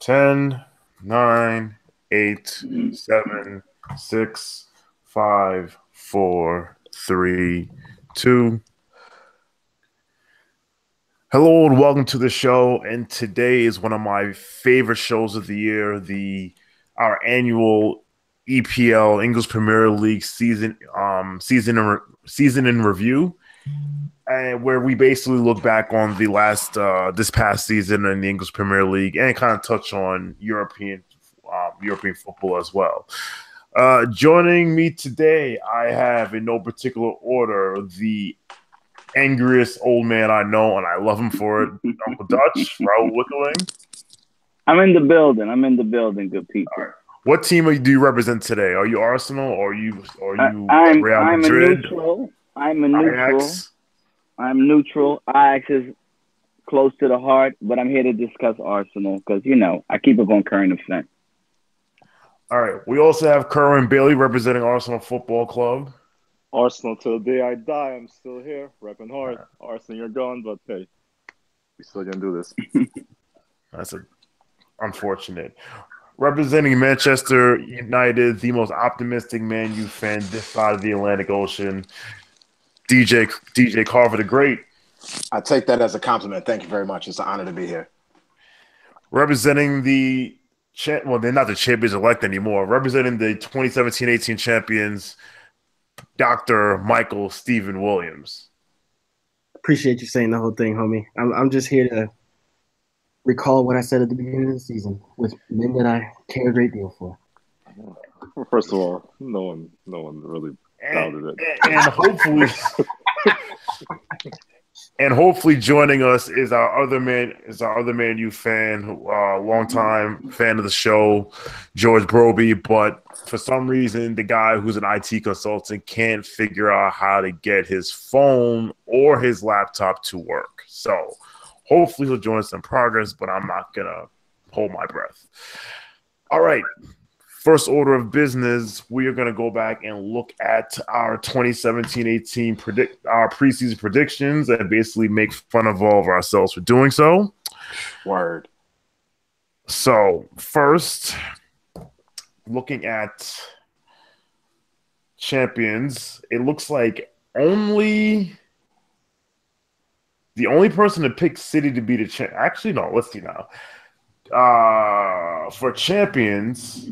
10, 9, 8, 7, 6, 5, 4, 3, 2. Hello and welcome to the show. And today is one of my favorite shows of the year, our annual EPL English Premier League season in review, and where we basically look back on the this past season in the English Premier League and kind of touch on European football as well. Joining me today, I have in no particular order the angriest old man I know, and I love him for it, Uncle Dutch, Raul Wickling. I'm in the building, good people. Right. What team do you represent today? Are you Arsenal or are you I'm Real Madrid? I'm a neutral. Ajax? I'm neutral. Ajax is close to the heart, but I'm here to discuss Arsenal because, I keep up on current events. All right. We also have Kerwin Bailey representing Arsenal Football Club. Arsenal till the day I die. I'm still here, repping hard. Arsenal, you're gone, but hey, we still gonna do this. That's unfortunate. Representing Manchester United, the most optimistic Man U fan this side of the Atlantic Ocean, DJ Carver the Great. I take that as a compliment. Thank you very much. It's an honor to be here. Representing they're not the champions-elect anymore. Representing the 2017-18 champions, Dr. Michael Stephen Williams. Appreciate you saying the whole thing, homie. I'm just here to recall what I said at the beginning of the season with men that I care a great deal for. Well, first of all, no one really doubted it. And hopefully joining us is our other Man U fan, longtime fan of the show, George Broby. But for some reason, the guy who's an IT consultant can't figure out how to get his phone or his laptop to work. So hopefully he'll join us in progress, but I'm not going to hold my breath. All right. First order of business, we are going to go back and look at our 2017-18 preseason predictions and basically make fun of all of ourselves for doing so. Word. So first, looking at champions, it looks like the only person to pick City to be the champ. Actually, no. Let's see now. For champions,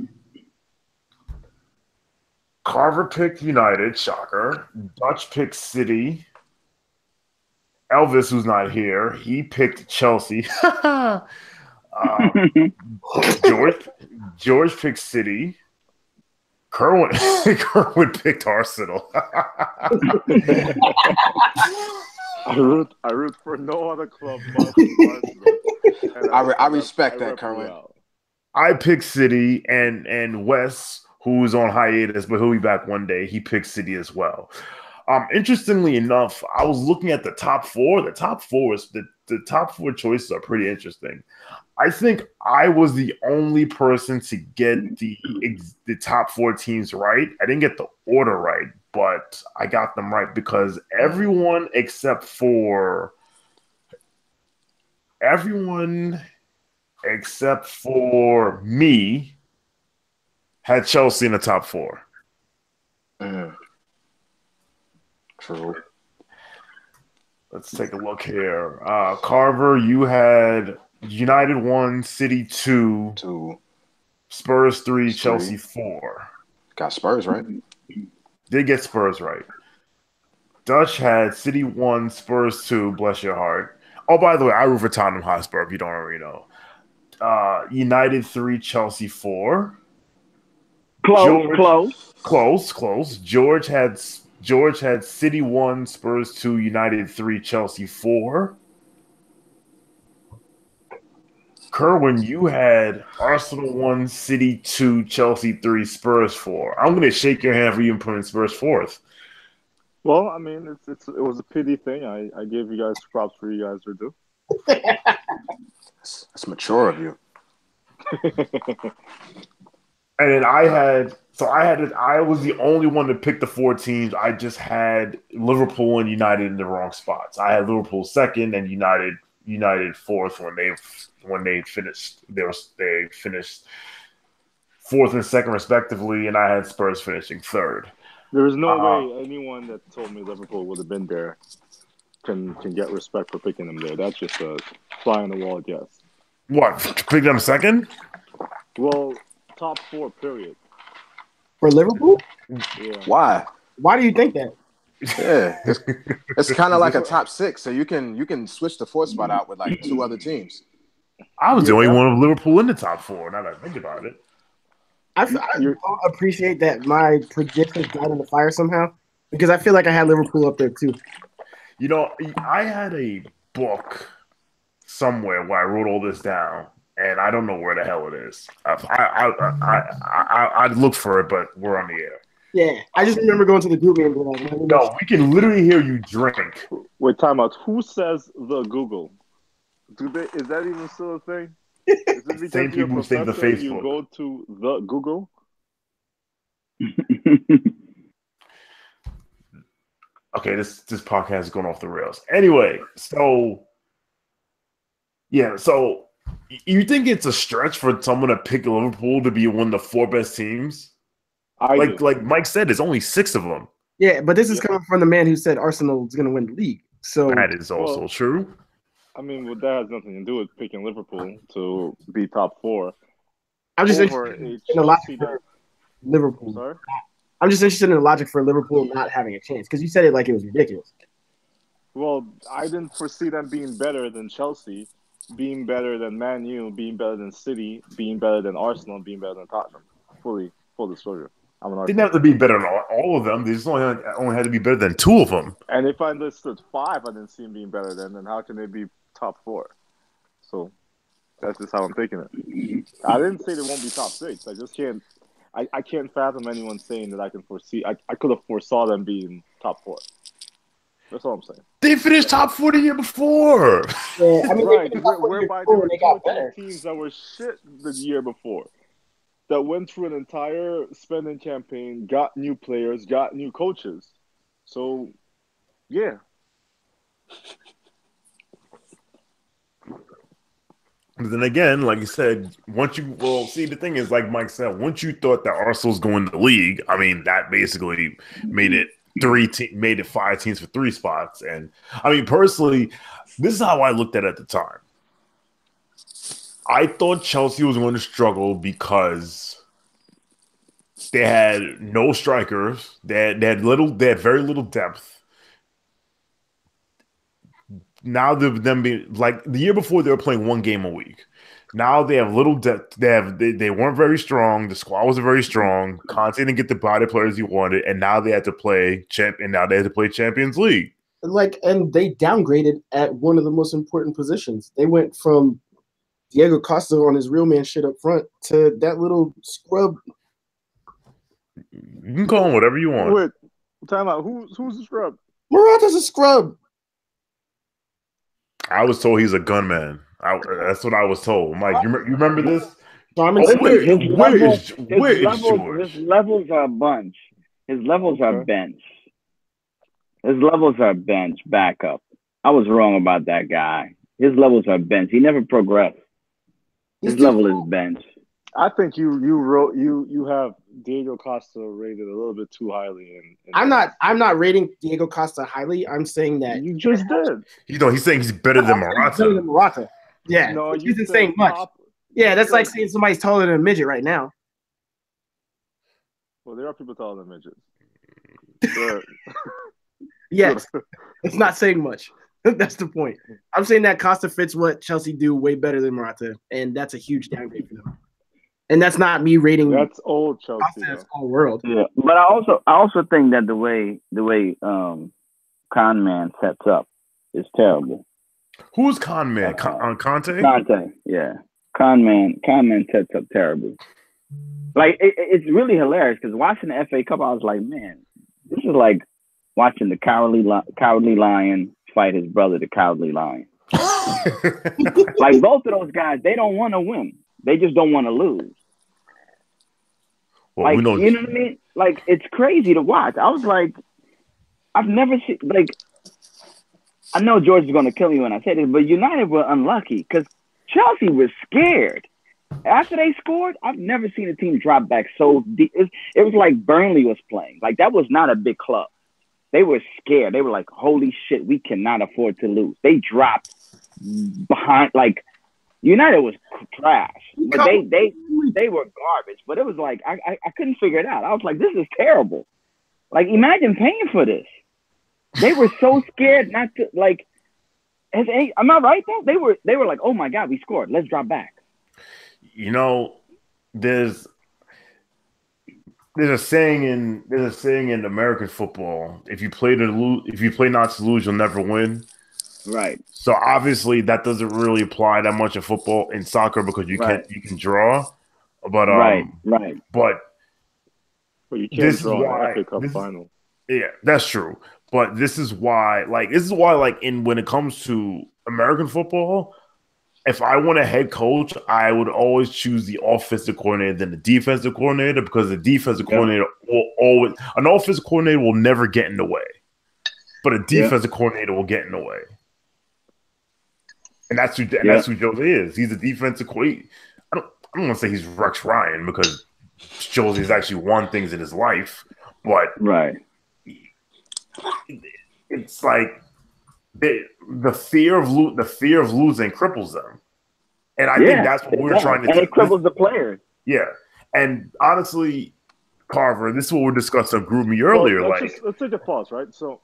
Carver picked United. Shocker. Dutch picked City. Elvis, who's not here, he picked Chelsea. George picked City. Kerwin picked Arsenal. I root for no other club but Arsenal. I respect that, Kerwin. I picked City, and Wes, who's on hiatus, but he'll be back one day, he picked City as well. Interestingly enough, I was looking at the top four. The top four choices are pretty interesting. I think I was the only person to get the top four teams right. I didn't get the order right, but I got them right because everyone except for me had Chelsea in the top four. True. Let's take a look here. Carver, you had United 1, City 2, Spurs 3, Chelsea 4. Got Spurs right. Did get Spurs right. Dutch had City 1, Spurs 2, bless your heart. Oh, by the way, I root for Tottenham Hotspur, if you don't already know. United 3, Chelsea 4. Close. George had City 1, Spurs 2, United 3, Chelsea 4. Kerwin, you had Arsenal 1, City 2, Chelsea 3, Spurs 4. I'm going to shake your hand for you putting Spurs fourth. Well, I mean, it was a pity thing. I gave you guys props for you guys to do. That's mature of you. And then I was the only one to pick the four teams. I just had Liverpool and United in the wrong spots. I had Liverpool second and United United fourth when they finished. They finished fourth and second respectively, and I had Spurs finishing third. There is no way anyone that told me Liverpool would have been there can get respect for picking them there. That's just a fly on the wall guess. What? Pick them second? Well, top 4, period. For Liverpool? Yeah. Why? Why do you think that? Yeah, it's kind of like a top 6, so you can switch the 4th spot out with like 2 other teams. I was the only one of Liverpool in the top 4. Now that I think about it, I don't appreciate that my predictions got in the fire somehow because I feel like I had Liverpool up there too. you know, I had a book somewhere where I wrote all this down, and I don't know where the hell it is. I'd look for it, but we're on the air. Yeah, I just remember going to the group and being like, No, we can literally hear you drink. Wait, time out. Who says the Google? Is that even still a thing? Is it because Same you're a people who say the professor, you Facebook. go to the Google? Okay, this podcast is going off the rails. Anyway, so you think it's a stretch for someone to pick Liverpool to be one of the 4 best teams? Like Mike said, there's only 6 of them. Yeah, but this is coming from the man who said Arsenal is going to win the league. So that is also true. I mean, that has nothing to do with picking Liverpool to be top 4. I'm just over interested a in the logic Chelsea for Liverpool. Sorry? I'm just interested in the logic for Liverpool not having a chance because you said it like it was ridiculous. Well, I didn't foresee them being better than Chelsea, being better than Man U, being better than City, being better than Arsenal, being better than Tottenham. Full disclosure. Didn't have to be better than all of them. They just only had to be better than 2 of them. And if I listed 5, I didn't see them being better than. Then how can they be top 4? So that's just how I'm thinking it. I didn't say they won't be top 6. I just can't. I can't fathom anyone saying that I can foresee. I could have foresaw them being top 4. That's all I'm saying. They finished top 4 the year before. Yeah, I mean, right. Whereby there were 2 or 3 teams that were shit the year before. That went through an entire spending campaign, got new players, got new coaches. So, yeah. But then again, like you said, the thing is, like Mike said, once you thought that Arsenal's going to the league, I mean, that basically made it 5 teams for 3 spots. And I mean, personally, this is how I looked at it at the time. I thought Chelsea was going to struggle because they had no strikers. They had very little depth. Now them being like the year before, they were playing 1 game a week. Now they have little depth. They weren't very strong. The squad wasn't very strong. Conte didn't get the body players he wanted, and now they had to play Champions League. And they downgraded at one of the most important positions. They went from Diego Costa on his real man shit up front to that little scrub. You can call him whatever you want. Wait, time out. Who's the scrub? Morata's a scrub. I was told he's a gunman. That's what I was told. Mike, you remember this? Where is George? His levels are a bunch. His levels are bench. His levels are bench backup. I was wrong about that guy. His levels are bench. He never progressed. His level is bench. I think you have Diego Costa rated a little bit too highly. I'm not rating Diego Costa highly. I'm saying that you just did. He's saying he's better than Morata. Better than Morata. Yeah, no, you isn't saying much. Yeah, that's like saying somebody's taller than a midget right now. Well, there are people taller than midgets. Yes, it's not saying much. That's the point. I'm saying that Costa fits what Chelsea do way better than Morata, and that's a huge downgrade for them. And that's not me rating. That's old Chelsea. That's all world. Yeah, but I also think that the way Con Man sets up is terrible. Who's Con Man? Conte? Conte, yeah. Con Man sets up terribly. Like it's really hilarious because watching the FA Cup, I was like, man, this is like watching the cowardly lion fight his brother, the cowardly lion. Like both of those guys, they don't want to win. They just don't want to lose. Well, you know what I mean? Like it's crazy to watch. I was like, I've never seen I know George is going to kill me when I say this, but United were unlucky because Chelsea was scared. After they scored, I've never seen a team drop back so deep. It was like Burnley was playing. Like, that was not a big club. They were scared. They were like, holy shit, we cannot afford to lose. They dropped behind. Like, United was trash. But they were garbage. But it was like, I couldn't figure it out. I was like, this is terrible. Like, imagine paying for this. They were so scared not to, like, am I right, though? They were like, oh, my God, we scored. Let's drop back. You know, there's a saying in American football: if you play not to lose, you'll never win. Right. So obviously that doesn't really apply that much in football. In soccer, because you can draw, but right. But you can't draw an FA Cup final. Yeah, that's true. But this is why, when it comes to American football, if I want a head coach, I would always choose the offensive coordinator than the defensive coordinator, because the defensive coordinator an offensive coordinator will never get in the way, but a defensive coordinator will get in the way. And that's who Jose is. He's a defensive coordinator. I don't want to say he's Rex Ryan, because Jose has actually won things in his life, but it's like the fear of losing cripples them, and I think that's what we're trying to. And it cripples the players. Yeah, and honestly, Carver, this is what we're discussing on GroupMe earlier. Let's take a pause, right? So,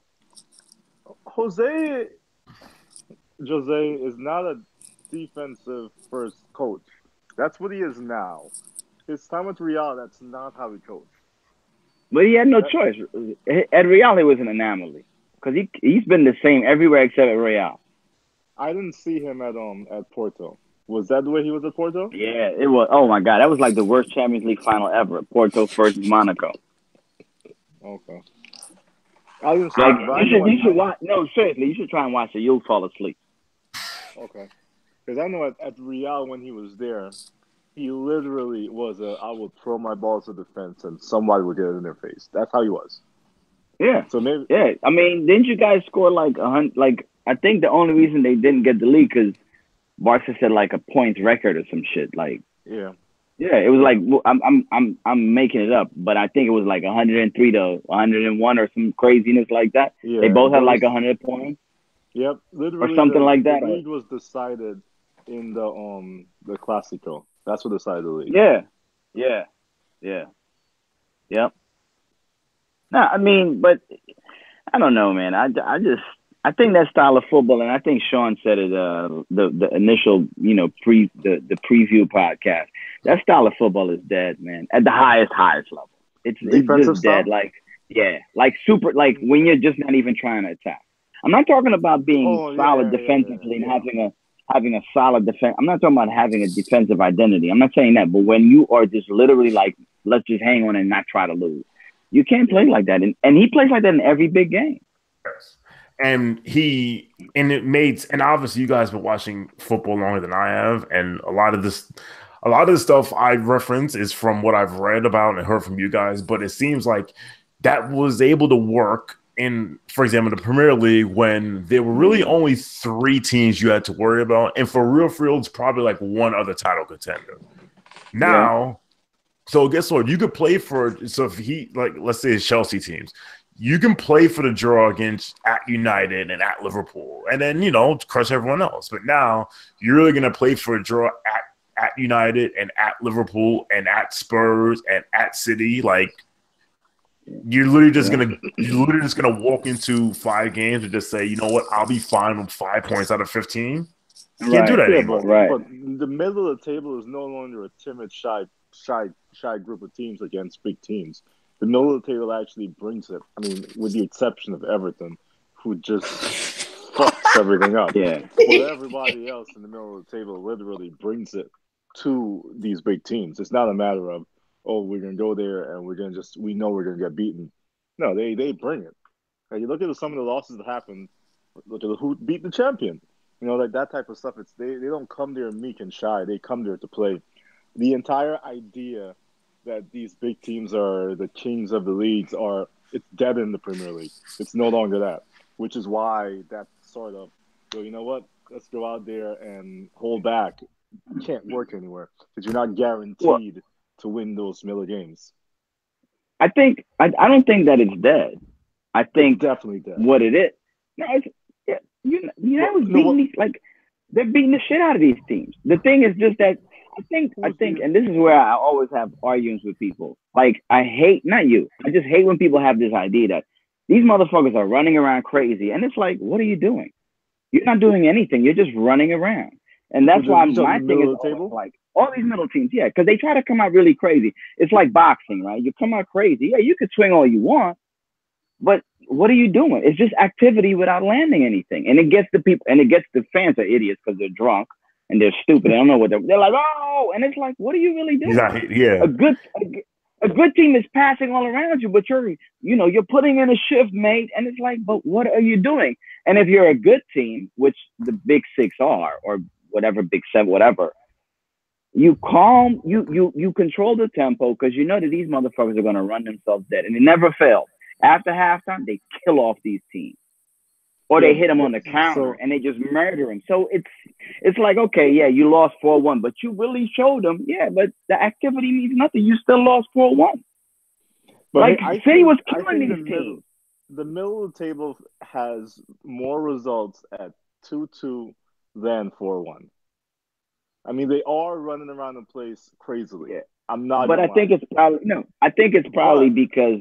Jose is not a defensive first coach. That's what he is now. His time with Real, that's not how he coached. But he had no choice. At Real, he was an anomaly, because he's been the same everywhere except at Real. I didn't see him at Porto. Was that the way he was at Porto? Yeah, it was. Oh my God, that was like the worst Champions League final ever. Porto versus Monaco. Okay. I didn't see you should watch. No, seriously, you should try and watch it. You'll fall asleep. Okay, because I know at Real, when he was there, he literally was I will throw my balls to the fence and somebody would get it in their face. That's how he was. Yeah. So maybe. Yeah, I mean, didn't you guys score like 100? Like, I think the only reason they didn't get the lead because Barca said like a points record or some shit. Like. Yeah. Yeah, it was like I'm making it up, but I think it was like 103 to 101 or some craziness like that. Yeah, they both had like 100 points. Yep, literally, or something like that. The league was decided in the Clásico. That's what decided the league. Yeah. No, I mean, but I don't know, man. I think that style of football, and I think Sean said it the initial, the preview podcast. That style of football is dead, man. At the highest level, it's just dead. Like super, like when you're just not even trying to attack. I'm not talking about being solid defensively and having a solid defense. I'm not talking about having a defensive identity. I'm not saying that, but when you are just literally like, let's just hang on and not try to lose, you can't play like that. And he plays like that in every big game. Yes. And obviously you guys have been watching football longer than I have, and a lot of this stuff I reference is from what I've read about and heard from you guys. But it seems like that was able to work in, for example, the Premier League, when there were really only 3 teams you had to worry about, and for real, it's probably like one other title contender. Now, so guess what? You could play for. So if let's say it's Chelsea teams. You can play for the draw against at United and at Liverpool, and then crush everyone else. But now you're really going to play for a draw at United and at Liverpool and at Spurs and at City. Like, you're literally just gonna walk into 5 games and just say, you know what, I'll be fine with 5 points out of 15. You can't do that anymore. But the middle of the table is no longer a timid, shy group of teams against big teams. The middle of the table actually brings it. I mean, with the exception of Everton, who just fucks everything up. Yeah. But everybody else in the middle of the table literally brings it to these big teams. It's not a matter of, we're going to go there and we know we're going to get beaten. No, they bring it. Like, you look at some of the losses that happened, look at who beat the champion. Like that type of stuff. They don't come there meek and shy. They come there to play. The entire idea that these big teams are the kings of the leagues it's dead in the Premier League. It's no longer that, which is why that sort of, so you know what? Let's go out there and hold back. Can't work anywhere because you're not guaranteed to win those Miller games. I don't think that it's dead. I think It's definitely dead. what it is. No, it's they're beating the shit out of these teams. The thing is just that I think, and this is where I always have arguments with people. Like I hate, not you, I just hate when people have this idea that these motherfuckers are running around crazy, and it's like, what are you doing? You're not doing anything. You're just running around, and that's why my thing is like all these middle teams, yeah, because they try to come out really crazy. It's like boxing, right? You come out crazy, yeah, you can swing all you want, but what are you doing? It's just activity without landing anything. And it gets the people, and it gets the fans are idiots because they're drunk and they're stupid. They don't know what they're like, oh, and it's like, what are you really doing? Yeah. A good team is passing all around you, but you're putting in a shift, mate. And it's like, but what are you doing? And if you're a good team, which the big six are, or whatever, big seven, whatever, you control the tempo because you know that these motherfuckers are going to run themselves dead. And it never fails. After halftime, they kill off these teams, or they hit them on the counter and they just murder them. So it's like, okay, yeah, you lost 4-1, but you really showed them, yeah. But the activity means nothing. You still lost 4-1. But like City was killing these teams. The middle of the table has more results at 2-2 than 4-1. I mean, they are running around the place crazily. Yeah. I'm not. But I think it's probably because.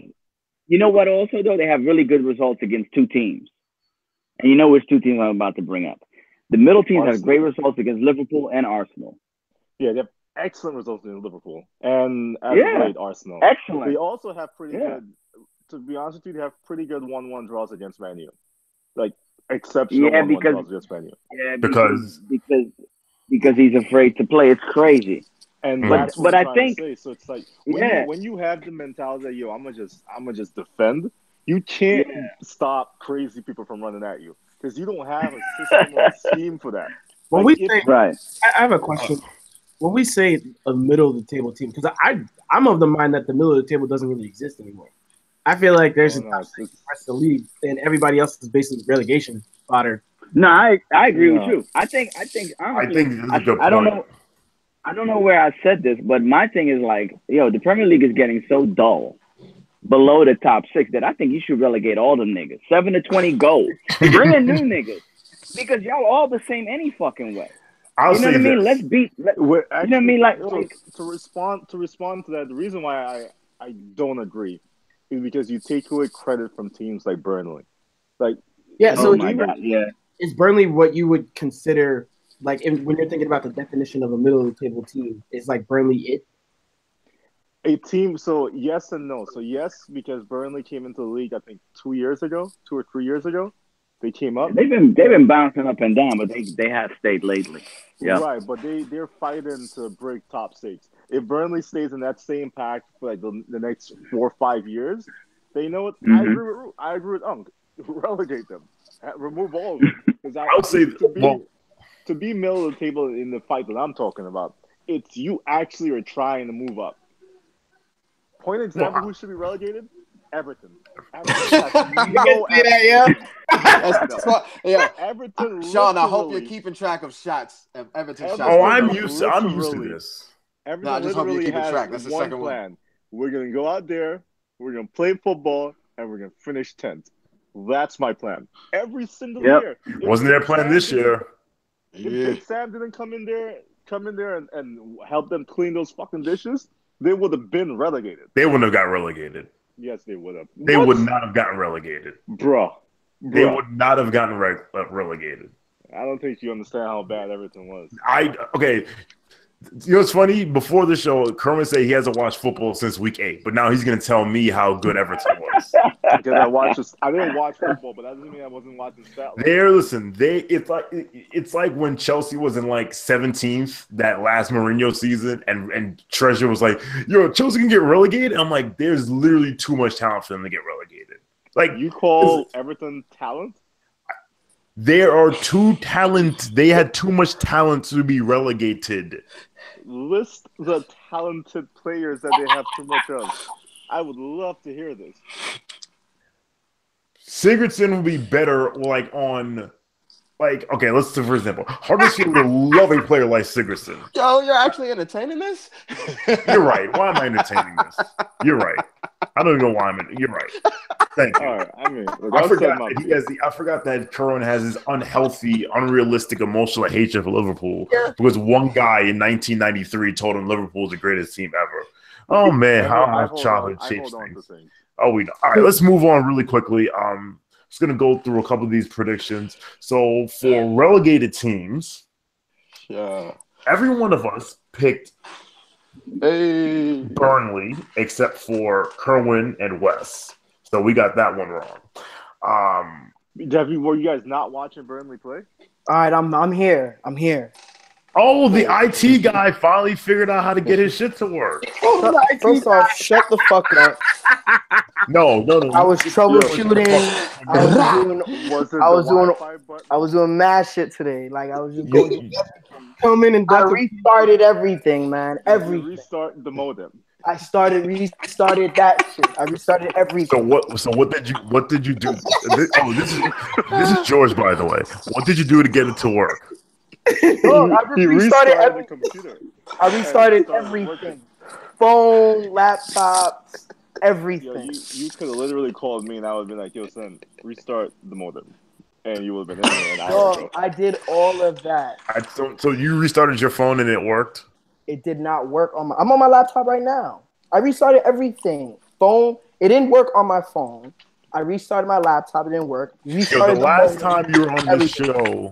You know what? Also, though, they have really good results against two teams, and you know which two teams I'm about to bring up. The middle teams have great results against Liverpool and Arsenal. Yeah, they have excellent results against Liverpool and great Arsenal. Excellent. They also have pretty good. To be honest with you, they have pretty good 1-1 draws against Man U, like exceptional 1-1 draws against Man U. Yeah, because he's afraid to play. It's crazy. And but I think so. It's like when you have the mentality that I'm gonna just defend, you can't stop crazy people from running at you because you don't have a system or a scheme for that. When I have a question. When we say a middle of the table team, because I'm of the mind that the middle of the table doesn't really exist anymore. I feel like there's a top six rest of the league, and everybody else is basically relegation fodder. No, I agree with you. I think honestly, I don't know. I don't know where I said this, but my thing is like, the Premier League is getting so dull below the top six that I think you should relegate all the niggas. 7 to 20 goals. Bring in new niggas. Because y'all all the same any fucking way. You know what I mean? Let's beat. You know what I mean? Like to respond to that, the reason why I don't agree is because you take away credit from teams like Burnley. Like is Burnley what you would consider? Like when you're thinking about the definition of a middle of the table team, is like Burnley it? A team, so yes and no. So yes, because Burnley came into the league, I think 2 or 3 years ago. They came up. They've been bouncing up and down, but they have stayed lately. Yeah. Right, but they're fighting to break top six. If Burnley stays in that same pack for like the next 4 or 5 years, they know what I agree with Unk. Relegate them. Remove all of them. Because I would say to be middle of the table in the fight that I'm talking about, it's you actually are trying to move up. Point example, who should be relegated? Everton. Everton. Sean, I hope you're keeping track of shots. Everton shots. Oh, I'm used to this. Everton I just hope you're keeping track. That's the second plan. We're gonna go out there, we're gonna play football, and we're gonna finish 10th. That's my plan. Every single year. Wasn't their plan this year? If Sam didn't come in there and help them clean those fucking dishes, they would have been relegated. They wouldn't have got relegated. Yes, they would have. They would not have gotten relegated. Bro. They would not have gotten relegated. I don't think you understand how bad everything was. Okay. You know what's funny? Before the show, Kermit said he hasn't watched football since week 8, but now he's going to tell me how good Everton was. Because I didn't watch football, but that doesn't mean I wasn't watching stat lines. It's like when Chelsea was in like 17th that last Mourinho season, and Treasure was like, "Yo, Chelsea can get relegated." I'm like, there's literally too much talent for them to get relegated. Like you call Everton talent? There are too talent. They had too much talent to be relegated. List the talented players that they have too much of. I would love to hear this. Sigurdsson would be better, like on Like, okay, let's do for example, Huddersfield would love a player like Sigurdsson. Yo, you're actually entertaining this? You're right. Why am I entertaining this? You're right. I don't even know why I'm in. You're right. Thank you. All right. I mean, I forgot that he has I forgot that Kerwin has this unhealthy, unrealistic, emotional hatred for Liverpool because one guy in 1993 told him Liverpool is the greatest team ever. Oh man, how our childhood shapes things. Oh, we know. All right, let's move on really quickly. Just gonna go through a couple of these predictions. So for relegated teams, every one of us picked Burnley except for Kerwin and Wes. So we got that one wrong. Were you guys not watching Burnley play? All right, I'm here. Oh, the IT guy finally figured out how to get his shit to work. First off, shut the fuck up. No. I was troubleshooting. I was doing mad shit today. Like I was just going. Come in and I restarted everything, man. Everything. Restart the modem. I restarted that shit. I restarted everything. So what did you do? This is George, by the way. What did you do to get it to work? Bro, I restarted the computer. I restarted everything. Phone, laptop, everything. Yo, you could have literally called me and I would have been like, yo, son, restart the modem. And you would have been in there an hour ago. I did all of that. So you restarted your phone and it worked? It did not work on I'm on my laptop right now. I restarted everything. Phone, it didn't work on my phone. I restarted my laptop, it didn't work. The last time you were on the show.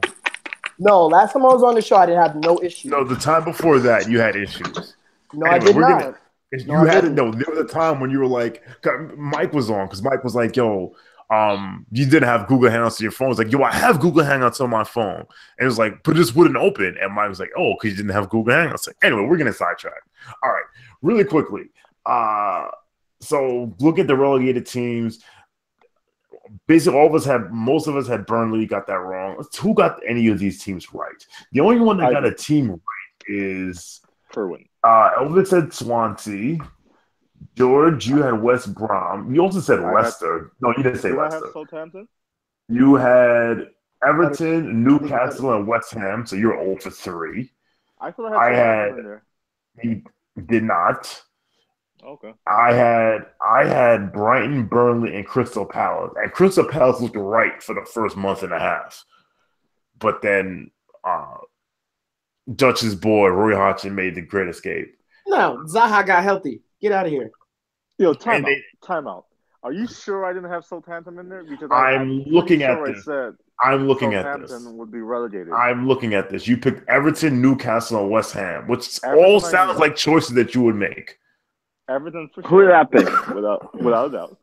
No, last time I was on the show, I didn't have no issues. No, the time before that, you had issues. No, anyway, I did not. There was a time when you were like, Mike was on because Mike was like, yo, you didn't have Google Hangouts on your phone. It's like, yo, I have Google Hangouts on my phone. And it was like, but it just wouldn't open. And Mike was like, oh, because you didn't have Google Hangouts. Like, anyway, we're going to sidetrack. All right, really quickly. So look at the relegated teams. Basically, most of us had Burnley, got that wrong. Who got any of these teams right? The only one that got a team right is Kerwin. Elvis said Swansea. George, you had West Brom. You also said Leicester. No, you didn't say Leicester. I have Southampton? You had Everton, Newcastle, and West Ham. So you're 0 for 3. I thought I had in there. You did not. Okay. I had Brighton, Burnley, and Crystal Palace. And Crystal Palace looked right for the first month and a half. But then Dutch's boy, Roy Hodgson, made the great escape. No, Zaha got healthy. Get out of here. Yo, time out. Are you sure I didn't have Southampton in there? Because I'm looking at this. I'm looking at this. Southampton would be relegated. I'm looking at this. You picked Everton, Newcastle, and West Ham, which all sounds like choices that you would make. Everton for sure. Who did I pick? Without a doubt.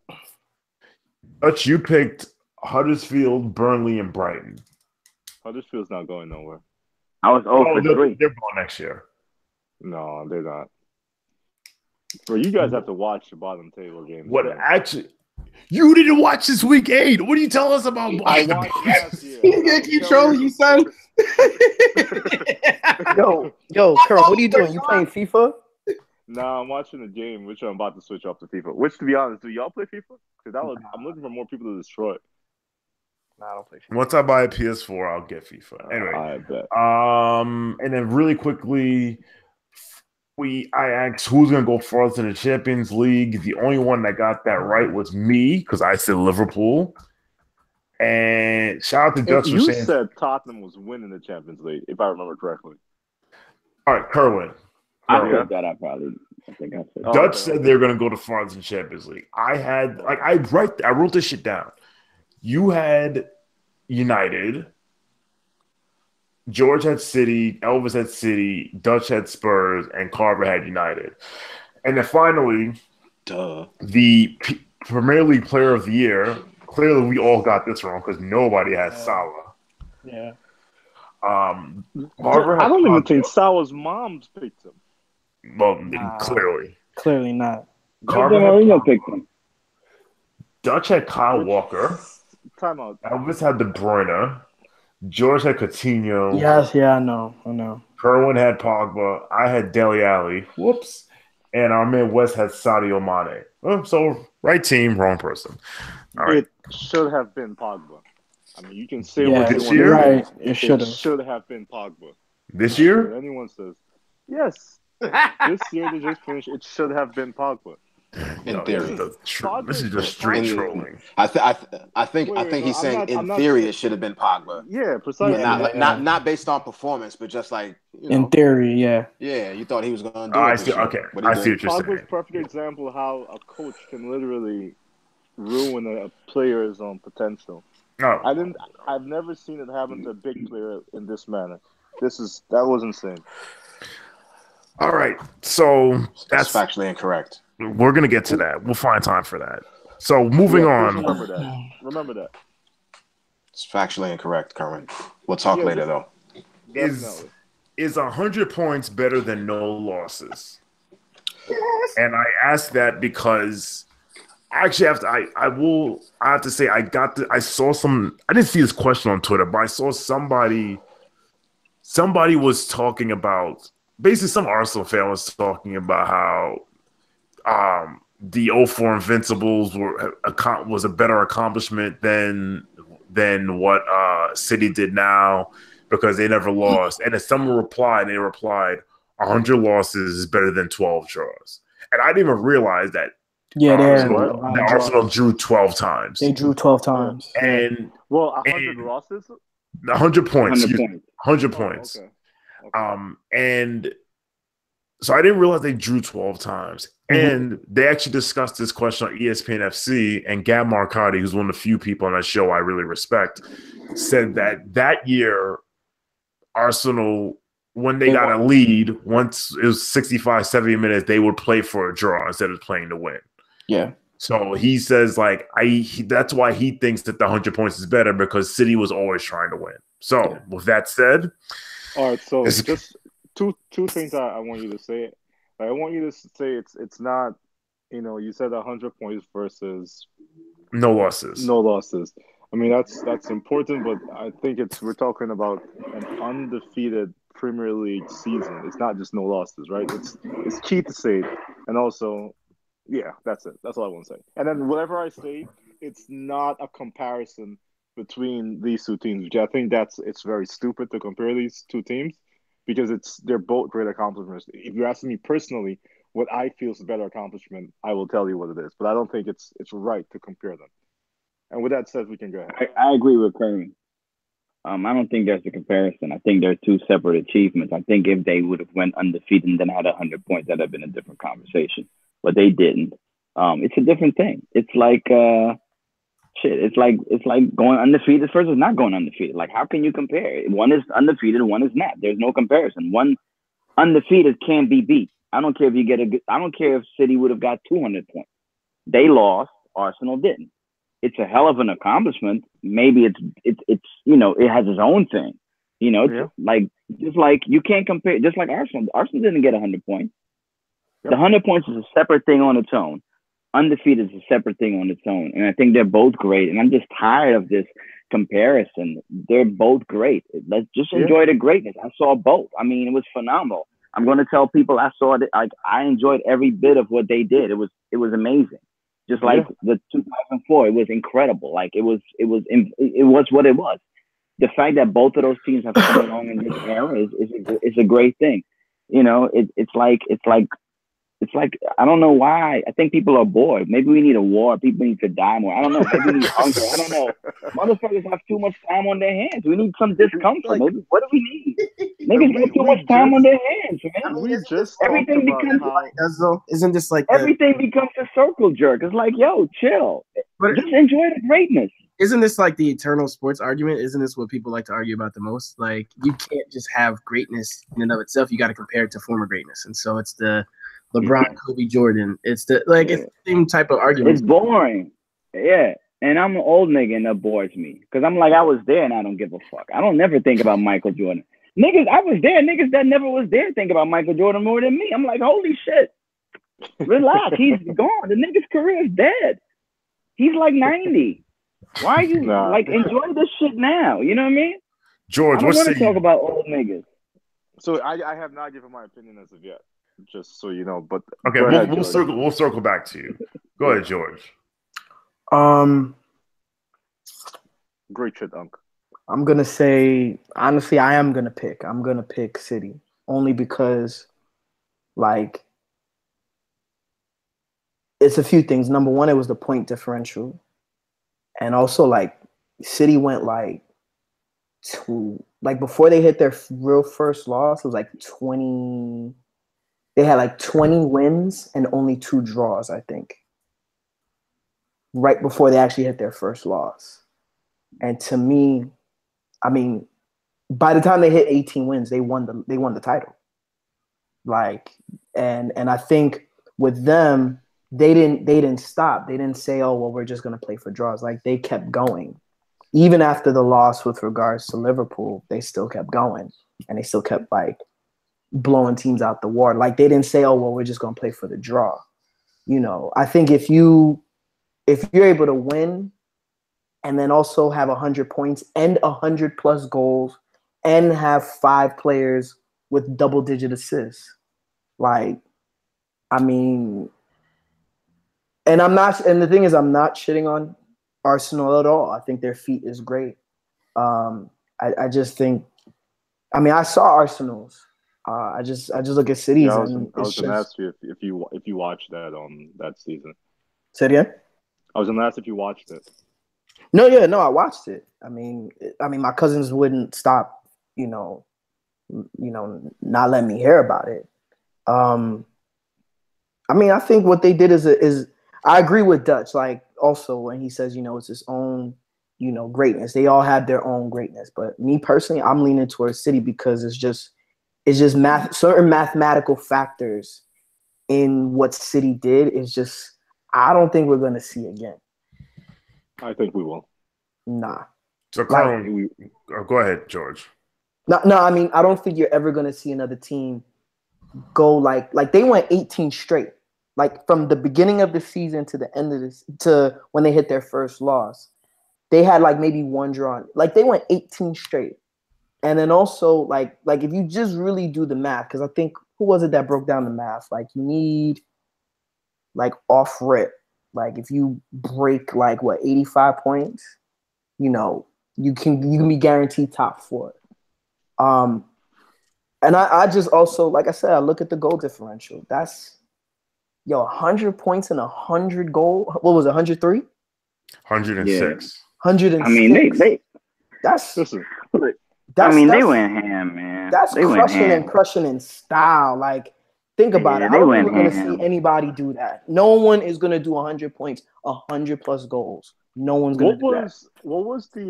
But you picked Huddersfield, Burnley, and Brighton. Huddersfield's not going nowhere. I was 0 for 3. They're going next year. No, they're not. Bro, you guys have to watch the bottom table games. Actually, you didn't watch this week 8. What are you telling us about? I watched last year. He's gonna keep trolling you, son. Yo, Carl, what are you doing? You playing FIFA? Nah, I'm watching the game, which I'm about to switch off to FIFA. Which, to be honest, do y'all play FIFA? Because I'm looking for more people to destroy. Nah, I don't play FIFA. Once I buy a PS4, I'll get FIFA. Anyway, I bet. And then really quickly, I asked who's going to go farthest in the Champions League. The only one that got that right was me because I said Liverpool. And shout out to Dutch for saying. You said Tottenham was winning the Champions League, if I remember correctly. All right, Kerwin. I picked that up probably. I think I said. Dutch said they were going to go to farthest in Champions League. I wrote this shit down. You had United. George had City, Elvis had City, Dutch had Spurs, and Carver had United. And then finally, the Premier League Player of the Year, clearly we all got this wrong because nobody had Salah. Yeah. Carver I don't even think Salah's mom picked him. Well, clearly. Clearly not. Marino picked him. Dutch had Kyle Walker. Timeout. Elvis had De Bruyne. George had Coutinho. Yes, I know. Kerwin had Pogba. I had Dele Alli. Whoops. And our man West had Sadio Mane. So right team, wrong person. All right. It should have been Pogba. I mean, you can say Yeah, what you This want year? to say. right. It should have. Should have been Pogba. This If year? anyone says yes, this year they just finished. It should have been Pogba. In Yo, theory. this is just straight Pogba- trolling. I think Wait, no, he's saying I'm in not theory saying- it should have been Pogba. Yeah, precisely. Not based on performance, but just like In theory, yeah. yeah, you thought he was going to do I it see. this year, Okay, but he I see didn't. what you're Pogba's saying. perfect example how a coach can literally ruin a player's potential. Oh, I've never seen it happen to a big player in this manner. That was insane. all right. So That's that's factually incorrect. we're gonna get to that. We'll find time for that. So moving Yeah, please on. remember that. Remember that. It's factually incorrect, Kerwin. We'll talk later though. Definitely. Is 100 points better than no losses? And I ask that because I actually have to. I have to say I saw some. I didn't see this question on Twitter, but I saw somebody. Somebody was talking about basically some Arsenal fan was talking about how the 04 Invincibles was a better accomplishment than what City did now because they never lost. And if someone replied, 100 losses is better than 12 draws. And I didn't even realize that. Yeah, Arsenal drew 12 times. They drew 12 times. And 100 losses? 100 points. 100 Oh, points. okay. And so I didn't realize they drew 12 times. And they actually discussed this question on ESPN FC, and Gab Marcotti, who's one of the few people on that show I really respect, said that year Arsenal, when they got a lead, once it was 65, 70 minutes, they would play for a draw instead of playing to win. Yeah. So he says, like, that's why he thinks that the 100 points is better because City was always trying to win. So with that said, all right. So just two things I want you to say. I want you to say it's not. You said 100 points versus no losses. No losses. I mean that's important, but I think we're talking about an undefeated Premier League season. It's not just no losses, right? It's key to say, and also. Yeah, that's it. That's all I want to say. And then whatever I say, it's not a comparison between these two teams, which I think it's very stupid to compare these two teams because they're both great accomplishments. If you're asking me personally what I feel is a better accomplishment, I will tell you what it is. But I don't think it's right to compare them. And with that said, we can go ahead. I agree with Curry. I don't think there's a comparison. I think they're two separate achievements. I think if they would have went undefeated and then had 100 points, that'd have been a different conversation. But they didn't. It's a different thing. It's like It's like going undefeated versus not going undefeated. Like, how can you compare? One is undefeated, one is not. There's no comparison. One undefeated can't be beat. I don't care if I don't care if City would have got 200 points. They lost. Arsenal didn't. It's a hell of an accomplishment. Maybe it's it has its own thing. It's like just like you can't compare. Just like Arsenal. Arsenal didn't get 100 points. The 100 points is a separate thing on its own. Undefeated is a separate thing on its own. And I think they're both great. And I'm just tired of this comparison. They're both great. Let's just enjoy the greatness. I saw both. I mean, it was phenomenal. I'm going to tell people I saw it. I enjoyed every bit of what they did. It was amazing. Just like the 2004, it was incredible. Like it was what it was. The fact that both of those teams have come along in this era is a great thing. It's like I don't know why. I think people are bored. Maybe we need a war. People need to die more. I don't know. Maybe we need hunger. I don't know. Motherfuckers have too much time on their hands. We need some discomfort. Maybe what do we need? Niggas have too much time on their hands, man. I mean, everything becomes isn't this like everything becomes a circle jerk? It's like, yo, chill. But just enjoy the greatness. Isn't this like the eternal sports argument? Isn't this what people like to argue about the most? Like, you can't just have greatness in and of itself. You got to compare it to former greatness. And so it's the LeBron, Kobe, Jordan. It's the it's the same type of argument. It's boring. Yeah. And I'm an old nigga and that bores me. Because I'm like, I was there and I don't give a fuck. I don't never think about Michael Jordan. Niggas, I was there. Niggas that never was there think about Michael Jordan more than me. I'm like, holy shit. Relax. He's gone. The nigga's career is dead. He's like 90. Why are you enjoy this shit now? You know what I mean? George, I don't want to talk about old niggas. So I have not given my opinion as of yet, just so you know. But okay, we'll circle back to you. Go ahead, George. Great shit, Unc. I'm gonna say honestly, I am gonna pick. I'm gonna pick City only because like it's a few things. Number one, it was the point differential, and also like City went like before they hit their real first loss, it was like 20. They had like 20 wins and only 2 draws, I think. Right before they actually hit their first loss. And to me, I mean, by the time they hit 18 wins, they won the title. Like, and I think with them, they didn't stop. They didn't say, oh well, we're just gonna play for draws. Like they kept going. Even after the loss with regards to Liverpool, they still kept going. And they still kept like blowing teams out the water. Like they didn't say, oh well, we're just gonna play for the draw. You know, I think if you're able to win and then also have 100 points and 100 plus goals and have 5 players with double-digit assists. Like, I mean, and the thing is, I'm not shitting on Arsenal at all. I think their feat is great. I just think, I mean, I saw Arsenal's. I just look at cities Yeah, and I was gonna ask you if you watched that season. Say it again? I was gonna ask if you watched it. No, I watched it. I mean, my cousins wouldn't stop, not letting me hear about it. I mean, I think what they did is I agree with Dutch. Like also when he says, it's his own, greatness. They all have their own greatness. But me personally, I'm leaning towards City because it's just certain mathematical factors in what City did is just I don't think we're gonna see again. I think we will. Nah. So currently, go ahead, George. No. I mean, I don't think you're ever gonna see another team go like they went 18 straight, like from the beginning of the season to the end of this to when they hit their first loss. They had like maybe one draw. Like they went 18 straight, and then also like if you just really do the math, because I think who was it that broke down the math? Like you need like off rip, like if you break like 85 points, you can be guaranteed top 4. And I just also, like I said, I look at the goal differential. That's 100 points and 100 goal. What was it? 103? 106. 106. I mean, they that's Listen. They went ham, man. That's they crushing in style. Like, think about it. I don't think we're going to see anybody do that. No one is going to do 100 points, 100 plus goals. No one's going to do that. What was the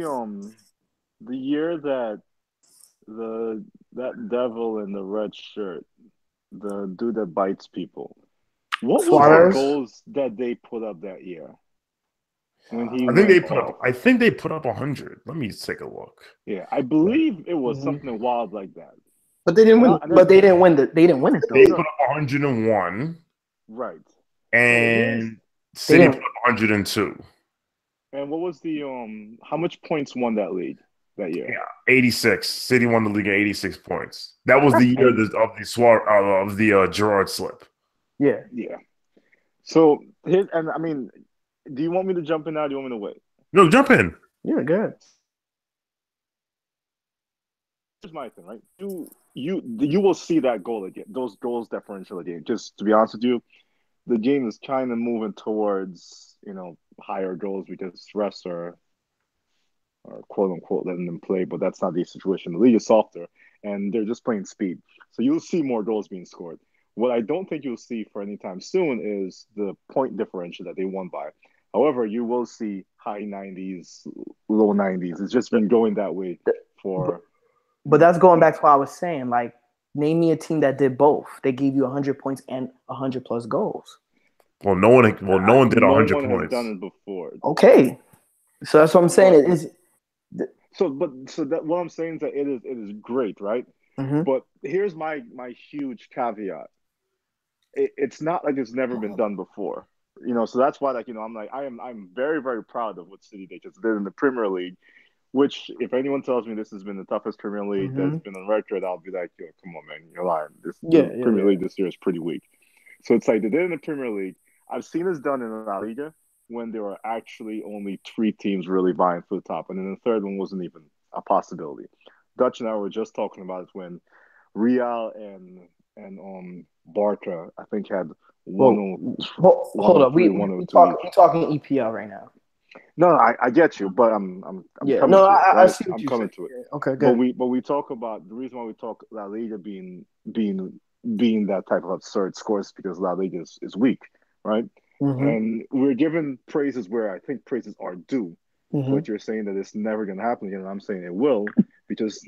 year that that devil in the red shirt, the dude that bites people? What Suarez? was the goals that they put up that year? When he I think they put up 100. Let me take a look. Yeah, I believe it was something wild like that. But they didn't win. But they didn't win. They didn't win it though. They put up 101. Right. And City put up 102. And what was the how much points won that league that year? Yeah, 86. City won the league at 86 points. That was the year of the Gerrard slip. Yeah. Yeah. So and I mean, do you want me to jump in now? Or do you want me to wait? No, jump in. Yeah, good. Here's my thing, right? You will see that goal again, those goals differential again. Just to be honest with you, the game is kind of moving towards higher goals because refs are quote unquote letting them play, but that's not the situation. The league is softer, and they're just playing speed. So you'll see more goals being scored. What I don't think you'll see for any time soon is the point differential that they won by. However, you will see high 90s, low 90s. It's just been going that way for. But that's going back to what I was saying. Like, name me a team that did both. They gave you 100 points and 100 plus goals. Well, no one did 100 points. Has done it before. Okay, so that's what I'm saying. What I'm saying is that it is great, right? Mm-hmm. But here's my huge caveat. It's not like it's never been done before, So that's why, I'm very, very proud of what City did because they did in the Premier League. Which, if anyone tells me this has been the toughest Premier League that's been on record, I'll be like, yo, come on, man, you're lying. The Premier League this year is pretty weak. So it's like they did in the Premier League. I've seen this done in La Liga. when there were actually only 3 teams really vying for the top, and then the third one wasn't even a possibility. Dutch and I were just talking about it when Real and Barca, I think, had Hold up. We talking EPL right now. No, I get you, but I'm Yeah, coming no, to it. I Right? see what I'm you coming said. to it. Yeah, okay, good. But we talk about the reason why we talk La Liga being that type of absurd scores because La Liga is weak, right? Mm-hmm. And we're given praises where I think praises are due. Mm-hmm. But you're saying that it's never going to happen again, and I'm saying it will because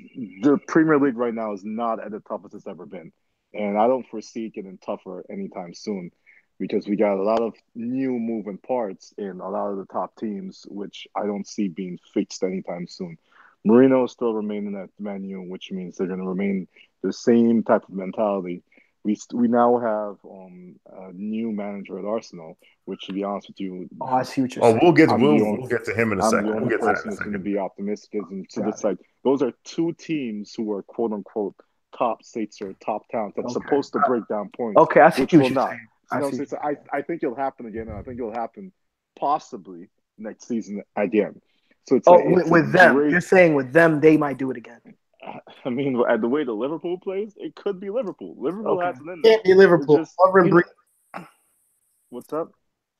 the Premier League right now is not at the toughest it's ever been, and I don't foresee it getting tougher anytime soon because we got a lot of new moving parts in a lot of the top teams, which I don't see being fixed anytime soon. Marino is still remaining at Man U, which means they're going to remain the same type of mentality. We now have a new manager at Arsenal, which, to be honest with you, Oh, I see what you're saying. We'll get to him in a I'm second. the only We'll get to that person in a that's going to second. be optimistic. And so it's like those are 2 teams who are quote unquote top states or top towns that's supposed to break down points. Okay, I see which what will you're not. saying. So I think it'll happen again, and I think it'll happen possibly next season again. So it's with them, you're saying with them they might do it again. I mean, at the way the Liverpool plays, it could be Liverpool. Liverpool has an in Can't be Liverpool. What's up?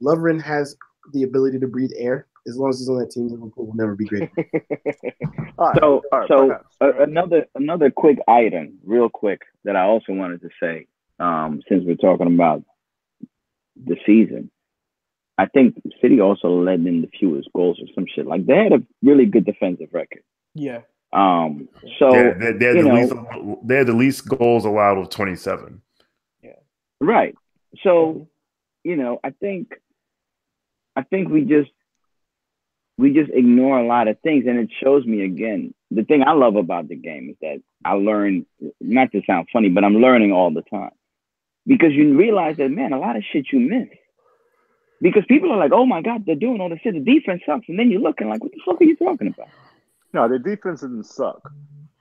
Lovren has the ability to breathe air. As long as he's on that team, Liverpool will never be great. Another quick item, real quick, that I also wanted to say, since we're talking about the season, I think City also led in the fewest goals or some shit. Like they had a really good defensive record. Yeah. So they had the least goals allowed of 27. Yeah. Right. So, I think we just ignore a lot of things, and it shows me again. The thing I love about the game is that I learn, not to sound funny, but I'm learning all the time. Because you realize that, man, a lot of shit you miss. Because people are like, oh my God, they're doing all this shit. The defense sucks. And then you're looking like, what the fuck are you talking about? No, the defense didn't suck.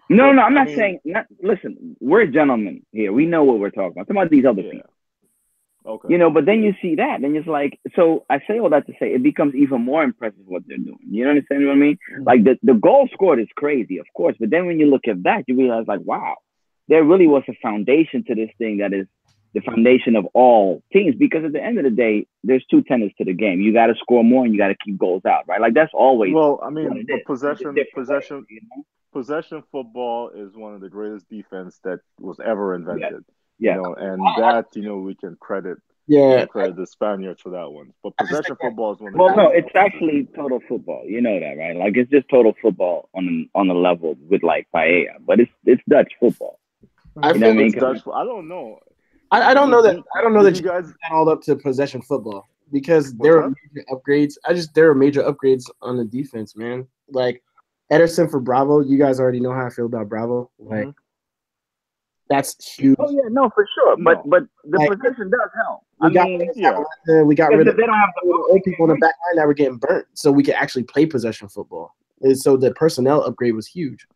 No, I'm not saying. Listen, we're gentlemen here. We know what we're talking about. I'm talking about these other people. Okay. But then you see that, and it's like, so I say all that to say it becomes even more impressive what they're doing. You understand what I mean? Mm-hmm. Like the goal scored is crazy, of course, but then when you look at that, you realize like, wow, there really was a foundation to this thing that is the foundation of all teams. Because at the end of the day, there's 2 tenets to the game. You got to score more, and you got to keep goals out, right? Like that's always. Well, I mean, but possession football is one of the greatest defense that was ever invented. Yeah. And that we can credit. Credit the Spaniards for that one. But possession football is one. It's actually total football. You know that, right? Like it's just total football on a level with like paella, but it's Dutch football. I don't know. I don't know that. I don't know that you guys all up to possession football because there are major upgrades. There are major upgrades on the defense, man. Like Ederson for Bravo. You guys already know how I feel about Bravo. Like that's huge. Oh yeah, no, for sure. But the possession does help. We got rid of they don't have the old people in the back line that were getting burnt, so we could actually play possession football. And so the personnel upgrade was huge.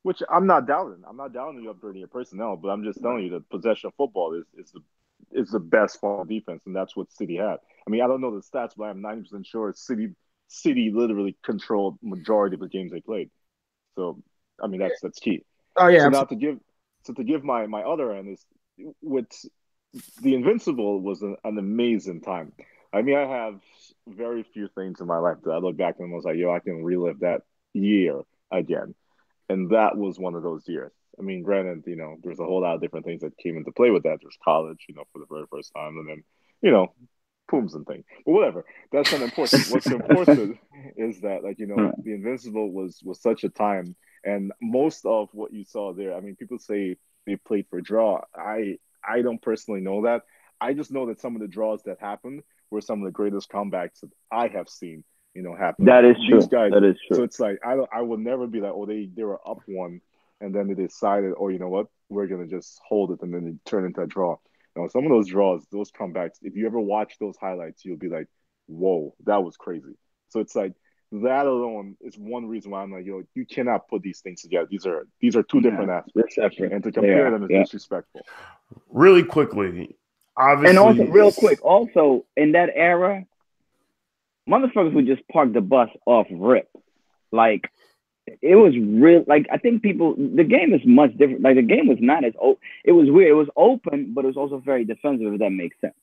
Which I'm not doubting. I'm not doubting you upgrading your personnel, but I'm just telling you that possession football is the best form of defense, and that's what City had. I mean, I don't know the stats, but I'm 90% sure City literally controlled majority of the games they played. So, I mean, that's key. Oh yeah. So now to give my other end is with the Invincible was an amazing time. I mean, I have very few things in my life that I look back and was like, I can relive that year again. And that was one of those years. I mean, granted, there's a whole lot of different things that came into play with that. There's college, for the very first time, and then, pooms and things. But whatever, that's not important. What's important is that, the Invincible was such a time, and most of what you saw there. I mean, people say they played for draw. I don't personally know that. I just know that some of the draws that happened were some of the greatest comebacks that I have seen. Happen. That is true. That is true. So it's like I will never be like, they were up 1, and then they decided, you know what, we're gonna just hold it, and then they turn into a draw. Some of those draws, those comebacks, if you ever watch those highlights, you'll be like, whoa, that was crazy. So it's like that alone is one reason why I'm like, you cannot put these things together. These are 2 different aspects, and to compare them is disrespectful. Really quickly, obviously, and also real quick, also in that era, motherfuckers would just park the bus off rip. Like, it was real. Like, I think the game is much different. Like, the game was not as open. It was weird. It was open, but it was also very defensive, if that makes sense.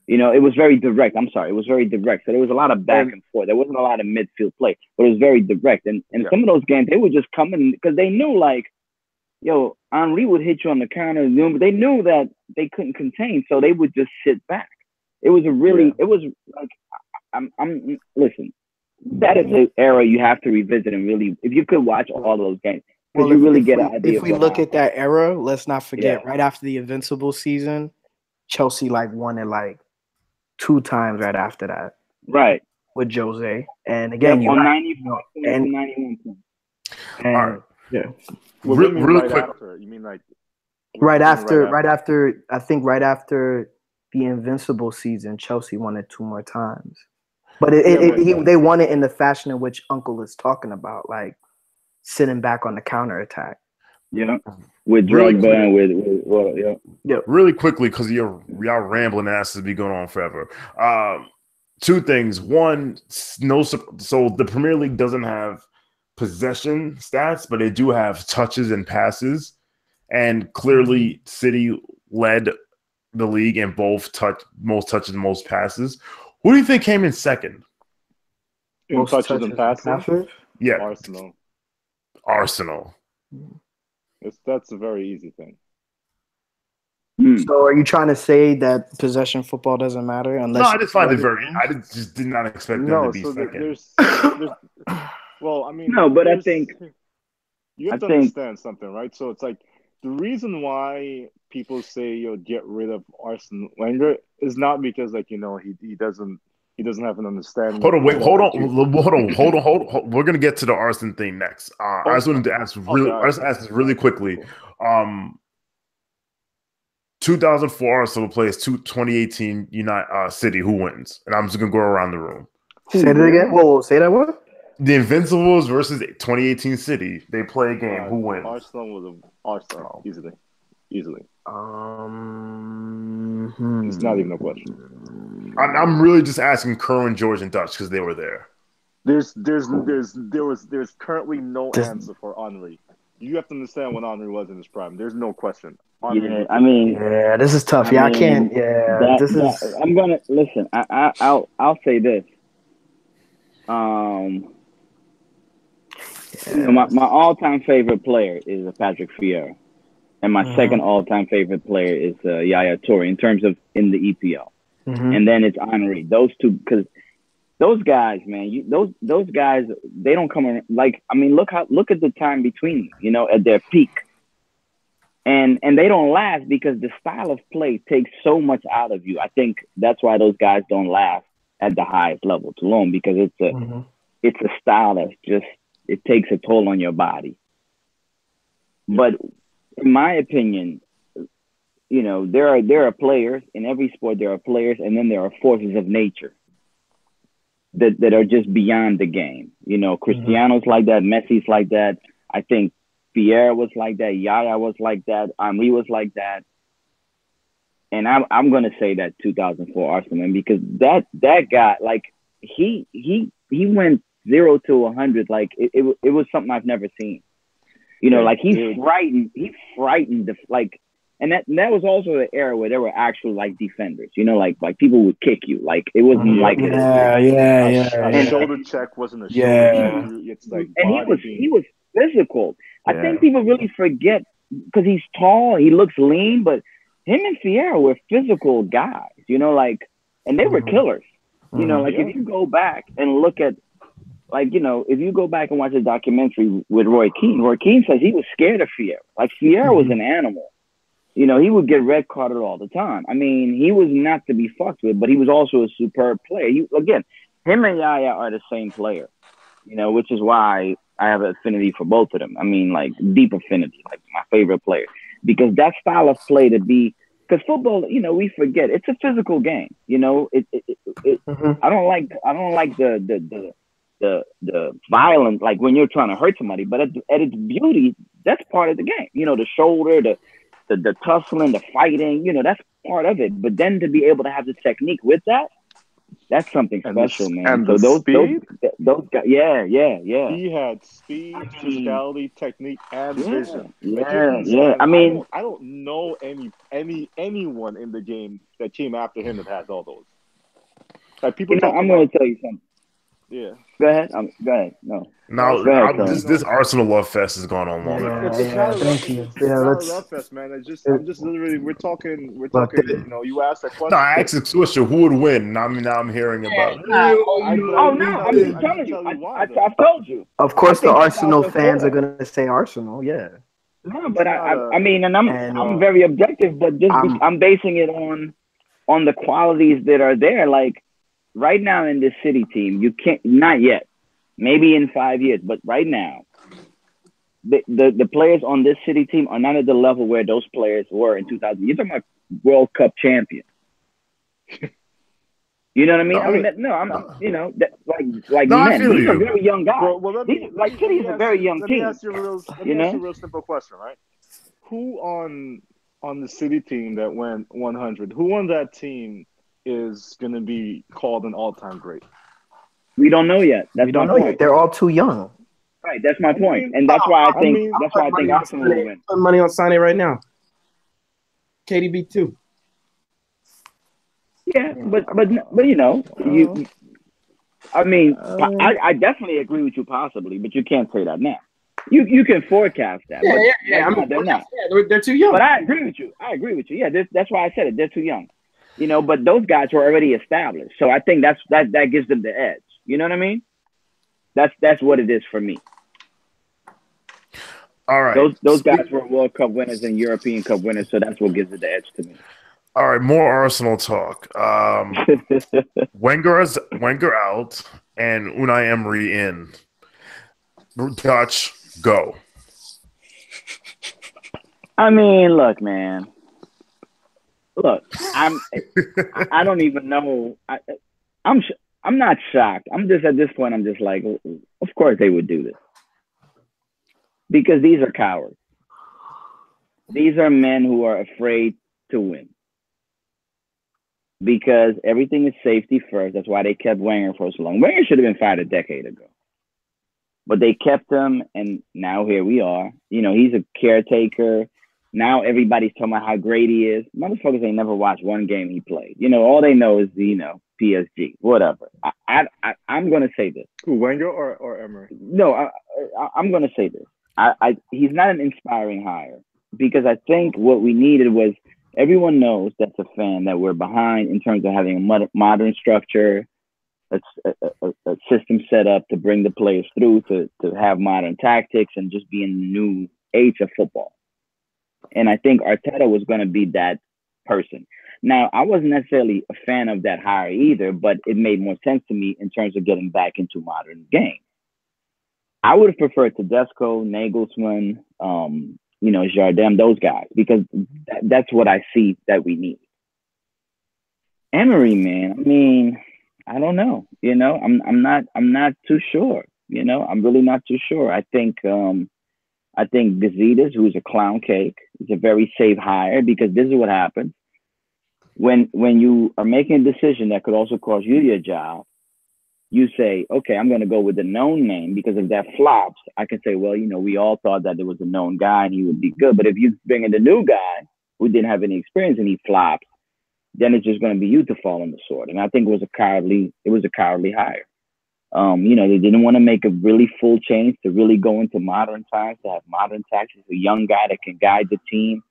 It was very direct. I'm sorry. It was very direct. So there was a lot of back and forth. There wasn't a lot of midfield play, but it was very direct. And some of those games, they would just come in because they knew, like, yo, Henry would hit you on the counter. But they knew that they couldn't contain, so they would just sit back. It was it was like, listen, that is an era you have to revisit and really, if you could watch all those games, because you really get an idea. If we look at that era, let's not forget, right after the Invincible season, Chelsea won it 2 times right after that. Right. With Jose. And again, on 94 and 91 points. And, all right. Yeah. Really quick. After, you mean like right after I think right after the Invincible season, Chelsea won it 2 more times. But they won it in the fashion in which Uncle is talking about, like sitting back on the counterattack. Yeah. With Drogba and yeah. Really quickly, because y'all rambling asses be going on forever. 2 things. One, so the Premier League doesn't have possession stats, but they do have touches and passes. And clearly, City led the league in both most touches and most passes. Who do you think came in second? Most touches and passes? Yeah. Arsenal. That's a very easy thing. So are you trying to say that possession football doesn't matter? No, I just find it I just did not expect them to be second. Well, I mean, no, but I think you have to understand something, right? So it's like the reason why people say get rid of Arsene Wenger is not because he doesn't have an understanding. Hold on. We're gonna get to the Arsene thing next. I just wanted to ask this really quickly. 2004 Arsenal plays 2018 City. Who wins? And I'm just gonna go around the room. Say that again. Whoa, say that what? The Invincibles versus 2018 City. They play a game. Who wins? Arsenal easily. It's not even a question. I'm really just asking Kerwin, George, and Dutch because they were there. There's currently no answer for Henry. You have to understand when Henry was in his prime. There's no question. This is tough. I can't. Yeah, I'm gonna listen. I'll say this. My all-time favorite player is Patrick Vieira, and my second all-time favorite player is Yaya Toure in terms of in the EPL, and then it's Henry. Those two, because those guys, man, those guys, they don't come around. Look at the time between at their peak, and they don't last because the style of play takes so much out of you. I think that's why those guys don't last at the highest level too long, because it's a style that's just, it takes a toll on your body. But in my opinion, there are players in every sport. There are players, and then there are forces of nature that are just beyond the game. Cristiano's like that. Messi's like that. I think Pierre was like that. Yaya was like that. Henry was like that. And I'm gonna say that 2004 Arsenal, because that guy, like he went 0 to 100 like it was something I've never seen. Like he frightened and that was also the era where there were actual defenders. Like people would kick you. Like it wasn't like a shoulder check wasn't a shoulder check. It's like, and he was physical. I think people really forget because he's tall, he looks lean, but him and Vieira were physical guys, and they were killers. If you go back and look at, if you go back and watch a documentary with Roy Keane says he was scared of Vieira. Like, Vieira was an animal. He would get red carded all the time. I mean, he was not to be fucked with, but he was also a superb player. Him and Yaya are the same player, which is why I have an affinity for both of them. I mean, deep affinity, my favorite player. Because that style of play because football, we forget it's a physical game. I don't like the violence, like when you're trying to hurt somebody, but at its beauty, that's part of the game. The shoulder, the tussling, the fighting, that's part of it. But then to be able to have the technique with that, That's something And special, man. and So the speed. those guys, yeah. He had I speed, mean, physicality, technique, and yeah, vision. Like you're yeah, these yeah. guys. I mean, I don't know anyone in the game that came after him that has all those. Like people talk I'm going about, to tell you something. yeah. Go ahead. Go ahead. No, No, I was Now, go saying ahead, like Tony. this Arsenal love fest has gone on long enough. it's not Yeah. a love. Thank you. It's Yeah, not a let's love fest, man. it, I'm just literally we're look. talking. You know, you asked that No, question. I asked the question who would win. Now I'm hearing about. Nah, Oh I no, can tell I'm you. just I can telling you. tell you why I've though. told you. Of I course, the think Arsenal 2004. fans are gonna say Arsenal. Yeah, No, It's but not I a. mean, and and I'm very objective, but I'm I'm basing it on the qualities that are there. Like right now in this City team, you can't not yet. Maybe in 5 years, but right now, the players on this City team are not at the level where those players were in 2000. You're talking about World Cup champions. You know what I mean? No, I mean, no, like no, I men. feel These are you. very young guys. Well, These like City is a very young let me team. ask you You know? a real simple question, right? Who on the City team that went 100? Who on that team is going to be called an all-time great? We don't know yet. That's we my don't know yet. point. They're all too young. Right. That's my I point, mean, and that's why I I think mean, Arsenal will win. Put money on Sane right now. KDB too. Yeah, but you know, you. I mean, I definitely agree with you, possibly, but you can't say that now. You can forecast that, but Yeah. right I now, mean, they're not. they're too young. But I agree with you. Yeah, that's why I said it. They're too young. You know, but those guys were already established, so I think that gives them the edge. You know what I mean? That's what it is for me. All right. Those guys were World Cup winners and European Cup winners, so that's what gives it the edge to me. All right, more Arsenal talk. Wenger out and Unai Emery in. Dutch, go. I mean, look, man. Look, I don't even know. I'm not shocked. I'm just at this point. I'm just like, of course they would do this because these are cowards. These are men who are afraid to win because everything is safety first. That's why they kept Wenger for so long. Wenger should have been fired a decade ago, but they kept him, and now here we are. You know, he's a caretaker. Now everybody's talking about how great he is. Motherfuckers ain't never watched one game he played. You know, all they know is PSG, whatever. I'm gonna say this. who, Wenger or Emery? No, I'm gonna say this. He's not an inspiring hire because I think what we needed was everyone knows that's a fan that we're behind in terms of having a modern structure, a system set up to bring the players through to have modern tactics and just be in the new age of football. And I think Arteta was going to be that person. Now, I wasn't necessarily a fan of that hire either, but it made more sense to me in terms of getting back into modern game. I would have preferred Tedesco, Nagelsmann, Jardim, those guys, because that's what I see that we need. Emery, man, I mean, I don't know. You know, I'm not too sure. You know, I'm really not too sure. I think Gazidis, who's a clown cake, is a very safe hire because this is what happens when you are making a decision that could also cost you your job. You say, okay, I'm going to go with the known name because if that flops, I can say, well, we all thought that there was a known guy and he would be good. But if you bring in the new guy who didn't have any experience and he flops, then it's just going to be you to fall on the sword. And I think it was a cowardly hire. They didn't want to make a really full change to really go into modern times, to have modern tactics, a young guy that can guide the team,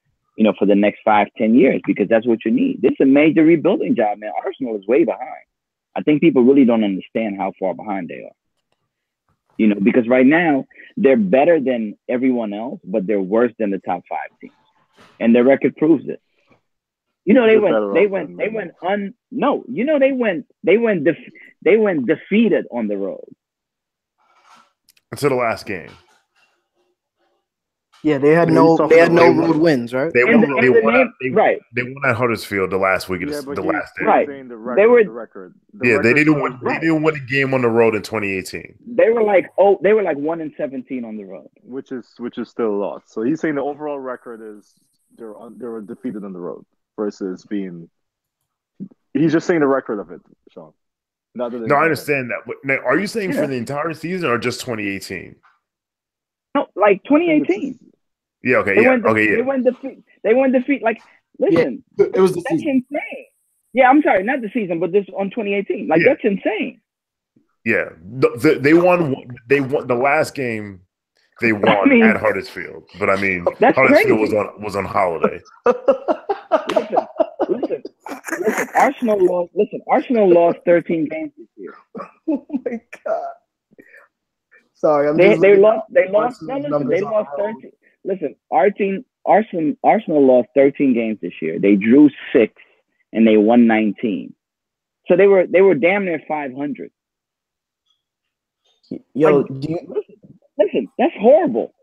for the next 5-10 years, because that's what you need. This is a major rebuilding job, man. Arsenal is way behind. I think people really don't understand how far behind they are. Because right now they're better than everyone else, but they're worse than the top 5 teams. And their record proves it. They went defeated on the road Until the last game. Yeah, they had no road wins, right? They right. They won at Huddersfield the last week of the last day. Right. The record. They didn't win a game on the road in 2018. They were like 1-17 on the road, which is still a loss. So he's saying the overall record is they were defeated on the road versus being. He's just saying the record of it, Sean. Not that No, I understand that. But now, are you saying for the entire season or just 2018? No, like 2018. Yeah. Okay. They Yeah. went Okay. They Yeah. went defeat. They went defeat. Like, listen, It was the that's season. insane. Yeah, I'm sorry, not the season, but this on 2018. Like, that's insane. Yeah. They won. They won the last game. They won at Huddersfield, but I mean, that's Huddersfield crazy. was on holiday. Listen. Arsenal lost 13 games this year. Oh my god. Sorry, I'm They lost. Arsenal's No, listen. numbers They on lost the road. 13. Listen, Arsenal lost 13 games this year. They drew 6 and they won 19. So they were damn near 500. Yo, Like, listen, that's horrible.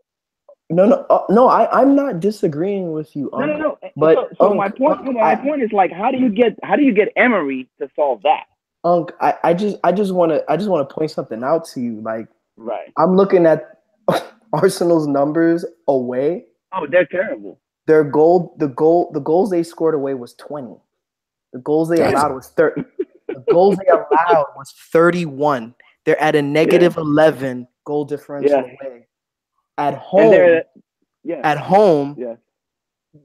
No, I'm not disagreeing with you. No. But so my point is, like, how do you get Emery to solve that? I just want to point something out to you. Like, Right. I'm looking at Arsenal's numbers away. Oh, they're terrible. The goals they scored away was 20. The goals they allowed was 30. The goals they allowed was 31. They're at a negative 11 goal differential away. At home,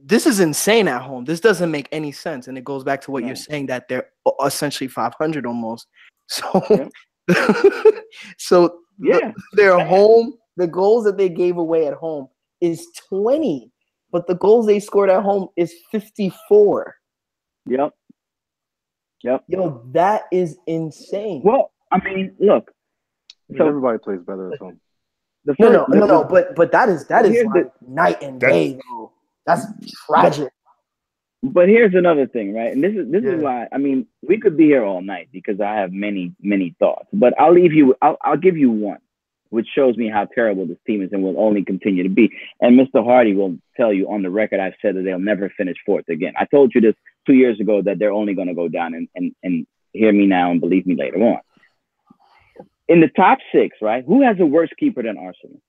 this is insane at home. This doesn't make any sense. And it goes back to what you're saying, that they're essentially 500 almost. So, their home, the goals that they gave away at home is 20, but the goals they scored at home is 54. Yep. Yo, that is insane. Well, I mean, look. So everybody plays better at home. No. But that is like night and day, though. That's tragic. But here's another thing, right? And this is why, I mean, we could be here all night because I have many thoughts. But I'll give you one, which shows me how terrible this team is and will only continue to be. And Mr. Hardy will tell you on the record, I've said that they'll never finish fourth again. I told you this 2 years ago that they're only going to go down, and hear me now and believe me later on. In the top 6, right? Who has a worse keeper than Arsenal?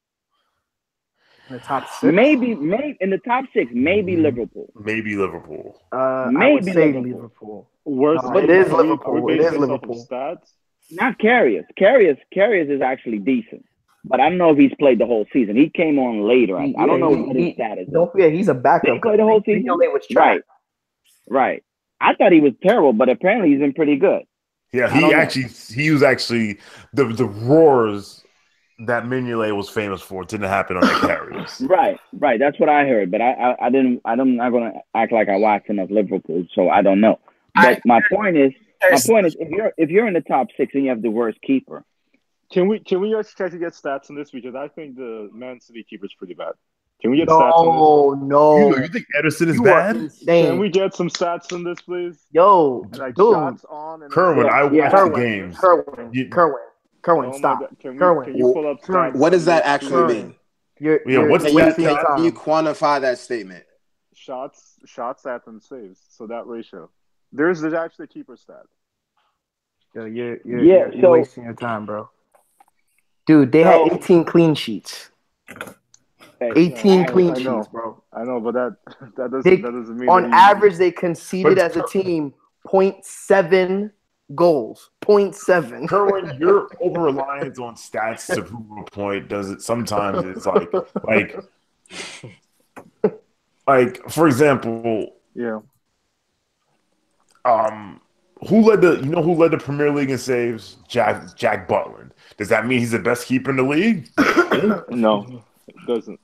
In the top 6? Maybe in the top 6, maybe Liverpool. Maybe Liverpool. I would say Liverpool. Worse, it is Liverpool. It is Liverpool. Stats? Not Karius. Karius is actually decent, but I don't know if he's played the whole season. He came on later. I don't know what his status is. Don't forget, he's a backup. Did he play the whole season? Right. I thought he was terrible, but apparently he's been pretty good. Yeah, he was actually the roars that Mignolet was famous for didn't happen on the Karius. Right. That's what I heard, but I'm not going to act like I watched enough Liverpool, so I don't know. But my point is, if you're in the top 6 and you have the worst keeper, can we just try to get stats on this, because I think the Man City keeper is pretty bad. Can we get stats on this? No. You think Ederson is bad? Can we get some stats on this, please? Yo, like dude. Shots on and Kerwin, I watched the games. Kerwin, stop. Can you pull up stats? What does that actually mean? What's that? Can you quantify that statement? Shots at and saves. So that ratio. There's actually a keeper stat. Yo, you're wasting your time, bro. Dude, they had 18 clean sheets. 18 clean sheets, bro. I know, but that doesn't mean on average they conceded as a team 0.7 goals. 0.7. Kerwin, your over reliance on stats to prove a point does it sometimes. It's like for example, who led the Premier League in saves? Jack Butland. Does that mean he's the best keeper in the league? No, it doesn't.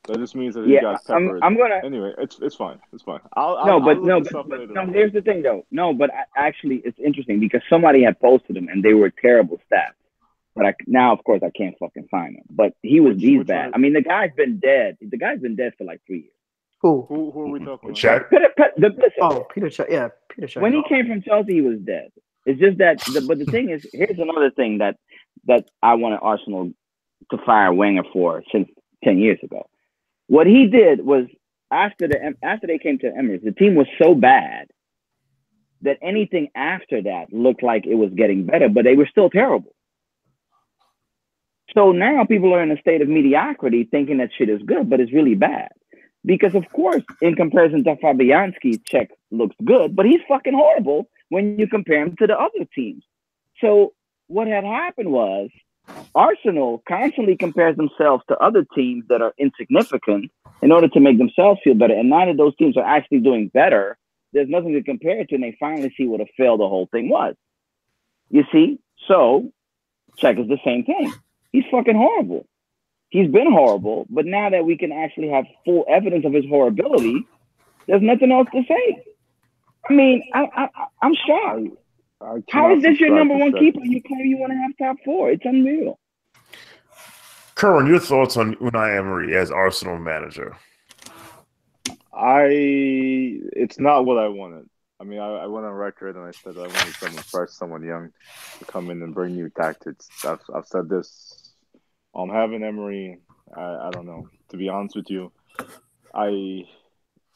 That just means that he got peppered. Anyway, it's fine. It's fine. Here's the thing, though. No, but actually, it's interesting because somebody had posted him and they were terrible stats. But now, of course, I can't fucking find him. But he's bad. I mean, the guy's been dead. The guy's been dead for like 3 years. Who are we talking about? Check. Peter Check. Yeah, Peter Check. When he came from Chelsea, he was dead. It's just that. But the thing is, here's another thing that I wanted Arsenal to fire Wenger for since 10 years ago. What he did was after they came to Emirates, the team was so bad that anything after that looked like it was getting better, but they were still terrible. So now people are in a state of mediocrity thinking that shit is good, but it's really bad. Because of course, in comparison to Fabianski, Czech looks good, but he's fucking horrible when you compare him to the other teams. So what had happened was Arsenal constantly compares themselves to other teams that are insignificant in order to make themselves feel better. And now that those teams are actually doing better, there's nothing to compare it to, and they finally see what a fail the whole thing was. You see? So Czech is the same thing. He's fucking horrible. He's been horrible, but now that we can actually have full evidence of his horribility, there's nothing else to say. I mean, I'm shocked. How is this your number one keeper? You claim you want to have top four? It's unreal. Curran, your thoughts on Unai Emery as Arsenal manager? It's not what I wanted. I mean, I went on record and I said I wanted someone fresh, someone young to come in and bring new tactics. I've said this. Having Emery, I don't know. To be honest with you, I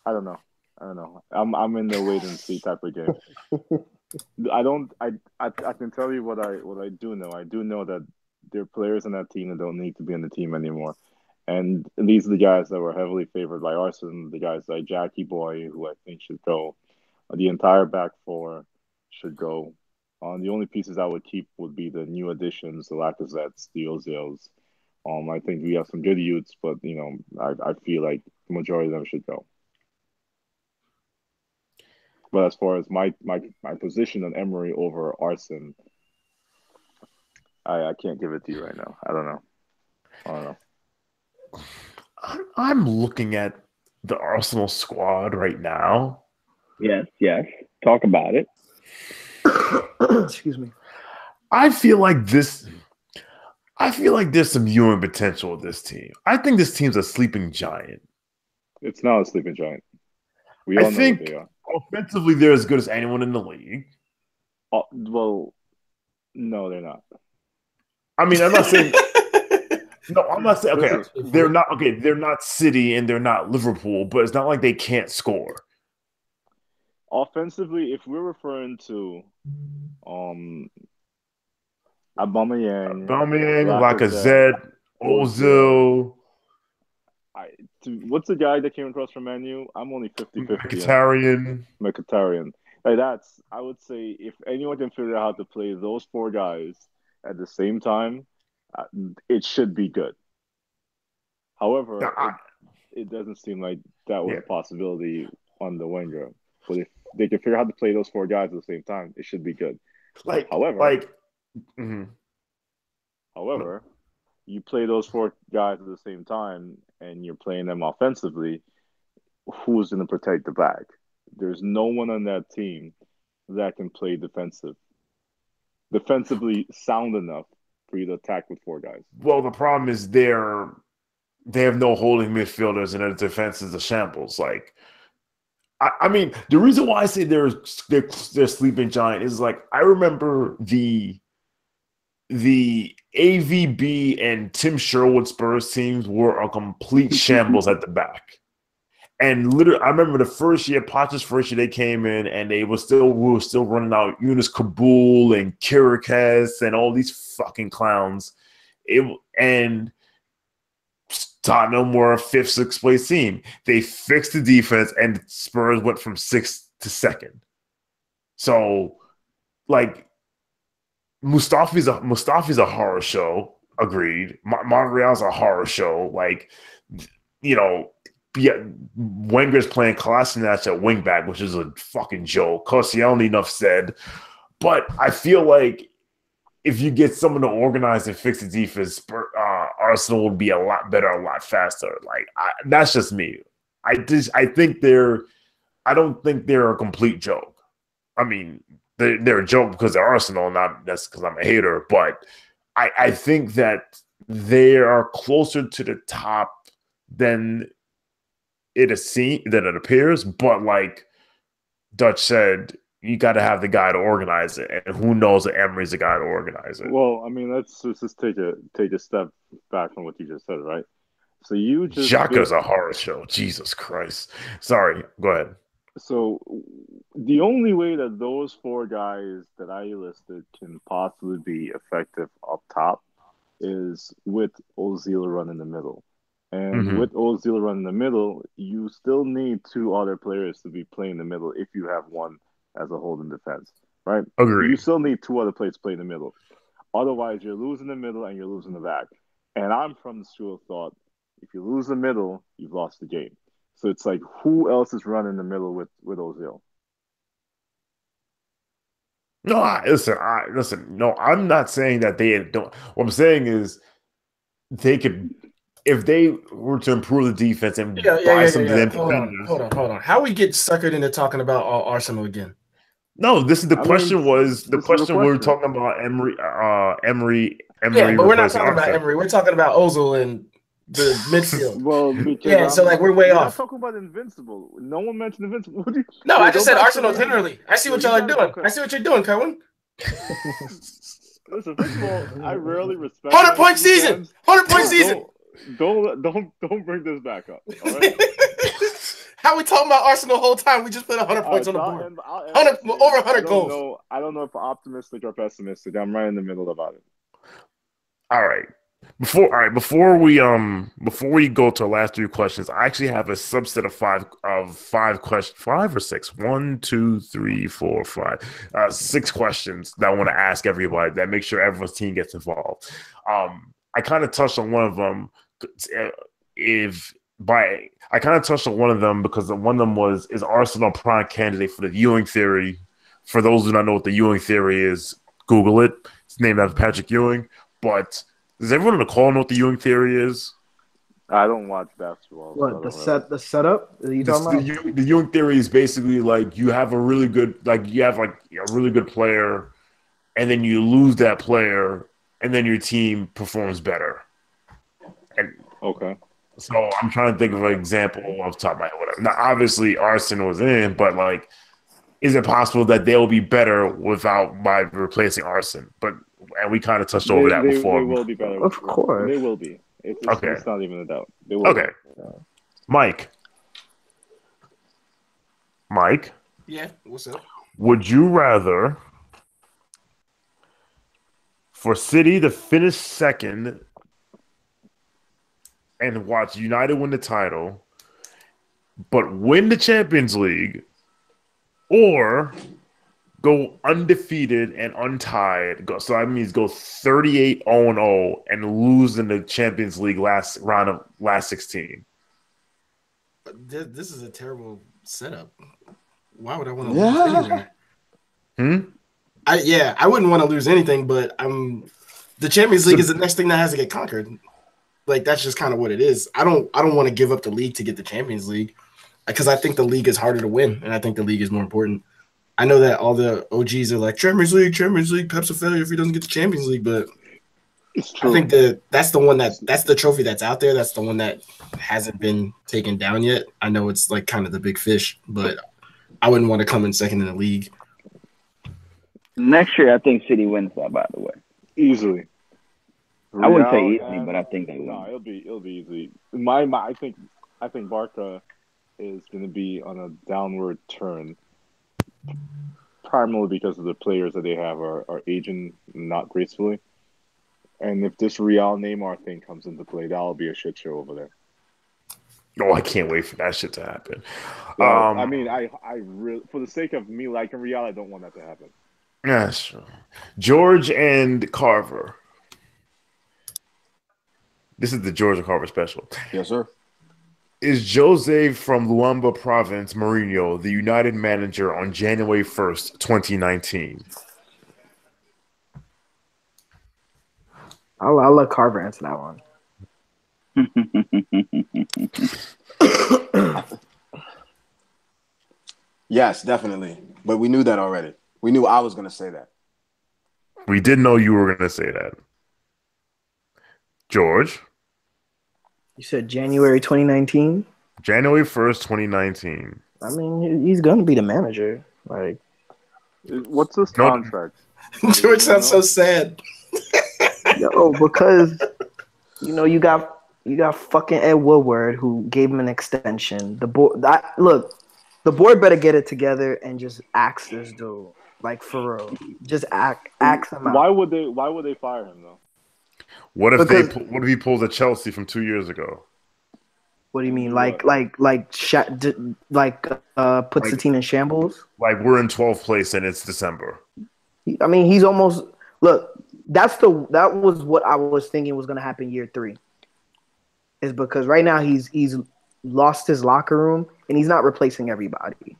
don't know. I'm in the wait and see type of game. I can tell you what I do know. I do know that there are players on that team that don't need to be on the team anymore. And these are the guys that were heavily favored by Arsenal, the guys like Jackie Boy, who I think should go. The entire back four should go. The only pieces I would keep would be the new additions, the Lacazettes, the Ozils. I think we have some good youths, but I feel like the majority of them should go. But as far as my position on Emery over Arsene, I can't give it to you right now. I don't know. I'm looking at the Arsenal squad right now. Yes. Talk about it. Excuse me. I feel like there's some human potential with this team. I think this team's a sleeping giant. It's not a sleeping giant. We all know what they are. Offensively, they're as good as anyone in the league. Well, no, they're not. I mean, I'm not saying. No, I'm not saying. Okay, they're not. Okay, they're not City and they're not Liverpool, but it's not like they can't score. Offensively, if we're referring to Aubameyang, Lacazette, Ozil. What's the guy that came across from Manu? I'm only 50-50. Mkhitaryan. Like I would say, if anyone can figure out how to play those four guys at the same time, it should be good. However, it doesn't seem like that was a possibility on the Wenger. But if they can figure out how to play those four guys at the same time, it should be good. However, you play those four guys at the same time and you're playing them offensively, who's going to protect the back? There's no one on that team that can play defensively sound enough for you to attack with four guys. Well, the problem is they have no holding midfielders and their defense is a shambles. Like, I mean, the reason why I say they're sleeping giant is like I remember the AVB and Tim Sherwood Spurs teams were a complete shambles at the back. And literally, I remember the first year, Potter's first year, they came in and we were still running out Yunus Kabul and Kirikas and all these fucking clowns. And Tottenham were a 5th, 6th place team. They fixed the defense and Spurs went from 6th to 2nd. So, like, Mustafi's a horror show. Agreed. Monreal's a horror show. Like, Wenger's playing Kolasinac at wingback, which is a fucking joke. Koscielny, enough said. But I feel like if you get someone to organize and fix the defense, Arsenal would be a lot better, a lot faster. Like that's just me. I don't think they're a complete joke. I mean, they're a joke because they're Arsenal, not that's because I'm a hater. But I think that they are closer to the top than it appears. But like Dutch said, you got to have the guy to organize it, and who knows that Emery's the guy to organize it. Well, I mean, let's just take a step back from what you just said, right? So you just Xhaka's a horror show. Jesus Christ. Sorry, go ahead. So the only way that those four guys that I listed can possibly be effective up top is with Ozil running the middle. And with Ozil running the middle, you still need two other players to be playing the middle if you have one as a holding defense, right? Agree. You still need two other players playing the middle. Otherwise, you're losing the middle and you're losing the back. And I'm from the school of thought, if you lose the middle, you've lost the game. So it's like, who else is running the middle with Ozil? No, listen. No, I'm not saying that they don't. What I'm saying is they could, if they were to improve the defense and buy some of them defenders. Hold on. How we get suckered into talking about Arsenal again? No, this is the question. The question we were talking about Emery. Yeah, but we're not talking about Emery. We're talking about Ozil and the midfield. Well, yeah, so like we're way off. We're not talking about Invincible. No one mentioned Invincible. No, I just said Arsenal generally. I see what y'all are doing. I see what you're doing, Kerwin. Listen, first of all, I rarely respect 100-point season. 100-point season. Don't bring this back up. All right? How we talking about Arsenal the whole time? We just put 100 points on the board. Over 100 goals. I don't know if I'm optimistic or pessimistic. I'm right in the middle about it. All right. Before we go to our last three questions, I actually have a subset of five questions, 5 or 6. 1, 2, 3, 4, 5. 6 questions that I want to ask everybody that make sure everyone's team gets involved. I kind of touched on one of them. I kind of touched on one of them because one of them is Arsenal prime candidate for the Ewing theory. For those who do not know what the Ewing theory is, Google it. It's named after Patrick Ewing. But does everyone on the call know what the Ewing theory is? I don't watch basketball. What the setup? Are you talking about? The Ewing theory is basically like you have a really good player, and then you lose that player, and then your team performs better. Okay. So I'm trying to think of an example off the top of my head. Whatever. Now, obviously, Arsenal was in, but like, is it possible that they will be better by replacing Arsenal? And we kind of touched over that before. They will be better. Of course, they will be. It's not even a doubt. They will. Okay, Mike. Yeah, what's up? Would you rather for City to finish second and watch United win the title, but win the Champions League, or go undefeated and untied? So that means go 38-0-0 and lose in the Champions League last 16. This is a terrible setup. Why would I want to lose anywhere? I wouldn't want to lose anything, but the Champions League is the next thing that has to get conquered. Like, that's just kind of what it is. I don't want to give up the league to get the Champions League because I think the league is harder to win, and I think the league is more important. I know that all the OGs are like, Champions League, Pep's a failure if he doesn't get the Champions League, but it's true. I think that's the trophy that's out there. That's the one that hasn't been taken down yet. I know it's like kind of the big fish, but I wouldn't want to come in second in the league. Next year, I think City wins that, by the way. Easily. I wouldn't say easily, but I think they will. No, it'll be easy. I think Barca is going to be on a downward turn, primarily because of the players that they have are aging not gracefully. And if this Real Neymar thing comes into play, that'll be a shit show over there. Oh, I can't wait for that shit to happen. I mean, I really, for the sake of me liking Real, I don't want that to happen. Yeah, sure. George and Carver. This is the George and Carver special. Yes, sir. Is Jose from Luamba Province, Mourinho, the United manager on January 1st, 2019? I'll let Carver answer that one. Yes, definitely. But we knew that already. We knew I was going to say that. We did know you were going to say that. George? You said January 2019? January 1st, 2019. I mean, he's going to be the manager. Like, what's his contract? George sounds so sad. Yo, because you got fucking Ed Woodward who gave him an extension. The board, the board better get it together and just axe this dude, like for real. Just axe him out. Why would they fire him though? What if he pulls a Chelsea from 2 years ago? What do you mean? Do Like what? puts the Like, team in shambles? like we're in 12th place and it's December. I mean, he's almost look. That was what I was thinking was going to happen year 3. Is because right now he's lost his locker room and he's not replacing everybody.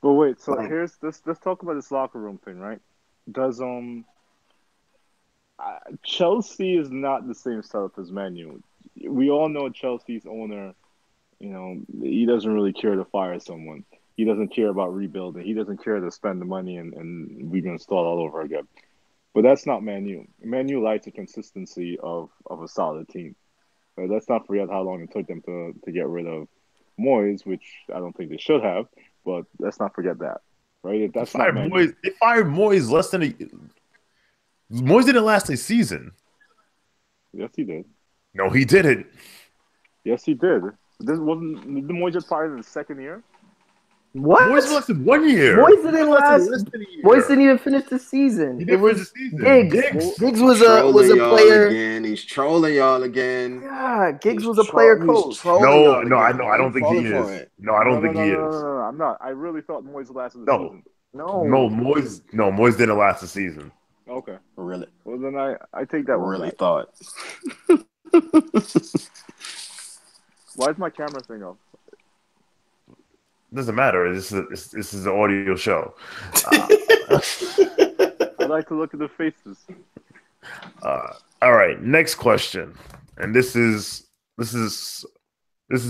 But wait, so Like, here's this. Let's talk about this locker room thing, right? Does Chelsea is not the same setup as Man U. We all know Chelsea's owner. You know, he doesn't really care to fire someone. He doesn't care about rebuilding. He doesn't care to spend the money and we're going to start all over again. But that's not Man U. Man U likes the consistency of a solid team. Let's not forget how long it took them to get rid of Moyes, which I don't think they should have. But let's not forget that, right? That's not Man U. They fired Moyes less than Moyes didn't last a season. Yes, he did. No, he didn't. Yes, he did. This wasn't the Moyes just fired in the second year. what? Moyes lasted 1 year. Moyes didn't last. Less than a year. Moyes didn't even finish the season. He It didn't was finish the season. Giggs. Giggs was a Trolling y'all player. again. He's trolling y'all again. Yeah, Giggs He's was a player he's coach. trolling No, y'all no, I again. know. Why I don't you think he falling for is. it? No, I don't think he is. No, I'm not. I really thought Moyes lasted the No. season. No, Moyes didn't last the season. Okay. Really? Well, then I take that one Really back. thought. Why is my camera thing off? Doesn't matter. This is an audio show. I like to look at the faces. All right, next question, and this is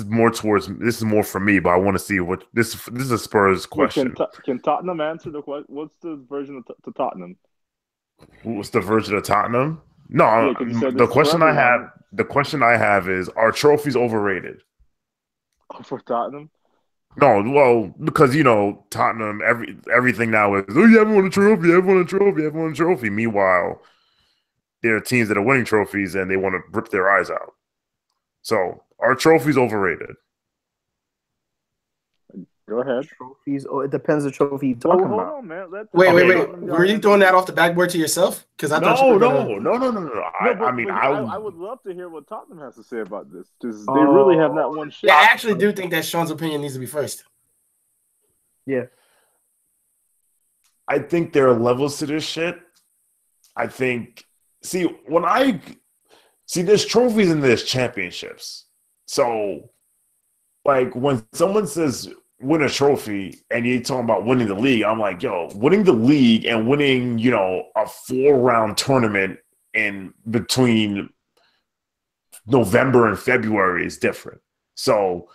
more for me, but I want to see what this is a Spurs question. Can Tottenham answer the question? What's the version of to Tottenham? What's the version of Tottenham? No, Yeah, 'cause you said the this question for I everyone. have. The question I have is: are trophies overrated? For Tottenham? No, well, because Tottenham, everything now is, oh, you haven't won a trophy, you haven't won a trophy, you haven't won a trophy. Meanwhile, there are teams that are winning trophies and they want to rip their eyes out. So, are trophies overrated? Go ahead. Trophies. Oh, it depends the trophy you're Oh, talking hold about. on, man. Wait. Tottenham Were you throwing that off the backboard to yourself? Because I thought you were gonna... No. I would love to hear what Tottenham has to say about this because they really have not won shit. Yeah, I actually do think that Sean's opinion needs to be first. Yeah. I think there are levels to this shit. I think, there's trophies and there's championships. So, like, when someone says win a trophy and you're talking about winning the league, I'm like, yo, winning the league and winning, a 4-round tournament in between November and February is different. So,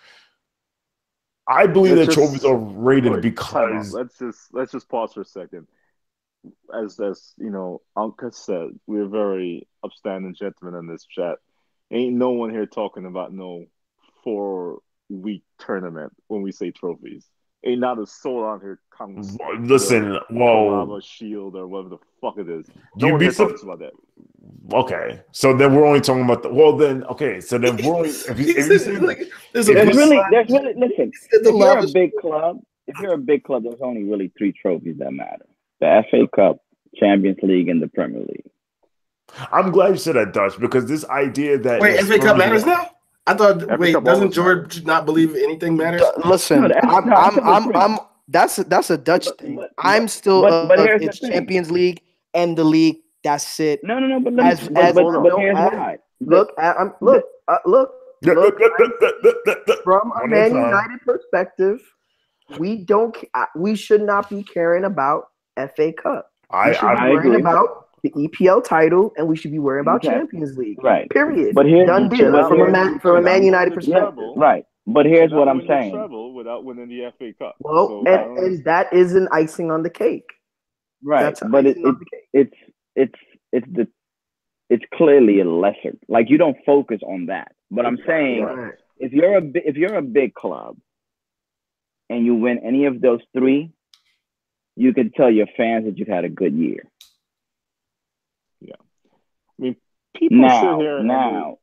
I believe that trophies are rated because let's just pause for a second. As Anka said, we're very upstanding gentlemen in this chat. Ain't no one here talking about no 4-week tournament when we say trophies. Ain't not a soul on here counts. Listen, Carabao Shield or whatever the fuck it is. No one here talks about that. Okay, so then we're only talking about we're only if you say there's really listen. If you're a big club, there's only really 3 trophies that matter: the FA Cup, Champions League, and the Premier League. I'm glad you said that, Dutch, because this idea that FA Cup matters now. I thought. Doesn't George not believe anything matters? Listen, that's a Dutch thing. I'm still it's Champions League and the league. That's it. No. But here's why. Look. From a Man United perspective, we should not be caring about FA Cup. We should be worrying about the EPL title, and we should be worrying about Champions League. Right. Period. But here's done deal from a Man United perspective. Right. But here's what I'm saying. Without winning the FA Cup. Well, and that is an icing on the cake. Right. But it's clearly a lesser. Like, you don't focus on that. But I'm saying, if you're a big club and you win any of those 3, you can tell your fans that you've had a good year. Yeah. I mean, people sit here now,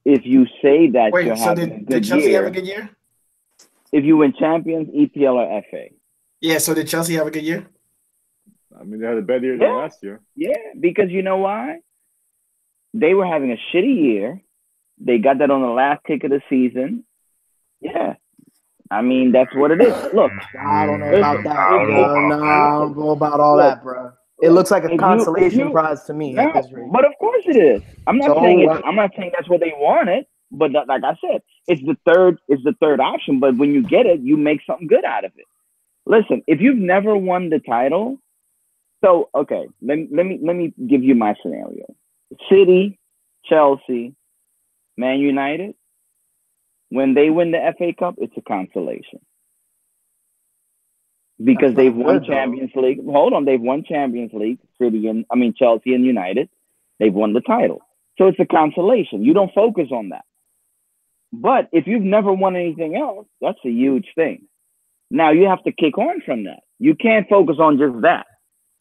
if you say that you're having a good did Chelsea have a good year? If you win Champions, EPL, or FA. Yeah, so did Chelsea have a good year? I mean, they had a better year than last year. Yeah, because you know why? They were having a shitty year. They got that on the last kick of the season. Yeah. I mean, that's what it is. Look, I don't know about that. I don't know about I don't know about all that, bro. It looks like a consolation prize to me at this rate. But of course it is. I'm not saying So, I'm not saying that's what they wanted. But like I said, it's the third option. But when you get it, you make something good out of it. Listen, if you've never won the title, so okay, let me give you my scenario. City, Chelsea, Man United, when they win the FA Cup, it's a consolation. Because they've won Champions League. Hold on, they've won Champions League, Chelsea and United. They've won the title. So it's a consolation. You don't focus on that. But if you've never won anything else, that's a huge thing. Now you have to kick on from that. You can't focus on just that.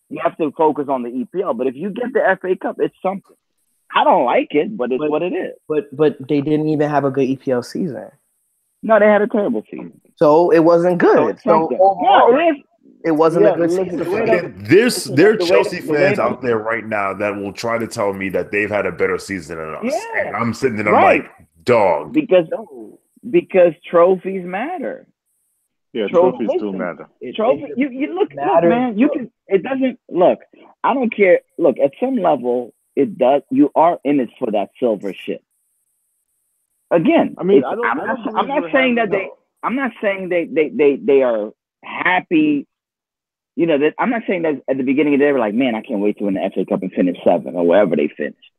You have to focus on the EPL. But if you get the FA Cup, it's something. I don't like it, but it's what it is. But they didn't even have a good EPL season. No, they had a terrible season. So it wasn't good. So overall, it wasn't a good season. There are Chelsea fans out there right now that will try to tell me that they've had a better season than us. Yeah. And I'm sitting there, I'm like, dog. Because trophies matter. Yeah, trophies do matter. Trophy, you look, man. You can. It doesn't look. I don't care. Look, at some level, it does. You are in it for that silver shit. Again, I mean, I'm not saying that they. I'm not saying they are happy. You know, that I'm not saying that at the beginning of the day, they were like, man, I can't wait to win the FA Cup and finish 7th or wherever they finished.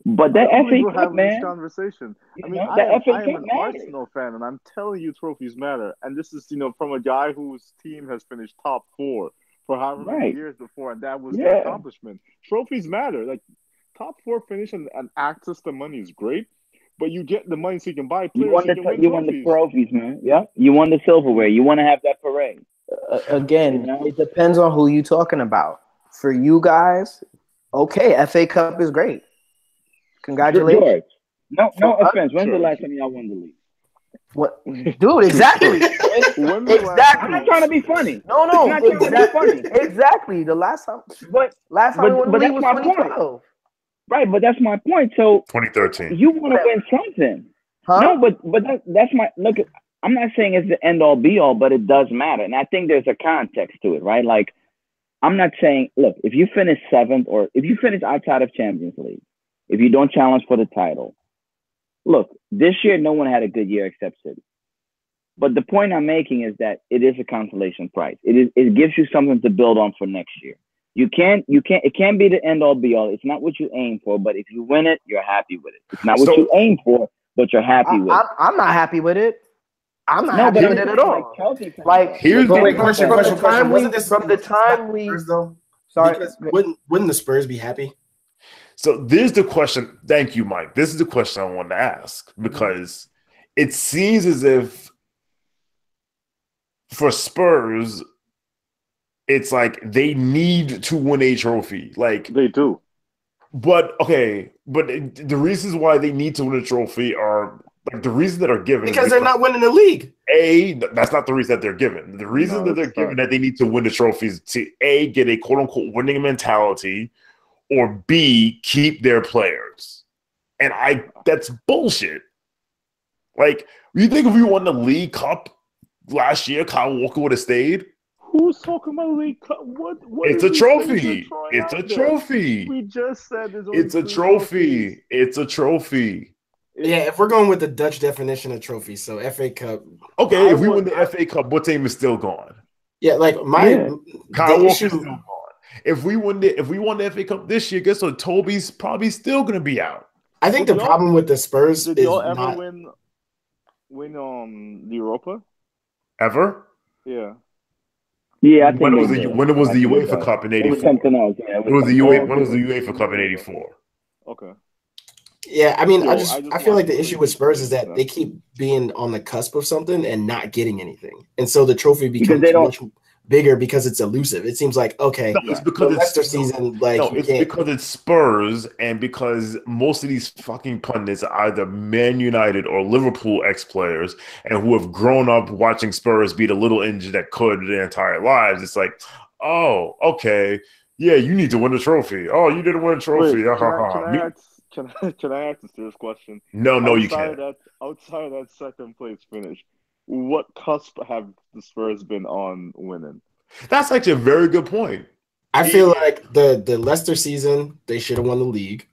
But that FA Cup, man. Conversation. I mean, I am an Arsenal fan, and I'm telling you, trophies matter. And this is, from a guy whose team has finished top 4 for however many years before, and that was the accomplishment. Trophies matter. Like top 4 finish and access to money is great, but you get the money so you can buy players. You won the trophies, man. Yeah, you won the silverware. You want to have that parade. Again, it depends on who you're talking about. For you guys, okay, FA Cup is great. Congratulations. George, no offense. When's the last time y'all won the league? What, dude? Exactly. Exactly. I'm not trying to be funny. No. I'm not trying to be funny. Exactly. The last time we won the league was 2012. Right, but that's my point. So 2013. You want to win something? Huh? No, but that's my look. I'm not saying it's the end all be all, but it does matter, and I think there's a context to it, right? Like, I'm not saying, look, if you finish 7th or if you finish outside of Champions League. If you don't challenge for the title, look, this year no one had a good year except City. But the point I'm making is that it is a consolation prize. It gives you something to build on for next year. It can't be the end all be all. It's not what you aim for, but if you win it, you're happy with it. It's not what you aim for, but you're happy with it. I'm not happy with it. I'm not happy with it at all. Like here's the question. From the time we sorry, wouldn't the Spurs be happy? So there's the question. Thank you, Mike. This is the question I wanted to ask because it seems as if for Spurs, it's like they need to win a trophy. Like they do. But the reasons why they need to win a trophy are like the reasons that are given because they're not winning the league. That's not the reason that they're given. The reason that they're given that they need to win the trophies to get a quote unquote winning mentality. Or B, keep their players. And that's bullshit. Like, you think if we won the League Cup last year, Kyle Walker would have stayed? Who's talking about League Cup? What it's a trophy. It's a trophy. We just said it's a trophy. It's a trophy. Yeah, if we're going with the Dutch definition of trophy, so FA Cup. Okay, if we win the FA Cup, what team is still gone? Yeah, like Kyle Walker's still gone. If we won the FA Cup this year, guess what? Toby's probably still going to be out. I think the problem with the Spurs did y'all ever win the Europa? Ever? Yeah. Yeah, I think when it was the UEFA Cup in '84. It was something else. Yeah, when was the UEFA Cup in '84? Okay. Yeah, I mean, I feel like the issue with Spurs is that they keep being on the cusp of something and not getting anything, and so the trophy becomes much bigger because it's elusive. It seems like it's because it's season. Like it's because it's Spurs, and because most of these fucking pundits are either Man United or Liverpool ex-players, and who have grown up watching Spurs beat a little engine that could their entire lives. It's like, oh, okay, yeah, you need to win a trophy. Oh, you didn't win a trophy. Can I ask a serious question? No, you can't. Outside of that second place finish, what cusp have the Spurs been on winning? That's actually a very good point. I feel like the Leicester season, they should have won the league.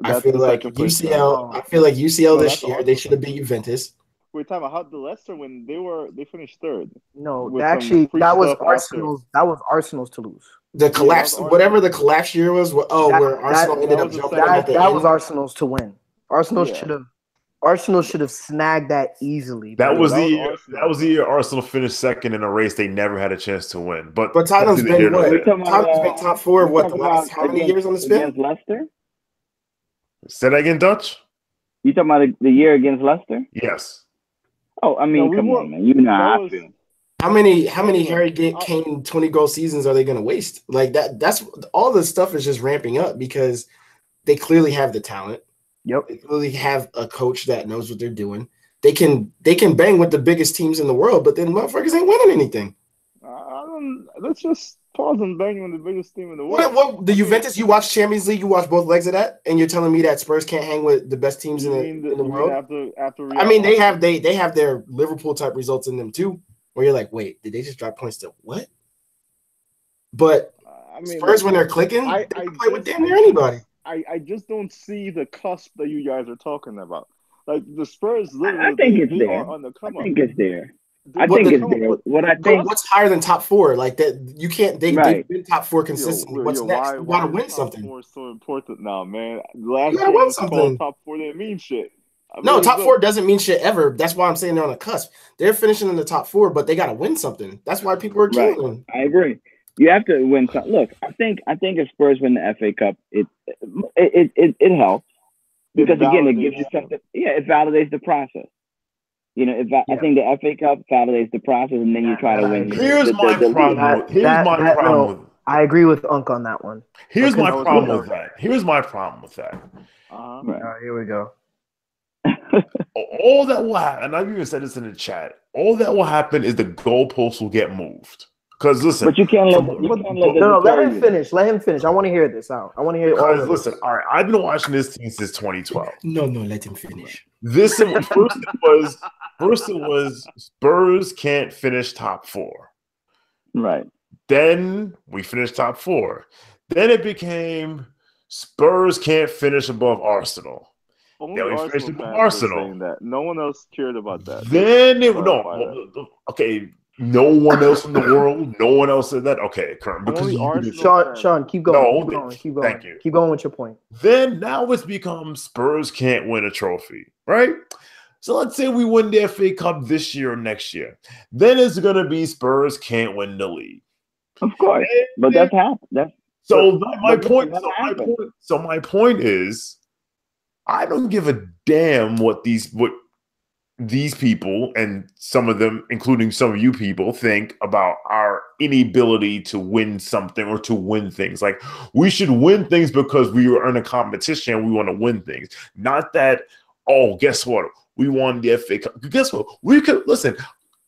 I feel like UCL this year, they should have beat Juventus. Wait, time out. How did the Leicester when they finished third? No, that was Arsenal's. That was Arsenal's to lose. The collapse, whatever the collapse year was. Where Arsenal ended up jumping at the end. That was Arsenal's to win. Arsenal should have snagged that easily. That was the year Arsenal finished second in a race they never had a chance to win. But Tottenham's been what? Tottenham's been top four. What the last how many years on the spin? Against Leicester. Say that again, Dutch. You talking about the year against Leicester? Yes. Oh, I mean, come on, man. You know how I feel. How many Harry Kane 20-goal seasons are they going to waste? Like that's all this stuff is just ramping up because they clearly have the talent. Yep. They clearly have a coach that knows what they're doing. They can bang with the biggest teams in the world, but then motherfuckers ain't winning anything. Let's just pause and bang with the biggest team in the world. What the Juventus? You watch Champions League, you watch both legs of that, and you're telling me that Spurs can't hang with the best teams in the world? I mean, they have their Liverpool type results in them too, where you're like, wait, did they just drop points to what? But Spurs, when they're clicking, they play with damn near anybody. I just don't see the cusp that you guys are talking about. Like the Spurs, I think it's there. I think it's there. I think it's there. What I think. What's higher than top four? Like that, you can't. They've been top four consistently. What's next? You gotta win something. Top four is so important now, man. Last you gotta win something. Top four didn't mean shit. No, top four doesn't mean shit ever. That's why I'm saying they're on the cusp. They're finishing in the top four, but they gotta win something. That's why people are killing them. I agree. You have to win something. Look, I think if Spurs win the FA Cup, it helps because again, it gives you something. Yeah, it validates the process. You know, I think the FA Cup validates the process, and then you try to win. Here's my problem. I agree with Unc on that one. Here's my problem with that. All right, here we go. All that will happen, and I've even said this in the chat. All that will happen is the goalposts will get moved. Because listen, but you can't let him finish. Let him finish. I want to hear this out. I want to hear it all. Listen, all right. I've been watching this team since 2012. No, let him finish. First it was Spurs can't finish top four. Right. Then we finished top four. Then it became Spurs can't finish above Arsenal. Only Arsenal saying that. No one else cared about that. Then okay. No one else in the world. No one else said that. Okay, Kurt. Because Sean, keep going. Keep going. Thank you. Keep going with your point. Then now it's become Spurs can't win a trophy, right? So let's say we win the FA Cup this year or next year. Then it's gonna be Spurs can't win the league. Of course, but that's happened. My point is, I don't give a damn what these people and some of them, including some of you people, think about our inability to win something or to win things. Like, we should win things because we are in a competition and we want to win things. Not that, guess what? We won the FA Cup. Guess what?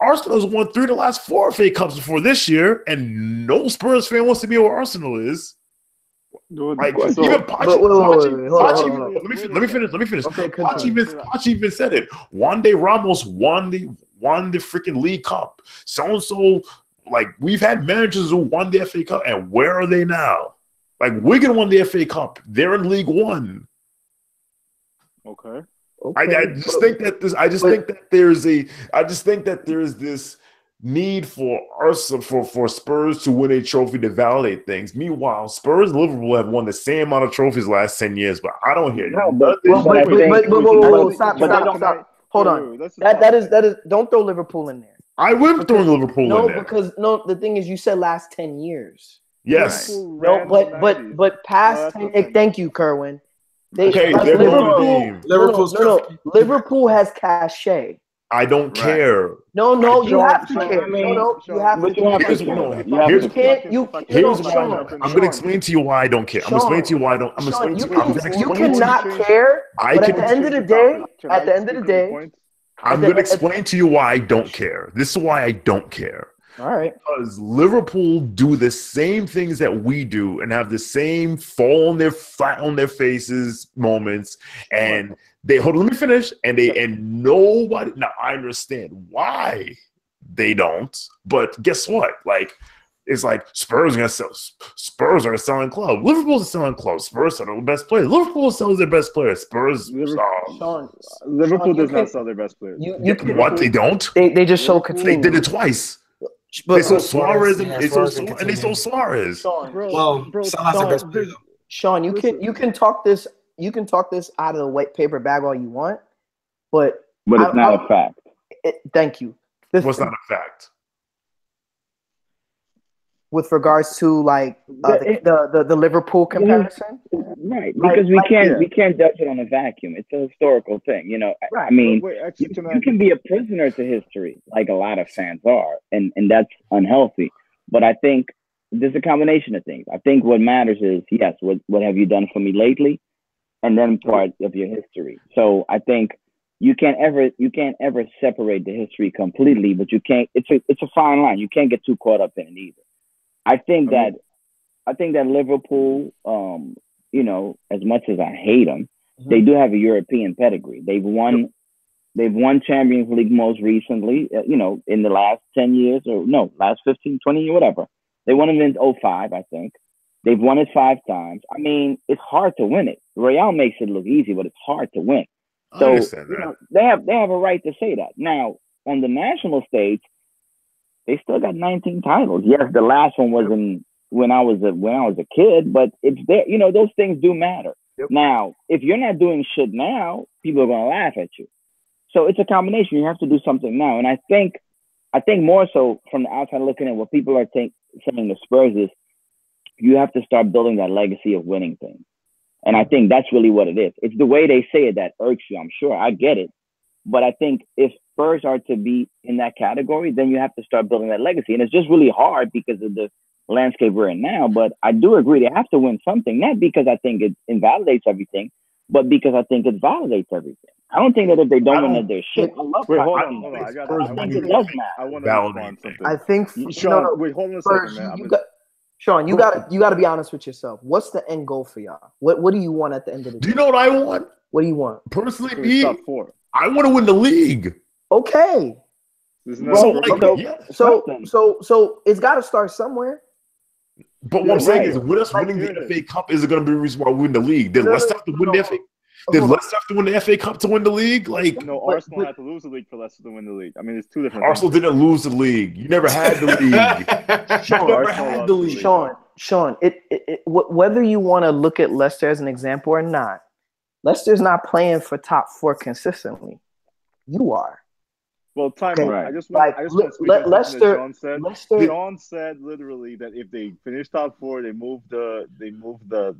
Arsenal's won 3 of the last 4 FA Cups before this year, and no Spurs fan wants to be where Arsenal is. Like, let me finish. Okay, Poch even said it. Juande Ramos won the freaking League Cup. So like, we've had managers who won the FA Cup, and where are they now? Like, Wigan won the FA Cup. They're in League One. Okay. I just think that there's this need for Spurs to win a trophy to validate things. Meanwhile, Spurs and Liverpool have won the same amount of trophies the last 10 years, but I don't hear that. Stop. Hold on. That is. Don't throw Liverpool in there. I will throw Liverpool in there. The thing is, you said last 10 years. Yes. No, but past 10. Thank you, Kerwin. Liverpool has cachet. I don't care. No, you have to care. You have to care. I'm going to explain to you why I don't care. I'm going to explain to you why I don't. You cannot care. But at the end of the day, I'm going to explain to you why I don't care. This is why I don't care. All right. Because Liverpool do the same things that we do and have the same fall on their flat on their faces moments. And they hold on, let me finish. And nobody. Now I understand why they don't, but guess what? Like, it's like Spurs are a selling club. Liverpool's a selling club. Spurs are the best players. Liverpool sells their best players. Spurs. Liverpool does not sell their best players. What? They don't? They just sold Coutinho. They did it twice. They sold Suarez and they sold Suarez. Sean, you can talk this out of the white paper bag all you want, but it's not a fact. Thank you. What's not a fact? With regards to like the Liverpool comparison, right? Because we can't judge it on a vacuum. It's a historical thing, you know. Right. I mean, you can be a prisoner to history, like a lot of fans are, and that's unhealthy. But I think there's a combination of things. I think what matters is, yes, what have you done for me lately, and then part of your history. So I think you can't ever separate the history completely, but you can't. It's a fine line. You can't get too caught up in it either. I think that Liverpool, you know, as much as I hate them, they do have a European pedigree. They've won Champions League most recently, you know, in the last 10 years or no, last 15, 20 years, whatever. They won it in 2005, I think. They've won it 5 times. I mean, it's hard to win it. Real makes it look easy, but it's hard to win. So, you know, they have a right to say that. Now, on the national stage, they still got 19 titles. Yes, the last one was when I was a kid, but it's there. You know, those things do matter. Yep. Now, if you're not doing shit now, people are going to laugh at you. So it's a combination. You have to do something now. And I think more so from the outside looking at what people are saying the Spurs is, you have to start building that legacy of winning things. And I think that's really what it is. It's the way they say it that irks you, I'm sure. I get it. But I think if Spurs are to be in that category, then you have to start building that legacy. And it's just really hard because of the landscape we're in now. But I do agree they have to win something, not because I think it invalidates everything, but because I think it validates everything. I don't think that if they don't win that, they're shit. Hold on. I think it does matter. I want to respond something. I think Sean, wait, hold on a second, man. Sean, you gotta be honest with yourself. What's the end goal for y'all? What do you want at the end of the day? Do you know what I want? What do you want? Personally, me, top 4. I want to win the league. Okay. So it's got to start somewhere. But what I'm saying is, with us winning the FA Cup, is it going to be the reason why we win the league? Did Leicester have to win the FA? Did Leicester have to win the FA Cup to win the league? Like, no, Arsenal had to lose the league for Leicester to win the league. I mean, it's two different. Arsenal didn't lose the league. You never had the league. You never had the league. Sean, whether you want to look at Leicester as an example or not, Leicester's not playing for top 4 consistently. You are. Well, time out. Right. I just want to speak Leicester. John said literally that if they finish top 4, they move the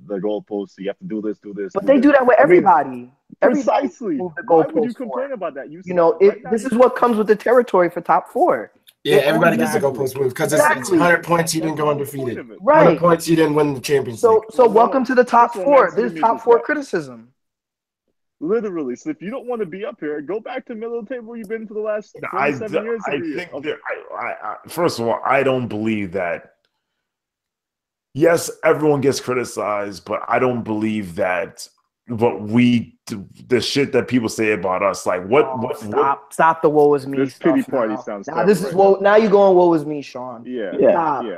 goalposts. So you have to do this. But they do that with everybody. Precisely. Move the goalposts. Why would you complain about that? You know, this is what comes with the territory for top 4. Yeah, everybody gets the goalpost moved because it's 100 points. You didn't go undefeated. Right. 100 points. You didn't win the Champions League. So welcome to the top 4. This is top 4 criticism. Literally. So if you don't want to be up here, go back to middle of the table where you've been for the last 27 years. First of all, I don't believe that. Yes, everyone gets criticized, but I don't believe that the shit that people say about us, like stop the woe is me. This pity party sounds. Now this is woe. Now you're going woe is me, Sean. Yeah.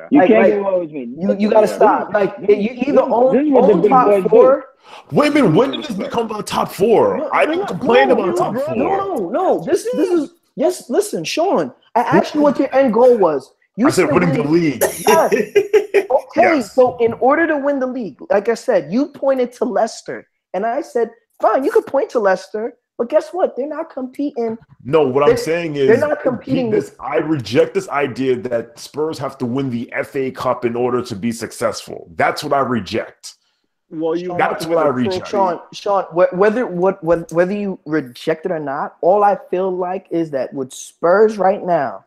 You can't get woe is me. You gotta stop. Like you either own top 4. Wait a minute. When did this become about top 4? I didn't complain about top 4. No. This is yes. Listen, Sean. I asked you what your end goal was. I said winning the league. Yes. Okay. Yes. So in order to win the league, like I said, you pointed to Leicester. And I said, fine, you could point to Leicester, but guess what? They're not competing. No, what I'm saying is they're not competing. I reject this idea that Spurs have to win the FA Cup in order to be successful. That's what I reject. Well, that's what I reject. Sean, whether you reject it or not, all I feel like is that with Spurs right now,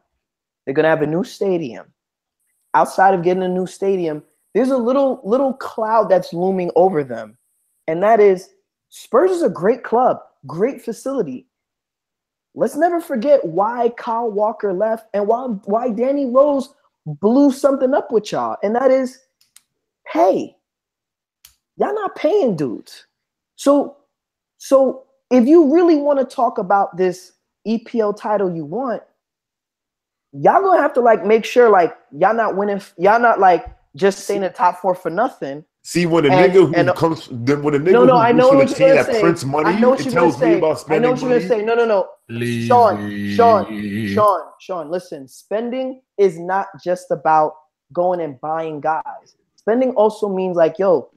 they're gonna have a new stadium. Outside of getting a new stadium, there's a little cloud that's looming over them. And that is, Spurs is a great club, great facility. let's never forget why Kyle Walker left and why Danny Rose blew something up with y'all. And that is, hey, y'all not paying dudes. So if you really want to talk about this EPL title you want, y'all gonna have to like make sure like y'all not winning, y'all not like just staying in the top 4 for nothing. See, when a nigga who comes, when a nigga who I know for the team that prints money, it tells me about spending money. I know what you're gonna say. No. Sean, listen. Spending is not just about going and buying guys. Spending also means like, yo,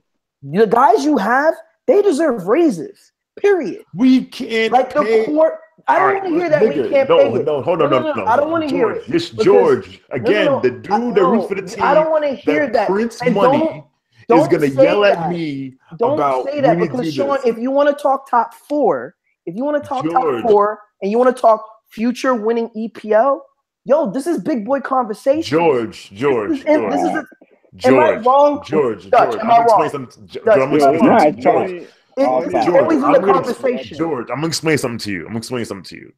the guys you have, they deserve raises. Period. We can't like pay. The court. I don't want to hear that we can't pay it. No, hold on, no. I don't want to hear it. George, again, the dude that roots for the team. I don't want to hear that. Prints money is going to yell at me about. Don't say that because Sean, if you want to talk top 4, if you want to talk top 4, and you want to talk future winning EPL, yo, this is big boy conversation. George. Am I wrong? George, am I wrong? I'm going to explain something to you.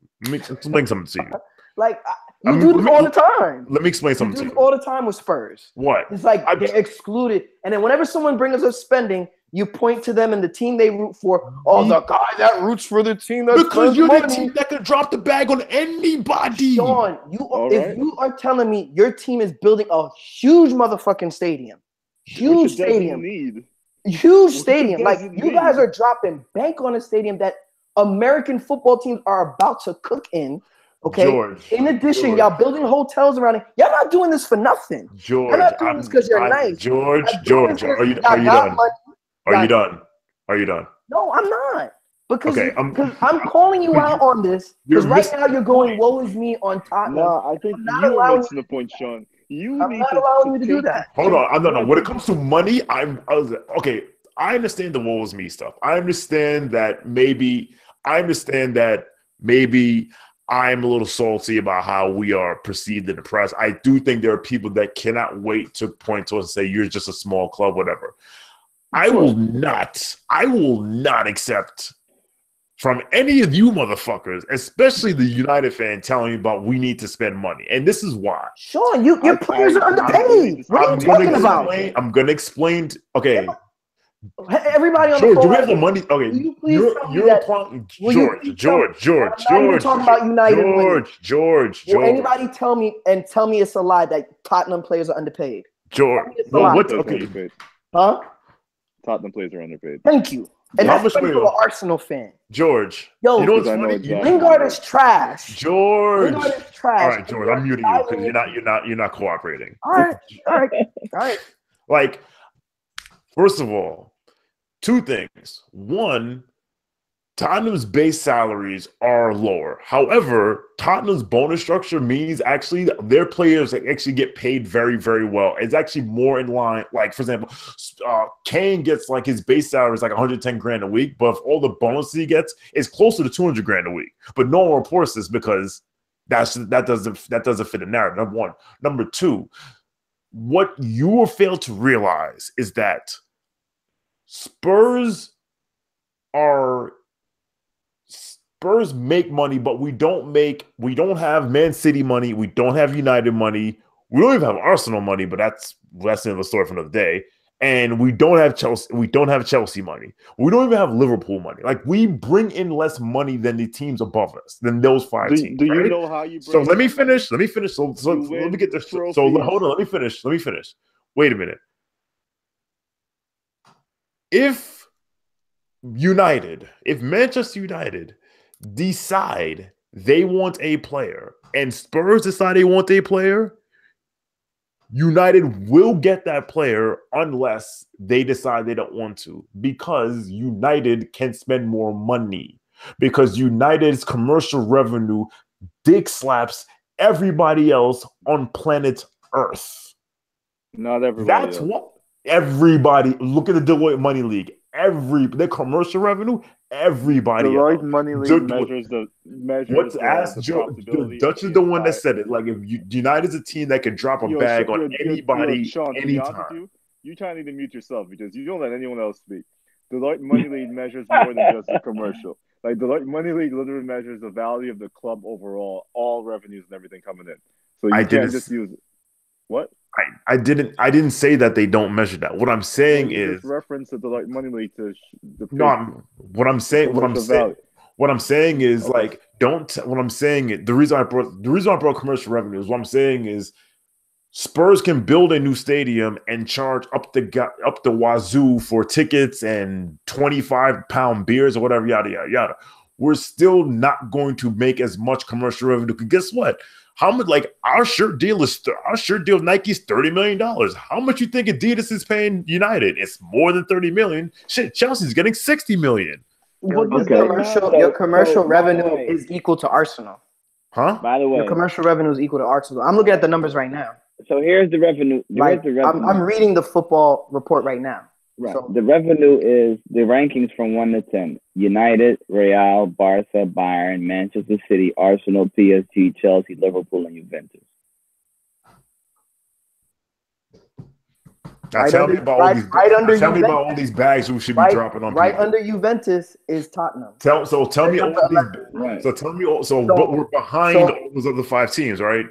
Like you do this all the time. Let me explain something to you. All the time with Spurs. What? It's like they're excluded, and then whenever someone brings up spending, you point to them and the team they root for. Oh, the guy that roots for the team that because you're the team that can drop the bag on anybody. Sean, you are telling me your team is building a huge motherfucking stadium, huge stadium. Like you guys are dropping bank on a stadium that American football teams are about to cook in. Okay. In addition, y'all building hotels around it. Y'all not doing this for nothing. You're not doing this because you're nice. George, are you done? Are you done? No, I'm not. Because I'm calling you out on this. Because right now you're going, woe is me on Tottenham. No, I think you're missing the point, Sean. I'm not allowing you to do that. Hold on. No. When it comes to money, I understand the woe is me stuff. I understand that maybe I'm a little salty about how we are perceived in the press. I do think there are people that cannot wait to point to us and say, you're just a small club, whatever. I will not accept from any of you motherfuckers, especially the United fan, telling me about we need to spend money. And this is why. Sean, your players are underpaid. What are you talking about? I'm going to explain. Okay. Everybody on the phone. Do we have the money? Okay, George. I'm talking about United. George. Will anybody tell me it's a lie that Tottenham players are underpaid? George. Okay. Huh? Tottenham players are underpaid. Thank you. And that's from an Arsenal fan. George. Yo, you know what's funny? Lingard is trash. George. Lingard is trash. All right, George. I'm muting you because you're not cooperating. All right. Like, first of all, 2 things. One, Tottenham's base salaries are lower. However, Tottenham's bonus structure means actually their players actually get paid very, very well. It's actually more in line. Like, for example, Kane gets like his base salary is like 110 grand a week, but if all the bonuses he gets is closer to 200 grand a week. But no one reports this because that doesn't fit the narrative. Number one. Number 2, what you will fail to realize is that Spurs make money, but we don't have Man City money. We don't have United money. We don't even have Arsenal money, but that's another story for another day. And we don't have Chelsea. We don't have Chelsea money. We don't even have Liverpool money. Like, we bring in less money than the teams above us, than those 5 teams. Do you know how you bring? So let me finish. So let me get this. So hold on. Let me finish. Wait a minute. If Manchester United decide they want a player and Spurs decide they want a player, United will get that player unless they decide they don't want to, because United can spend more money, because United's commercial revenue dick slaps everybody else on planet Earth. Not everybody. That's what everybody. Look at the Deloitte Money League. Their commercial revenue, everybody. Deloitte Money League measures. What's asked? Dutch is the one that said it. Like, if United's a team that can drop a bag on anybody, Sean, anytime. You trying to mute yourself because you don't let anyone else speak. Deloitte Money League measures more than just a commercial. Like the money league literally measures the value of the club overall, all revenues and everything coming in. So you can't just use what? I didn't say that they don't measure that. What I'm saying is just reference to the money league to what I'm saying is okay. like what I'm saying is the reason I brought commercial revenues. What I'm saying is Spurs can build a new stadium and charge up the wazoo for tickets and 25-pound beers or whatever, yada yada yada. We're still not going to make as much commercial revenue. Because guess what? How much? Like our shirt deal with Nike's $30 million. How much you think Adidas is paying United? It's more than $30 million. Shit, Chelsea's getting $60 million. Your commercial revenue is equal to Arsenal. Huh? By the way, your commercial revenue is equal to Arsenal. I'm looking at the numbers right now. So here's the revenue. I'm reading the football report right now. Right. So the revenue is the rankings from 1 to 10. United, Real, Barca, Bayern, Manchester City, Arsenal, PSG, Chelsea, Liverpool, and Juventus. Now tell me about all these bags we should be dropping on. Right under Juventus is Tottenham. But we're behind all those other 5 teams, right?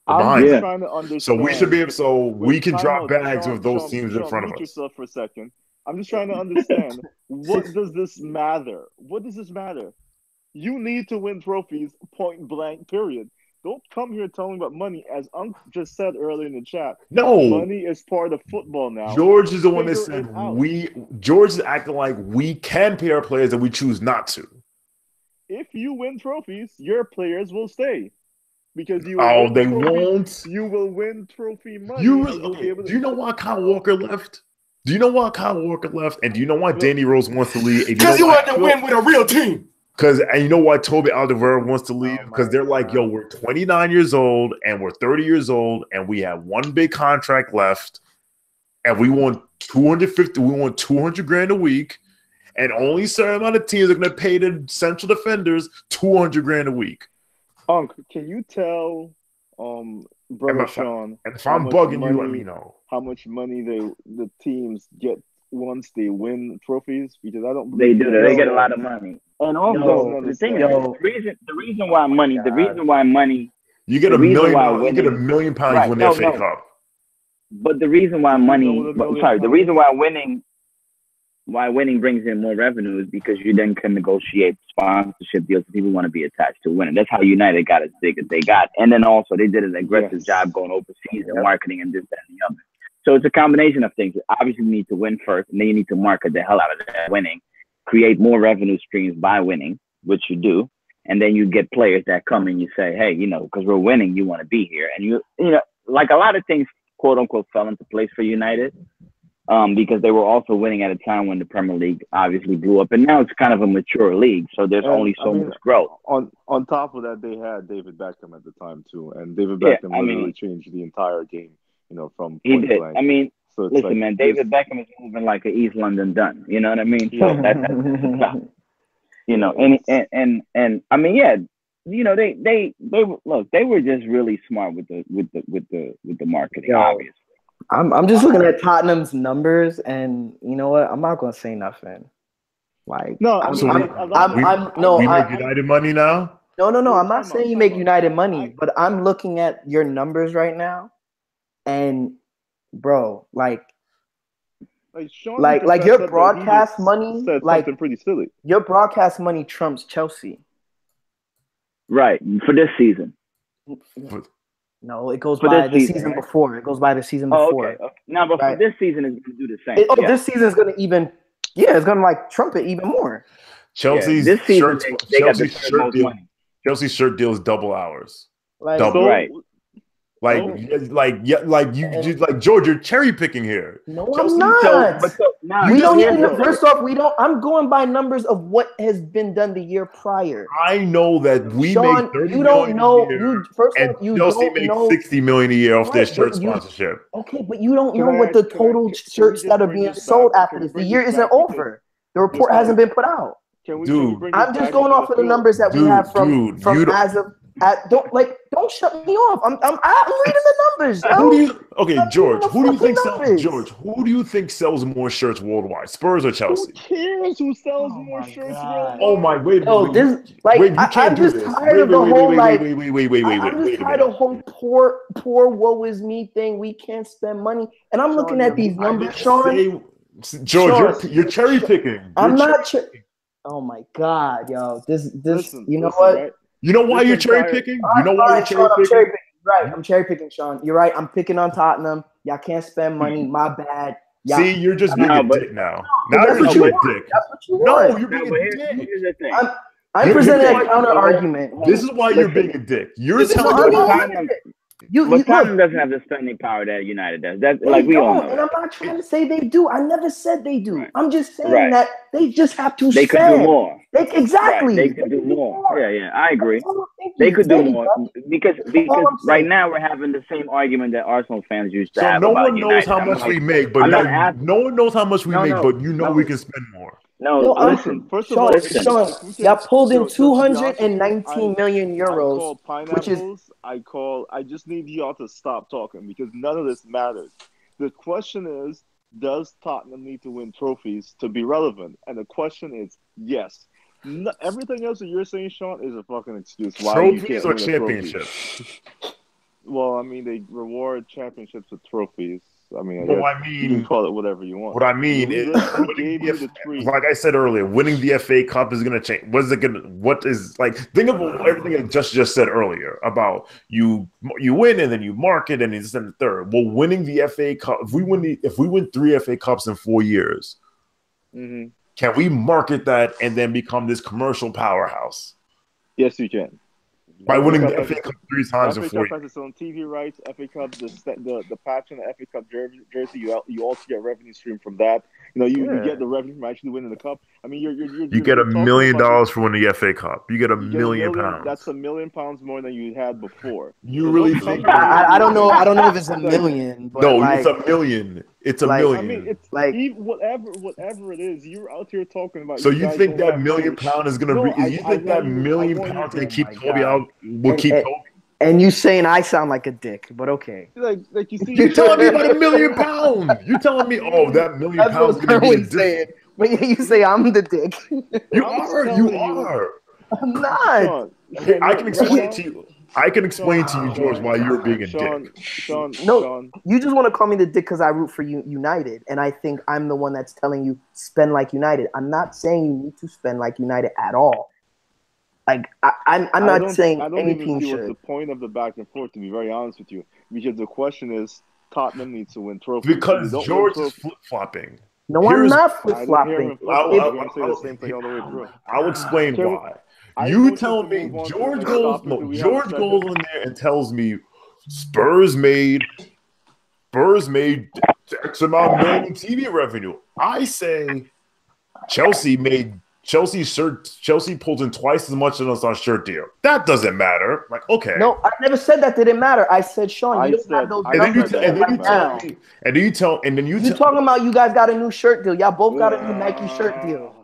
I'm just trying to understand. So we should be able. So we can drop bags with those teams in front of us. Yourself for a second. I'm just trying to understand. What does this matter? What does this matter? You need to win trophies, point blank. Period. Don't come here telling about money, as Unc just said earlier in the chat. No, money is part of football now. George is the one that said George is acting like we can pay our players and we choose not to. If you win trophies, your players will stay. Because you won't. You will win trophy money. Do you know why Kyle Walker left? And do you know why Danny Rose wants to leave? Because he wanted to win with a real team. And you know why Toby Alderweireld wants to leave? Because they're like, yo, we're 29 years old and we're 30 years old and we have one big contract left and we want $200 a week, and only a certain amount of teams are going to pay the central defenders $200 a week. Unc, can you tell brother Sean, and if I'm bugging you, let me know how much money the teams get once they win trophies? Because I don't believe they get a lot of money. And also the reason why money you get $1 million pounds when they FA Cup. But the reason why winning brings in more revenue is because you then can negotiate sponsorship deals if people want to be attached to winning. That's how United got as big as they got. And then also they did an aggressive job going overseas and marketing and this, that, and the other. So it's a combination of things. Obviously, you need to win first, and then you need to market the hell out of that winning, create more revenue streams by winning, which you do. And then you get players that come and you say, hey, because we're winning, you want to be here. And like a lot of things, quote unquote, fell into place for United. Because they were also winning at a time when the Premier League obviously blew up, and now it's kind of a mature league, so there's only so much growth. On top of that, they had David Beckham at the time too, and David Beckham literally changed the entire game. From he did. Blank. I mean, so listen, man, David Beckham is moving like an East London Dun. You know what I mean? So that's and I mean, yeah, they were just really smart with the marketing, obviously. I'm just looking at Tottenham's numbers, and you know what? I'm not gonna say nothing. Like, we make United money now. No. I'm not saying you make United money, but I'm looking at your numbers right now, and bro, like your broadcast money, like something pretty silly. Your broadcast money trumps Chelsea, right? For this season. No, it goes by the season before. It goes by the season before. Okay. No, but for this season, it's going to do the same. This season is going to it's going to like trump it even more. Chelsea's this season, Chelsea's shirt deal is double hours. Double. Right. Like George, you're cherry picking here. No, Chelsea, I'm not. First off, we don't. I'm going by numbers of what has been done the year prior. I know that we make 30 million a year, and Chelsea makes $60 million a year off their shirt sponsorship. Okay, but you don't know what the total shirts that are being sold after this. The year isn't over. The report hasn't been put out. Dude, I'm just going off of the numbers that we have from as of. Don't shut me off. I'm reading the numbers. George, who do you think sells more shirts worldwide? Spurs or Chelsea? Who cares who sells more shirts worldwide? Oh my! Wait, I'm just tired of the whole I'm just tired of the whole poor woe is me thing. We can't spend money, and I'm looking at these numbers, Sean. George, you're cherry picking. I'm not. Oh my God, yo! Listen, you know what? Right? You know why you're cherry picking? You know why you're cherry picking? Right, I'm cherry picking, Sean. You're right. I'm picking on Tottenham. Y'all can't spend money. My bad. See, you're just being a dick now. Now you're being a dick. That's what you want. No, you're being a dick. Here's the thing. I'm presenting a counter argument. This is why you're being a dick. You're telling Tottenham doesn't have the spending power that United does. That's like we all know. And I'm not trying to say they do. I never said they do. Right. I'm just saying that they just have to. They could do more. Exactly. Right. They could do more. Yeah, I agree. They could do more because right now we're having the same argument that Arsenal fans used to have. So no one knows how much we make, but no one knows how much we make, but you know we can spend more. No, listen. First of all, Sean, y'all pulled in 219 million euros, which is. I just need y'all to stop talking because none of this matters. The question is, does Tottenham need to win trophies to be relevant? And the question is, yes. Everything else that you're saying, Sean, is a fucking excuse. Why trophies you can't or win championships? Well, I mean, they reward championships with trophies. I mean, you can call it whatever you want. What I mean is, like I said earlier, winning the FA Cup is going to change. Think of everything I just said earlier about you win and then you market and it's in the third. Well, winning the FA Cup, if we win 3 FA Cups in 4 years, can we market that and then become this commercial powerhouse? Yes, you can. By winning the FA Cup 3 times in 4 years. FA Cup has its own TV rights. FA Cup, the patch on the FA Cup jersey, you also get revenue stream from that. You get the revenue from actually winning the cup. I mean, you get $1 million for winning the FA Cup. You get £1 million. That's £1 million more than you had before. You really think? I don't know. I don't know if it's $1 million. But no, it's $1 million. It's $1 million. I mean, it's whatever it is. You're out here talking about. So you think that £1 million is going to be? You think that £1 million can keep Kobe out? Will keep Kobe? And you saying I sound like a dick, but okay. Like you see, you're telling me about £1 million. You're telling me, that £1 million is going to be saying. But you say I'm the dick. You are. I'm not. I can explain to you. I can explain to you, George, why you're being a dick. Sean, you just want to call me the dick because I root for United, and I think I'm the one that's telling you spend like United. I'm not saying you need to spend like United at all. Like I'm not saying any team should. What's the point of the back and forth? To be very honest with you, because the question is Tottenham needs to win trophies. Because George is flip flopping. No, I'm not flip flopping. I'll explain why. You tell me George goes in there and tells me Spurs made X amount of million TV revenue. I say Chelsea pulled in twice as much as us on shirt deal. That doesn't matter. Like, okay. No, I never said that didn't matter. I said, Sean, you don't have those numbers. And then you talking about you guys got a new shirt deal. Y'all both got a new Nike shirt deal.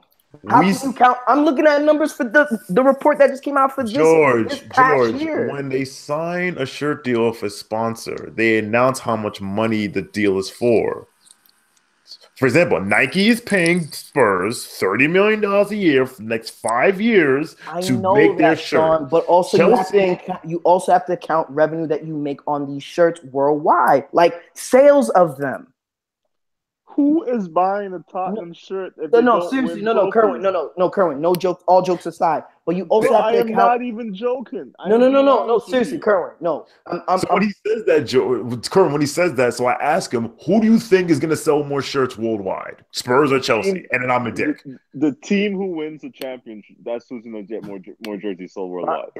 How can you count? I'm looking at numbers for the report that just came out for this past year. When they sign a shirt deal with a sponsor, they announce how much money the deal is for. For example, Nike is paying Spurs $30 million a year for the next 5 years to make their shirt. Sean, but also you also have to count revenue that you make on these shirts worldwide, like sales of them. Who is buying a Tottenham shirt? Seriously, Kerwin, no joke. All jokes aside, but you also have to account. I am not even joking. No, seriously, Kerwin, no. When he says that, Kerwin, when he says that, so I ask him, who do you think is going to sell more shirts worldwide, Spurs or Chelsea? And then I'm a dick. The team who wins the championship, that's who's going to get more jerseys sold worldwide.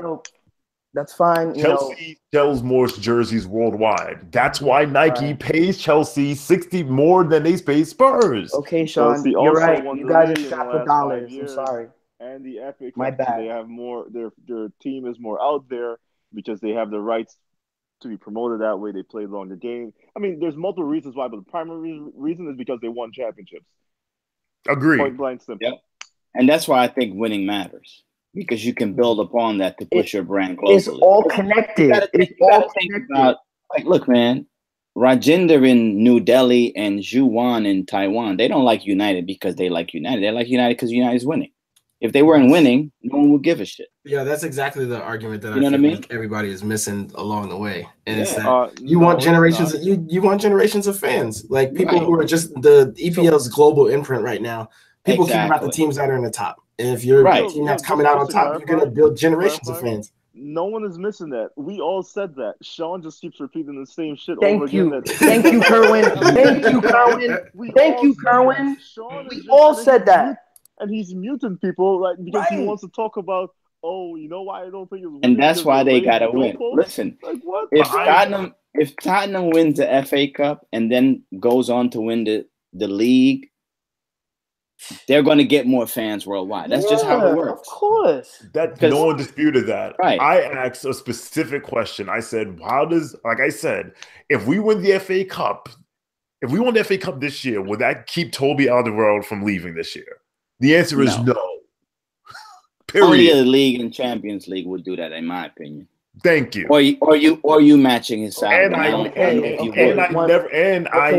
That's fine. Chelsea sells more jerseys worldwide. That's why Nike pays Chelsea 60 more than they pay Spurs. Okay, Sean, you're right. You guys are strapped for dollars. I'm sorry. And the FA Cup, my bad. They have more. Their team is more out there because they have the rights to be promoted that way. They play longer game. I mean, there's multiple reasons why, but the primary reason is because they won championships. Agreed. Point blank simple. Yep. And that's why I think winning matters. because you can build upon that to push your brand globally. It's all connected. It's all connected. Like, look, man, Rajinder in New Delhi and Zhu Wan in Taiwan, they don't like United because they like United. They like United because United's winning. If they weren't winning, no one would give a shit. Yeah, that's exactly the argument that You know I what I feel mean? like everybody is missing along the way. And it's Yeah. that you want generations you want generations of fans. Like people who are just the EPL's global imprint right now. People care about the teams that are in the top. And if you're a team that's coming out on top, you're gonna build generations of fans. No one is missing that. We all said that. Sean just keeps repeating the same shit Thank over you. again. Thank you, Kerwin. Thank you, Kerwin. Thank you, Kerwin. We all said that. And he's muting people like because he wants to talk about, oh, you know why I don't think it's winning. And that's why they gotta win. Listen, like what? If Tottenham wins the FA Cup and then goes on to win the league, they're going to get more fans worldwide. That's just how it works. Of course. No one disputed that. Right. I asked a specific question. I said, like I said, if we win the FA Cup, if we won the FA Cup this year, would that keep Toby Alderweireld from leaving this year? The answer is no. Period. Only the league and Champions League would do that, in my opinion. Thank you. Or you matching his salary.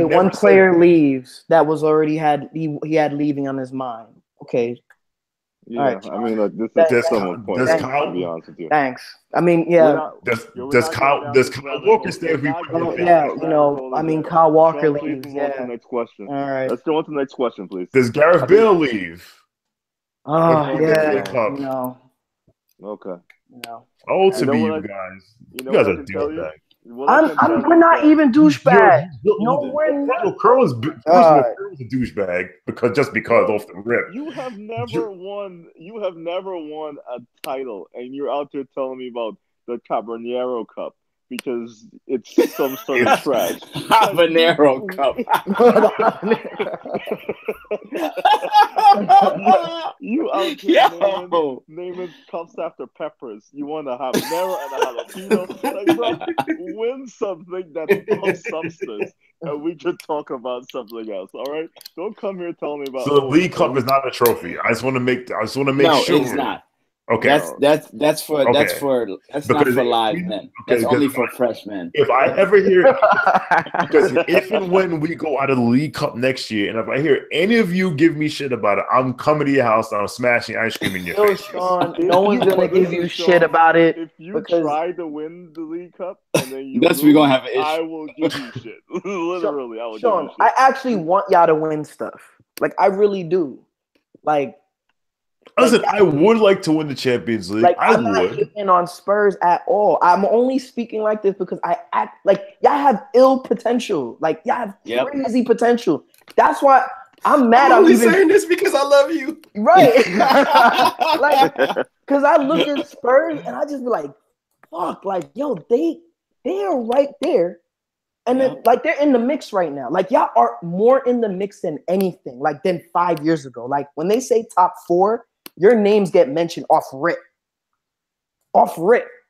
One player leaves that was already he had leaving on his mind. Okay. Yeah, all right. I mean, look, this is someone's point. To be honest with you. Thanks. I mean, yeah. Does Kyle Walker stay? Yeah, you know, I mean, Kyle Walker leaves. Please move on to the next question. All right. Let's go on to the next question, please. Does Gareth Bale leave? Oh, yeah. No. Okay. No. Ultimately, you guys. You guys are douchebags. We're not even douchebags. No, we're not. Curl's a douchebag because off the rip. You have never won. You have never won a title, and you're out there telling me about the Caballero Cup because it's some sort of trash. Habanero Cup. You out here naming cups after peppers. You want a habanero and a jalapeno. Like, bro, win something that's of substance, and we could talk about something else. All right, don't come here telling me about. So the League Cup is not a trophy. I just want to make sure. No, it's not. Okay, that's not for live men. That's only for freshmen. If I ever hear, because if and when we go out of the League Cup next year, and if I hear any of you give me shit about it, I'm coming to your house and I'm smashing ice cream in your face. Sean, no one's gonna give you shit about it. If you try to win the League Cup and then you we're gonna have an issue. I will give you shit. Literally, I will. Sean, give you shit. I actually want y'all to win stuff. Like I really do. Listen, I would like to win the Champions League. I'm not hitting on Spurs at all. I'm only speaking like this because I act like y'all have ill potential. Like y'all have crazy potential. That's why I'm mad. I'm only saying this because I love you, right? Because I look at Spurs and I just be like, "Fuck!" Like, yo, they are right there, and then they're in the mix right now. Like y'all are more in the mix than anything. Like than 5 years ago. Like when they say top 4. Your names get mentioned off rip.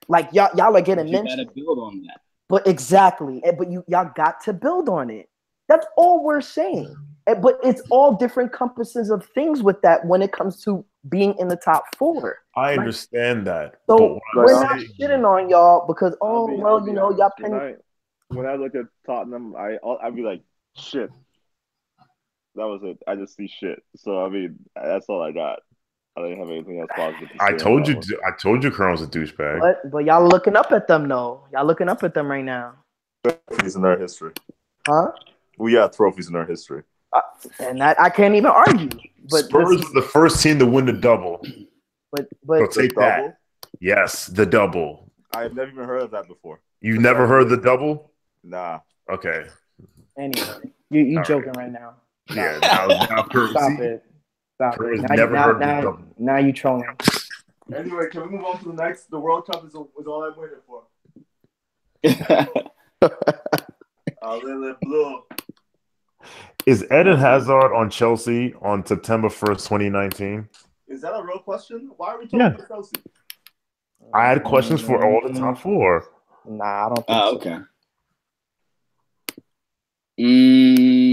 Like y'all are getting mentioned. You gotta build on that. But exactly. But y'all got to build on it. That's all we're saying. But it's all different compasses of things with that when it comes to being in the top 4. I understand that. So we're not shitting on y'all because y'all penny. When I look at Tottenham, I'd be like, shit. That was it. I just see shit. So I mean, that's all I got. I didn't have anything else positive to say. I told you Colonel's a douchebag. But y'all looking up at them though. Y'all looking up at them right now. Trophies in our history. Huh? We got trophies in our history. And that I can't even argue. But Spurs was the first team to win the double. But so take that. Yes, the double. I've never even heard of that before. You've never heard the double? Nah. Okay. Anyway, you joking right now. Yeah. Now Stop it. Stop it. Now you trolling. Anyway, can we move on to the next? The World Cup is all I'm waiting for. Blue. Is Eden Hazard on Chelsea on September 1st, 2019? Is that a real question? Why are we talking about Chelsea? I had questions for all the top 4. Nah, I don't think so. Okay.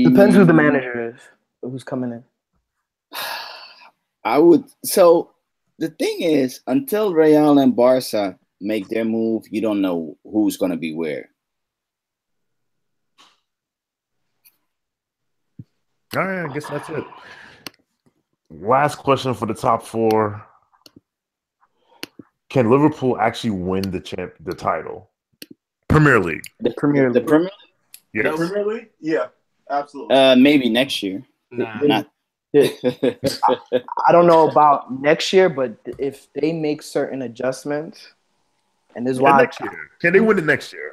Depends who the manager is, who's coming in. I would. So the thing is, until Real and Barca make their move, you don't know who's going to be where. All right, I guess that's it. Last question for the top four. Can Liverpool actually win the title? Premier League. The Premier League. The Premier Yes. The Premier League? Yeah, absolutely. maybe next year. Nah. Not. I don't know about next year, but if they make certain adjustments, and this is why next year. Can they win it next year?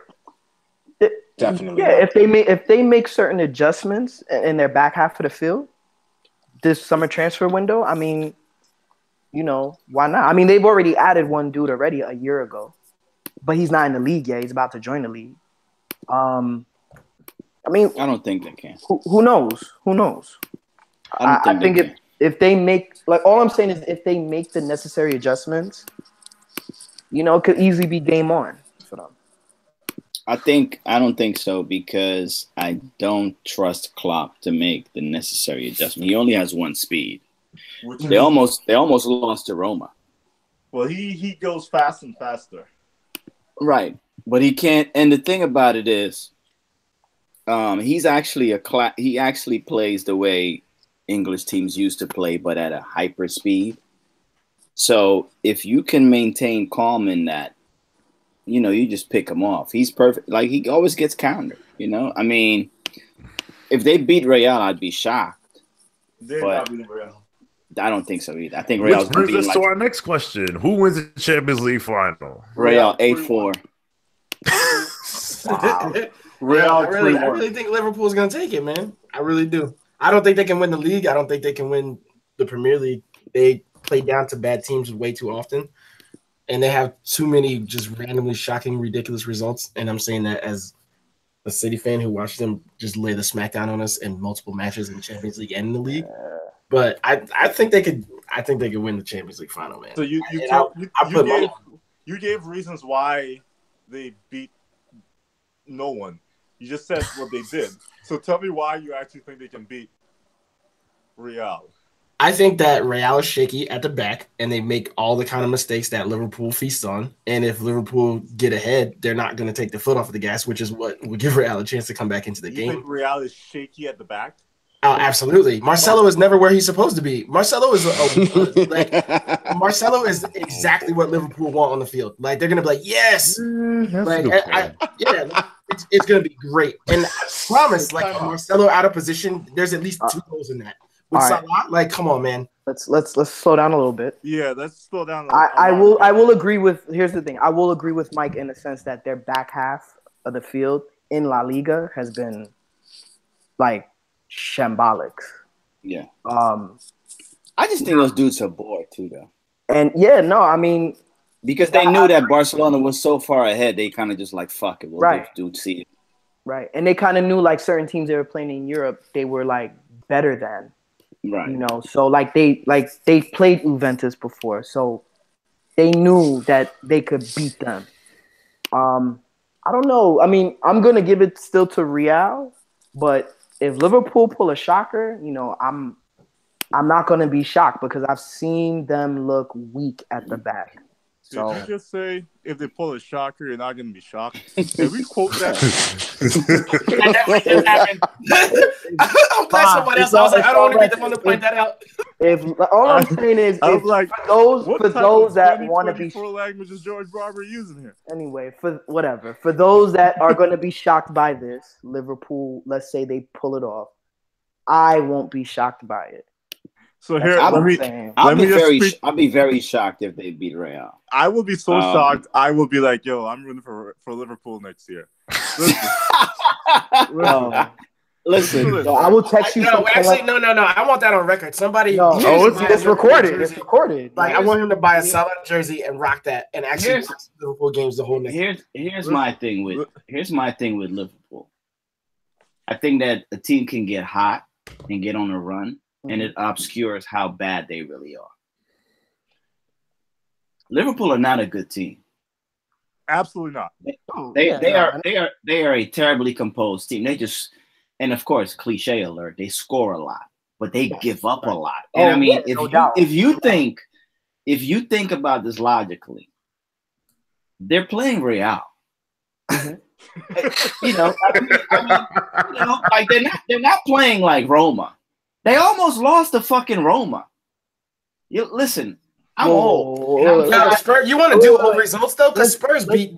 Definitely. Yeah, if they make certain adjustments in their back half of the field this summer transfer window, I mean, you know, why not? I mean, they've already added one dude already a year ago, but he's not in the league yet. He's about to join the league. I mean, I don't think they can. Who knows? Who knows? I think if they make, like, all I'm saying is if they make the necessary adjustments, you know, it could easily be game on for them. I don't think so because I don't trust Klopp to make the necessary adjustment. He only has one speed. They almost lost to Roma. Well, he goes fast and faster. Right, but he can't. And the thing about it is, he's actually he actually plays the way English teams used to play, but at a hyper speed. So if you can maintain calm in that, you know, you just pick him off. He's perfect. Like, he always gets countered, you know? I mean, if they beat Real, I'd be shocked. They're not beating Real. I don't think so either. I think Real's Which brings us to our next question. Who wins the Champions League final? Real 8-4. Wow. I really think Liverpool's going to take it, man. I really do. I don't think they can win the league. I don't think they can win the Premier League. They play down to bad teams way too often. And they have too many just randomly shocking, ridiculous results. And I'm saying that as a City fan who watched them just lay the smackdown on us in multiple matches in the Champions League and in the league. But I think they could win the Champions League final, man. So you gave reasons why they beat no one. You just said what they did. So tell me why you actually think they can beat Real. I think that Real is shaky at the back, and they make all the kind of mistakes that Liverpool feasts on. And if Liverpool get ahead, they're not going to take the foot off of the gas, which is what would give Real a chance to come back into the game. You think Real is shaky at the back? Oh, absolutely. Marcelo is never where he's supposed to be. Marcelo is Marcelo is exactly what Liverpool want on the field. Like, they're going to be like, yes. It's going to be great. And I promise, like, Marcelo out of position, there's at least 2 goals in that. With Salah, like, come on, man. Let's slow down a little bit. Yeah, let's slow down. I will agree with. Here's the thing. I will agree with Mike in the sense that their back half of the field in La Liga has been like shambolic. Yeah. I just think those dudes are bored too, though. And yeah, no, I mean, because they knew that Barcelona was so far ahead, they kind of just like, fuck it, we'll do see it. Right, and they kind of knew like certain teams they were playing in Europe, they were like better than. Right. You know, so like they played Juventus before, so they knew that they could beat them. I don't know. I mean, I'm gonna give it still to Real, but if Liverpool pull a shocker, you know, I'm not gonna be shocked because I've seen them look weak at the back. So, did you just say if they pull a shocker, you're not going to be shocked? Can we quote that? That definitely didn't happen. I'm glad somebody else. I was like, I don't want to be the one to point that out. If all I'm saying is, for those that want to be, language is George Barber using here? Anyway, for those that are going to be shocked by this, Liverpool, let's say they pull it off, I won't be shocked by it. So here, I'll be very shocked if they beat Real. I will be so shocked. I will be like, yo, I'm rooting for Liverpool next year. Listen, I will text you. No, actually, no. I want that on record. Somebody. No, it's recorded. It's recorded. Like, I want him to buy a Salah jersey and rock that, and actually watch Liverpool games the whole next year. Here's my thing with Liverpool. I think that a team can get hot and get on a run. And it obscures how bad they really are. Liverpool are not a good team. Absolutely not. They are a terribly composed team. They just, and of course, cliche alert, they score a lot, but they give up a lot. And if you think if you think about this logically, they're playing Real. You know, like they're not playing like Roma. They almost lost to fucking Roma. You listen, I'm old. You want to do old results though? Because Spurs beat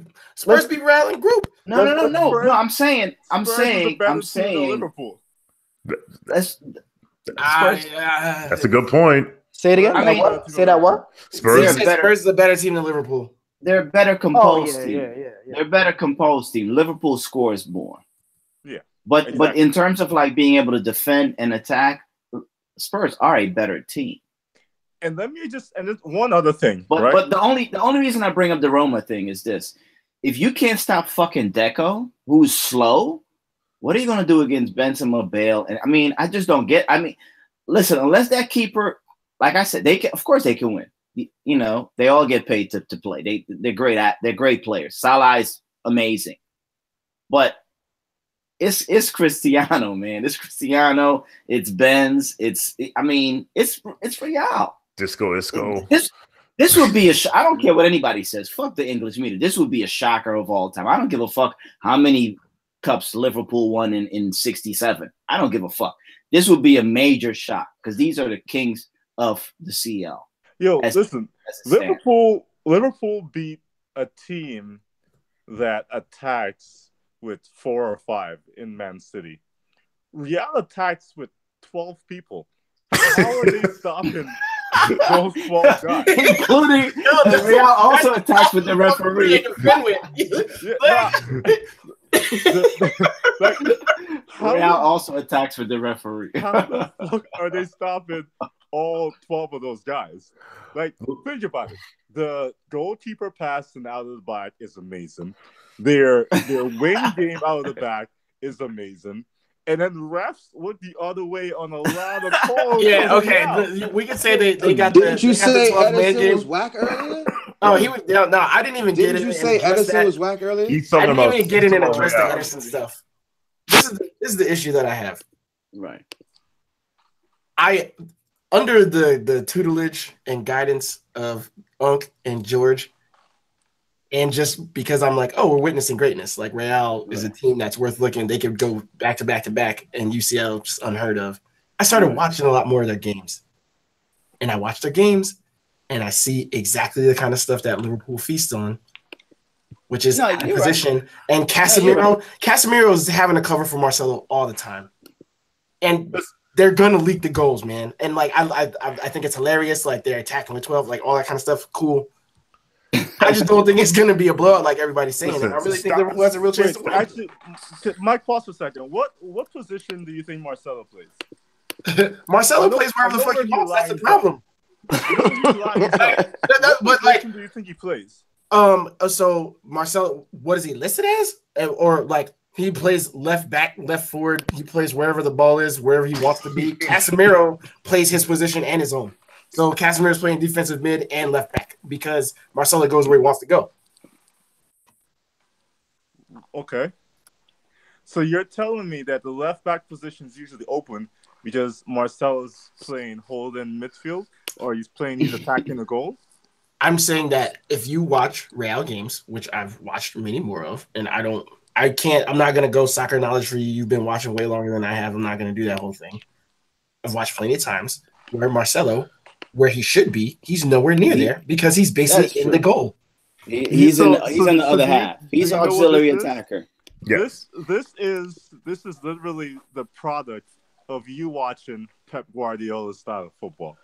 Real in group. No. I'm saying Liverpool. That's a good point. Say it again. Say that what? Spurs is a better team than Liverpool. They're a better composed team. Yeah. They're a better composed team. Liverpool scores more. Yeah. But in terms of like being able to defend and attack, Spurs are a better team. And let me and one other thing. But the only reason I bring up the Roma thing is this. If you can't stop fucking Deco, who's slow, what are you gonna do against Benzema, Bale? And I mean, I just don't get. I mean, listen, unless that keeper, like I said, of course they can win. You know, they all get paid to play. They're great players. Salah is amazing, but it's Cristiano, man. It's Cristiano. It's Benz. It's Real. Disco. This would be I don't care what anybody says. Fuck the English media. This would be a shocker of all time. I don't give a fuck how many cups Liverpool won in 67. I don't give a fuck. This would be a major shock because these are the kings of the CL. Yo, listen, Liverpool beat a team that attacks with 4 or 5 in Man City. Real attacks with 12 people. How are they stopping those 12 guys? Including Real also attacks with the referee. Real also attacks with the referee. How the fuck are they stopping all 12 of those guys? Like, think about it. The goalkeeper passing out of the back is amazing. Their wing game out of the back is amazing. And then refs went the other way on a lot of calls. Yeah, okay. We can say they got Didn't you say Edison game. Was whack earlier? Oh, he was. No, I didn't even get it. Didn't you say Edison was whack earlier? I didn't even get in and address the Edison stuff. This is the issue that I have. Right. Under the tutelage and guidance of Unc and George, and just because I'm like, oh, we're witnessing greatness. Like Real is a team that's worth looking. They could go back to back to back, and UCL just unheard of. I started watching a lot more of their games, and I watch their games, and I see exactly the kind of stuff that Liverpool feasts on, which is position. Right. And Casemiro is having a cover for Marcelo all the time, and they're gonna leak the goals, man. And like I think it's hilarious. Like they're attacking with 12, like all that kind of stuff. Cool. I just don't think it's gonna be a blowout like everybody's saying. I really think Liverpool has a real chance to win. Actually, Mike, pause for a second. What position do you think Marcelo plays? Marcelo plays wherever the fuck he wants. That's the problem. What position do you think he plays? So Marcelo, what is he listed as? Or like he plays left back, left forward. He plays wherever the ball is, wherever he wants to be. Casemiro plays his position and his own. So Casemiro's playing defensive mid and left back because Marcelo goes where he wants to go. Okay. So you're telling me that the left back position is usually open because Marcelo's playing hold-in midfield, or he's attacking the goal? I'm saying that if you watch Real games, which I've watched many more of, and I'm not going to go soccer knowledge for you. You've been watching way longer than I have. I'm not going to do that whole thing. I've watched plenty of times where Marcelo, where he should be, he's nowhere near there because he's basically in the goal. He's in the other half. He's an auxiliary attacker. Yeah. This is literally the product of you watching Pep Guardiola's style of football.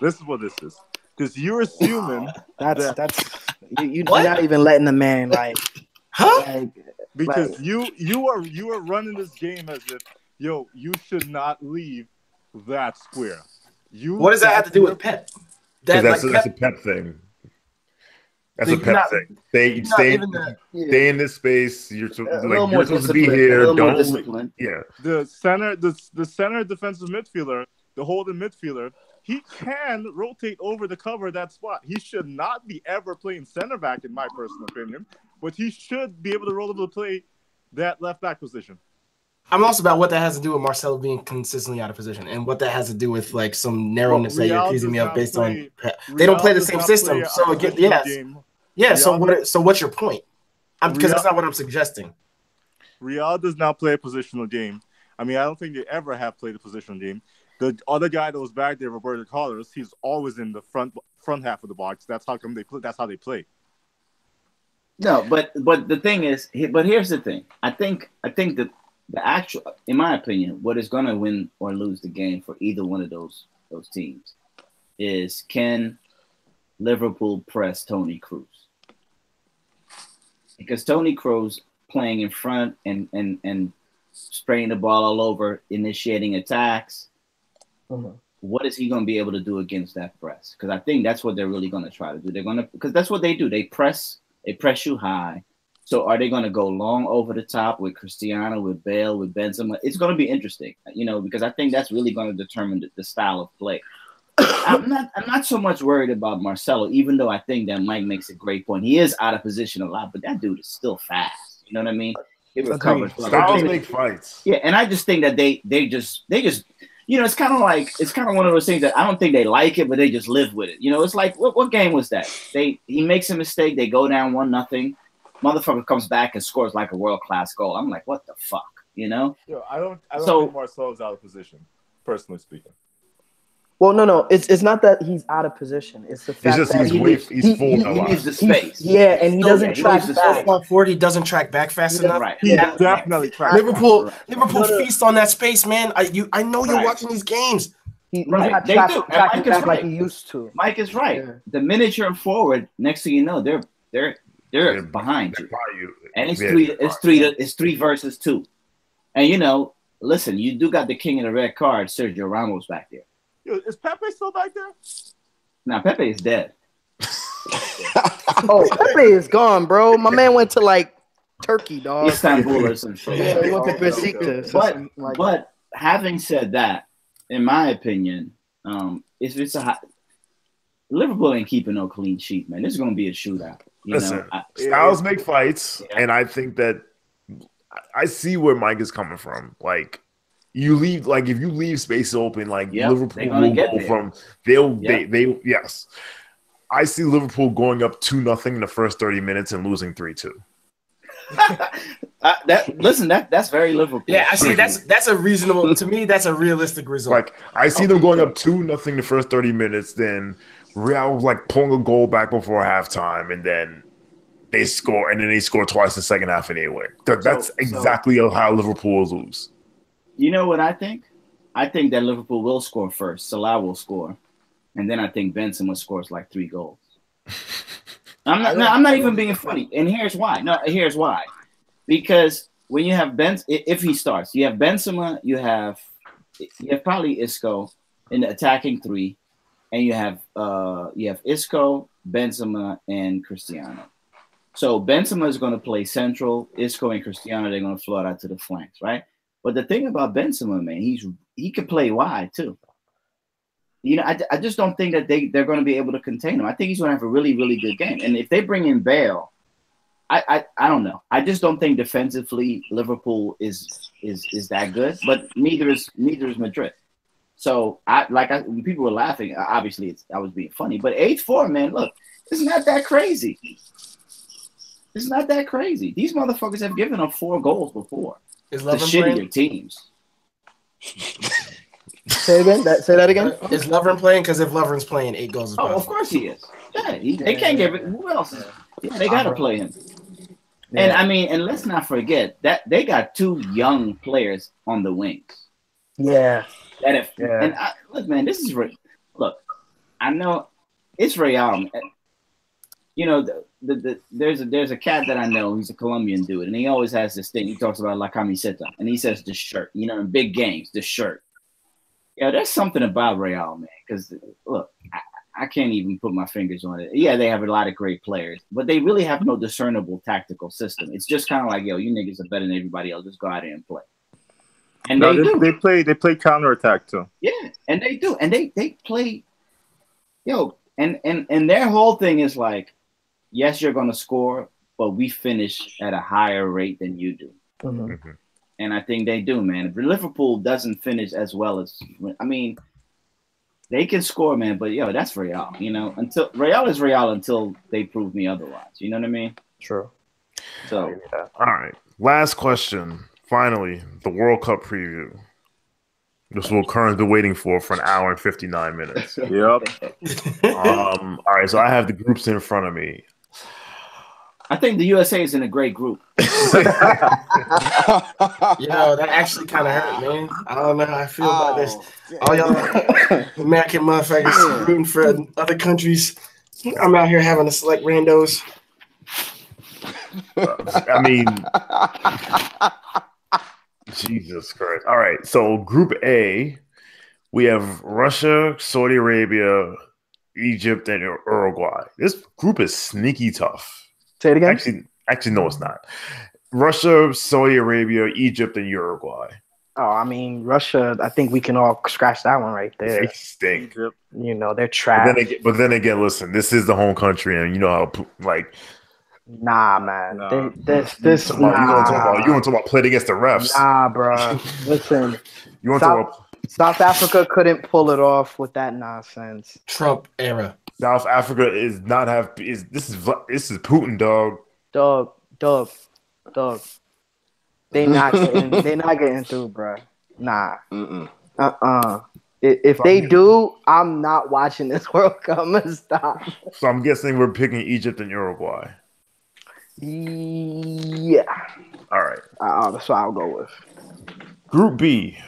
This is what this is. Because you're assuming you're not even letting the man because you are running this game as if you should not leave that square. What does that have to do with Pep? That's a Pep thing. That's a Pep thing. Stay in this space. You're supposed to be here. Don't. Yeah. The center defensive midfielder, the holding midfielder, he can rotate over to cover that spot. He should not be ever playing center back, in my personal opinion, but he should be able to roll over to play that left back position. I'm also about what that has to do with Marcelo being consistently out of position, and what that has to do with like some narrowness that you're accusing me of based on. They don't play the same system, so again, yes, yeah. So what? So what's your point? Because that's not what I'm suggesting. Real does not play a positional game. I mean, I don't think they ever have played a positional game. The other guy that was back there, Roberto Carlos, he's always in the front half of the box. That's how come they play. That's how they play. No, but the thing is, but here's the thing. I think that the actual, in my opinion, what is going to win or lose the game for either one of those teams is, can Liverpool press Toni Kroos? Because Toni Kroos playing in front and spraying the ball all over, initiating attacks. Mm-hmm. What is he going to be able to do against that press? Because I think that's what they're really going to try to do. They're going to, because that's what they do. They press you high. So are they going to go long over the top with Cristiano, with Bale, with Benzema? It's going to be interesting, because I think that's really going to determine the style of play. I'm not so much worried about Marcelo, even though I think that Mike makes a great point. He is out of position a lot, but that dude is still fast. You know what I mean? He recovers. Styles make fights. Yeah, and I just think that they just it's kind of one of those things that I don't think they like it, but they just live with it. It's like what game was that? He makes a mistake, they go down 1-0. Motherfucker comes back and scores like a world-class goal. I'm like, what the fuck, Yo, I don't think Marcelo's out of position, personally speaking. Well, no, it's not that he's out of position. It's the fact that he's full a lot. He needs the space. And he doesn't track back. 40 doesn't track back fast enough. Right. He definitely tracks. Liverpool feast on that space, man. I know you're watching these games. He's not tracking back like he used to. Mike is right. Yeah. The minute you're forward, next thing you know, they're behind you. And it's 3 versus 2. And listen, you do got the king of the red card, Sergio Ramos, back there. Yo, is Pepe still back there? Nah, Pepe is dead. Oh, Pepe is gone, bro. My man went to Turkey, dog. Istanbul or some shit. Yeah, he went to Besiktas. But having said that, in my opinion, Liverpool ain't keeping no clean sheet, man. This is going to be a shootout. Styles make fights, and I think that I see where Mike is coming from. You leave, if you leave space open, Liverpool will go from yes. I see Liverpool going up 2-0 in the first 30 minutes and losing 3-2. That's very Liverpool. Yeah, I see. That's a reasonable, to me. That's a realistic result. I see them going up 2-0 the first 30 minutes, then Real pulling a goal back before halftime, and then they score, and then they score twice in the second half anyway. That's exactly how Liverpool lose. You know what I think? I think that Liverpool will score first. Salah will score, and then I think Benzema scores 3 goals. I'm not even being funny, and here's why. Here's why. Because when you have if he starts, you have Benzema, you have probably Isco in the attacking 3, and you have Isco, Benzema, and Cristiano. So Benzema is going to play central. Isco and Cristiano, they're going to float out to the flanks, right? But the thing about Benzema, man, he can play wide too. I just don't think that they're going to be able to contain him. I think he's going to have a really, really good game. And if they bring in Bale, I don't know. I just don't think defensively Liverpool is that good. But neither is Madrid. So when people were laughing, obviously I was being funny. But 8-4, man, look, it's not that crazy. It's not that crazy. These motherfuckers have given up 4 goals before. Is the shittier teams. Say that again. Is Lovren playing? Because if Lovren's playing, 8 goals is possible. Of course he is. Yeah, they can't give it. Who else? Yeah, they got to play him. Yeah. And let's not forget that they got 2 young players on the wings. Yeah. Look, man, this is I know it's Real. There's a cat that I know. He's a Colombian dude, and he always has this thing. He talks about la camiseta, and he says the shirt. In big games, the shirt. Yeah, there's something about Real, man. Because look, I can't even put my fingers on it. Yeah, they have a lot of great players, but they really have no discernible tactical system. It's just kind of like, yo, you niggas are better than everybody else. Just go out there and play. And they play counterattack too. Yeah, and they do, and they play, and their whole thing is yes, you're gonna score, but we finish at a higher rate than you do. Mm-hmm. and I think they do, man. If Liverpool doesn't finish as well as, I mean, they can score, man. But yo, that's Real. You know, until Real is Real until they prove me otherwise. You know what I mean? True. So, all right. Last question. Finally, the World Cup preview. This is what Kern's been waiting for an hour and 59 minutes. Yep. All right, so I have the groups in front of me. I think the USA is in a great group. Yo, that actually kind of hurt, man. I don't know how I feel about this. All y'all American motherfuckers rooting for other countries. I'm out here having to select randos. I mean, Jesus Christ. All right, so Group A, we have Russia, Saudi Arabia, Egypt, and Uruguay. This group is sneaky tough. Say it again. Actually, no, it's not. Russia, Saudi Arabia, Egypt, and Uruguay. Oh, I mean, Russia, I think we can all scratch that one right there. They stink. You know, they're trash. But then again, listen, this is the home country, and you know how, like... Nah, man. Nah. You want to talk about playing against the refs. Nah, bro. Listen. You want to talk about... South Africa couldn't pull it off with that nonsense. Trump era. South Africa this is Putin, dog. Dog. They not getting through, bro. Nah. If they do, I'm not watching this World Cup. I'm gonna stop. So I'm guessing we're picking Egypt and Uruguay. Yeah. All right. That's what I'll go with. Group B.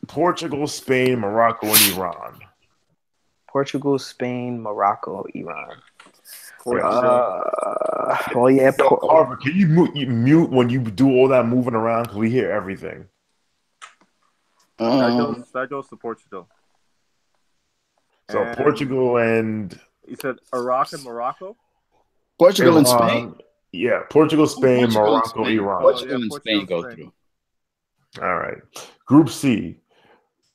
Portugal, Spain, Morocco, and Iran. Portugal, Spain, Morocco, Iran. Yeah. Carver, can you mute when you do all that moving around? Because we hear everything. That goes to Portugal. So and Portugal and... You said Iraq and Morocco? Portugal and Spain? Yeah, Portugal, Spain, Morocco, Iran. Portugal and Spain go through. All right. Group C.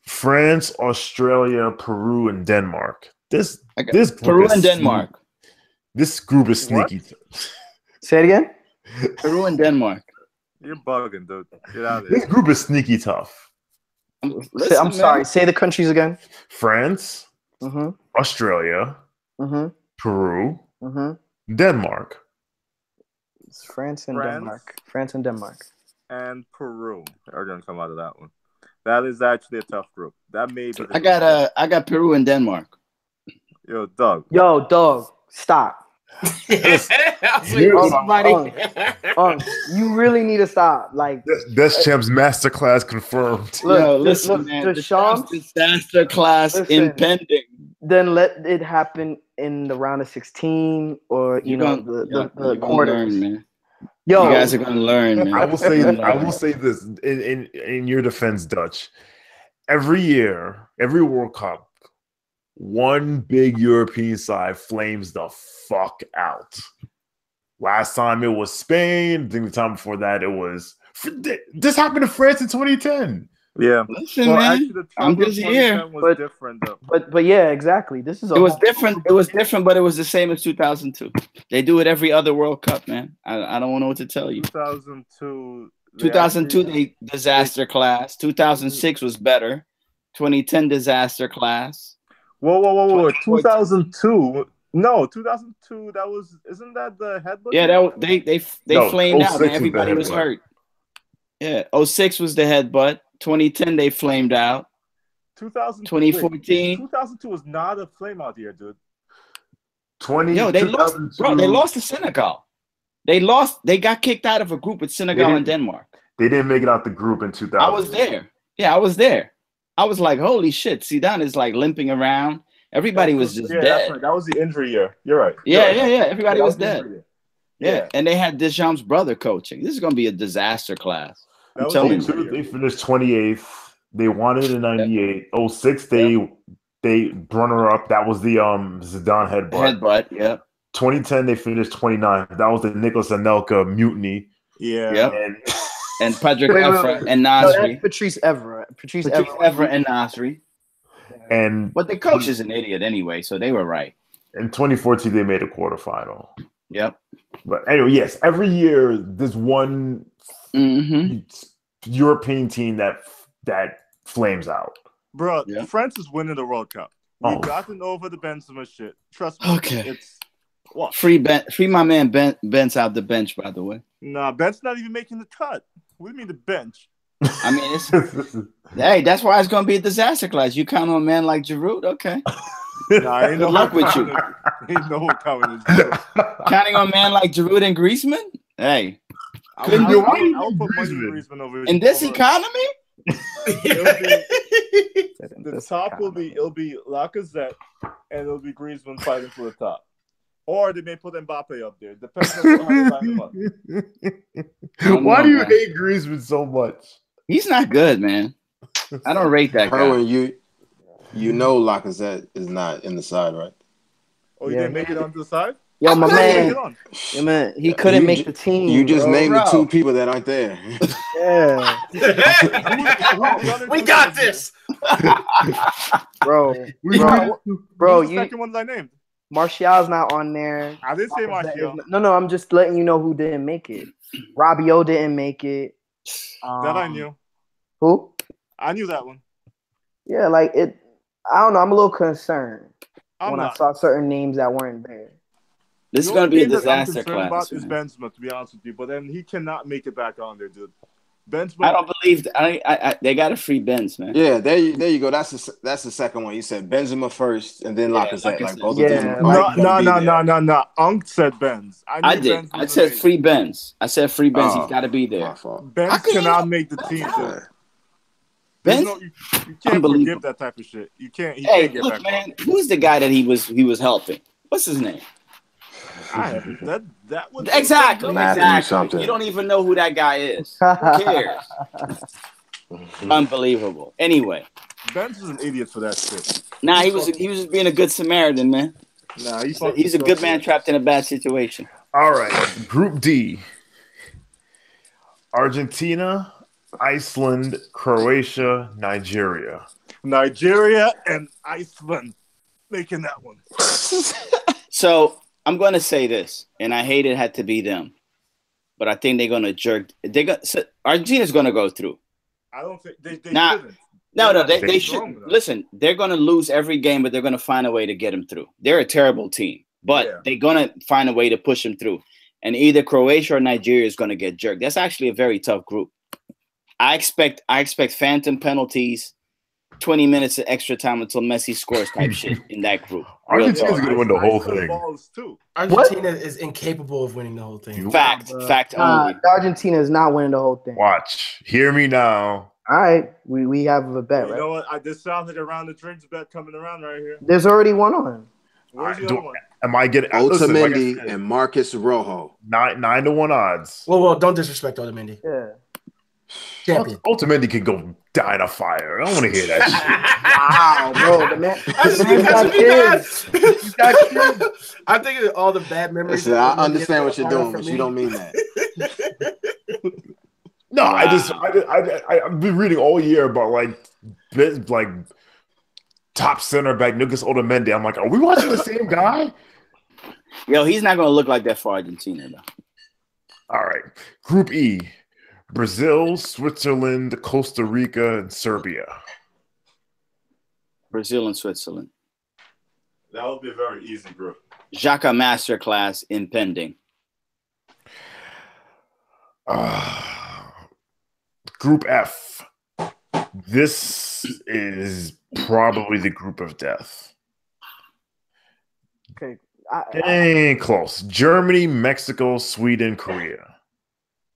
France, Australia, Peru, and Denmark. This Peru and Denmark. This group is sneaky. Say it again. Peru and Denmark. You're bugging, dude. Get out of here. This group is sneaky tough. I'm sorry. Say the countries again. France, Australia, Peru, Denmark. It's France and Denmark. France and Denmark. And Peru are going to come out of that one. That is actually a tough group. That may be. I got Peru and Denmark. Yo, Doug, stop. You really need to stop. Like Deschamps masterclass confirmed. Listen, man. Deschamps disaster class impending. Then let it happen in the round of 16 or the quarters. Man. Yo, you guys are gonna learn, man. I will say this in your defense, Dutch. Every year, every World Cup, one big European side flames the fuck out. Last time it was Spain. I think the time before that it was. This happened to France in 2010. Yeah, listen, man. Actually, I'm just here. Was different though. But yeah, exactly. This is. It was different. It was different, but it was the same as 2002. They do it every other World Cup, man. I don't know what to tell you. 2002. 2002, they disaster class. 2006 was better. 2010 disaster class. Whoa! 2002. No, 2002. That was. Isn't that the headbutt? Yeah, they flamed out, and everybody was hurt. Yeah, 06 was the headbutt. 2010 they flamed out. 2014. 2002 was not a flame out year, dude. They lost, bro. They lost to Senegal. They got kicked out of a group with Senegal and Denmark. They didn't make it out the group in 2000. I was there. Yeah, I was there. I was like, holy shit. Zidane is like limping around. Everybody was just dead. Right. That was the injury year. You're right. Yeah. Everybody was dead. Yeah, and they had Deschamps' brother coaching. This is going to be a disaster class. I'm telling you. They finished 28th. They won it in 98. 06, they runner-up. That was the Zidane headbutt. Yeah. 2010, they finished 29th. That was the Nicolas Anelka mutiny. Yeah. Yep. And Patrick Evra and Nasri. Patrice Evra and Nasri. But the coach is an idiot anyway, so they were right. In 2014, they made a quarterfinal. Yep. But anyway, yes, every year there's one European team that flames out. Bro, France is winning the World Cup. We've gotten over the Benzema shit. Trust me. Okay. It's what? Free my man Ben's out the bench, by the way. Nah, Ben's not even making the cut. What do you mean the bench? I mean, hey, that's why it's gonna be a disaster class. You count on a man like Giroud, okay? Nah, ain't Good luck with you. Ain't no coming. Counting on a man like Giroud and Griezmann, hey, I'll put money on Griezmann over in this economy. The top will be Lacazette and it'll be Griezmann fighting for the top. Or they may put Mbappe up there. Depends on how you line them up. Why do you hate Griezmann so much? He's not good, man. I don't rate that guy. You know Lacazette is not in the side, right? Oh, you didn't make it onto the side? Yo, my man. Yeah, man, he couldn't make the team. You just named the two people that aren't there. Yeah. We got this. Bro, Who's the second one that I named? Martial's not on there. I didn't say Martial. No, I'm just letting you know who didn't make it. Rabiot didn't make it. That I knew. Who? I knew that one. Yeah, like it. I don't know. I'm a little concerned when I saw certain names that weren't there. This is going to be a disaster class. About is Benzema, to be honest with you, but then he cannot make it back on there, dude. Benzema. I don't believe they got a free Benz, man. Yeah, there you go. That's the second one. You said Benzema first, and then Lacazette. Like both of them. No. Unc said Benz. I did. I said free Benz. I said free Benz. He's got to be there. Benz cannot make the team, dude. Benz, you can't forgive that type of shit. You can't. He hey, can't get look, back man. on. Who's the guy that he was helping? What's his name? That was exactly. Something. You don't even know who that guy is. Who cares? Unbelievable. Anyway, Benz is an idiot for that shit. Nah, he was just being a good Samaritan, man. Nah, he's a good man trapped in a bad situation. All right, Group D: Argentina, Iceland, Croatia, Nigeria. Nigeria and Iceland making that one. So I'm going to say this, and I hate it had to be them, but I think they're going to jerk. Argentina's going to go through. I don't think they shouldn't. No, they should. Listen, they're going to lose every game, but they're going to find a way to get them through. They're a terrible team, but they're going to find a way to push them through. And either Croatia or Nigeria is going to get jerked. That's actually a very tough group. I expect phantom penalties, 20 minutes of extra time until Messi scores type shit in that group. Argentina's going to win the whole thing. Argentina is incapable of winning the whole thing. Fact only. Argentina is not winning the whole thing. Watch. Hear me now. All right. We have a bet, right? You know what? This sounds like a round of drinks bet coming around right here. There's already one on. Where's the other one? Am I getting Otamendi and Marcus Rojo? 9-1 odds. Well, don't disrespect Otamendi. Yeah. Champion. Otamendi can go die in a fire. I don't want to hear that shit. Wow, bro, the man. He's got kids. I'm thinking of all the bad memories. Listen, I understand what you're doing, but you don't mean that. No, I've been reading all year about like top center back Lucas Otamendi. I'm like, are we watching the same guy? Yo, he's not going to look like that for Argentina, though. All right. Group E: Brazil, Switzerland, Costa Rica, and Serbia. Brazil and Switzerland. That would be a very easy group. Xhaka masterclass impending. Group F. This is probably the group of death. Okay. Dang close. Germany, Mexico, Sweden, Korea.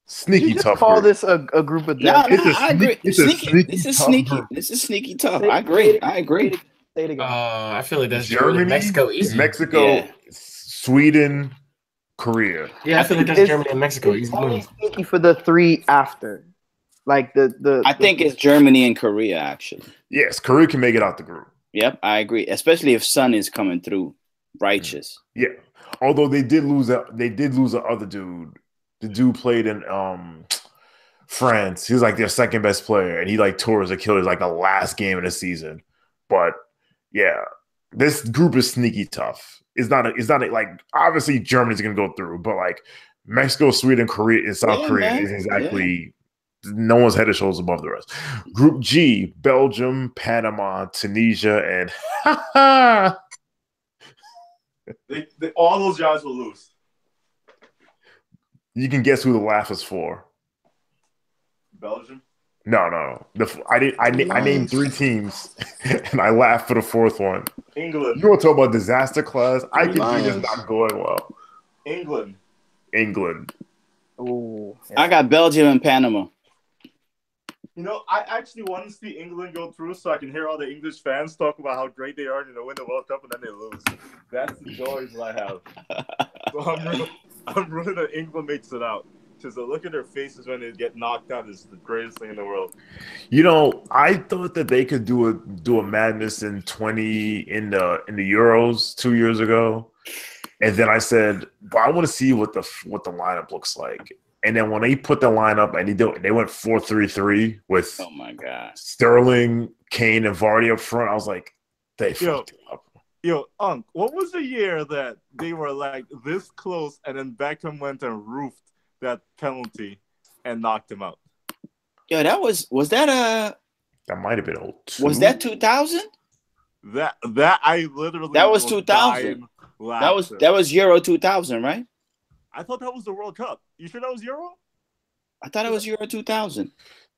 Sneaky tough. Tough. Call group. this a group of death. I agree. This is sneaky tough. I agree. Say it again. I feel like that's Germany, Mexico, easy. Mexico, Sweden, Korea. Yeah, I feel like that's Germany and Mexico. Easy move. Sneaky for the three after. Like I think it's Germany and Korea, actually. Yes, Korea can make it out the group. Yep, I agree. Especially if Son is coming through righteous. Yeah. Although they did lose the other dude. The dude played in France. He was like their second best player, and he like tore his Achilles like the last game of the season. But yeah, this group is sneaky tough. It's not like obviously Germany's gonna go through, but like Mexico, Sweden, Korea, and South Korea is exactly no one's head and shoulders above the rest. Group G: Belgium, Panama, Tunisia, and all those guys will lose. You can guess who the laugh is for. Belgium? No. I named 3 teams, and I laughed for the 4th one. England. You want to talk about disaster class? I can see this not going well. England. Oh, I got Belgium and Panama. You know, I actually want to see England go through so I can hear all the English fans talk about how great they are and win the World Cup, and then they lose. That's the joys I have. So I'm rooting that England makes it out. Because the look at their faces when they get knocked out is the greatest thing in the world. You know, I thought that they could do a madness in the Euros 2 years ago, and then I said, "But I want to see what the lineup looks like." And then when they put the lineup and they went 4-3-3 with oh my god, Sterling, Kane, and Vardy up front, I was like, they fucked it up. Yo, Unc, what was the year that they were like this close and then Beckham went and roofed that penalty and knocked him out? Yo, that might have been 02. Was that 2000? That I literally that was 2000. That was Euro 2000, right? I thought that was the World Cup. You sure that was Euro? I thought it was Euro 2000.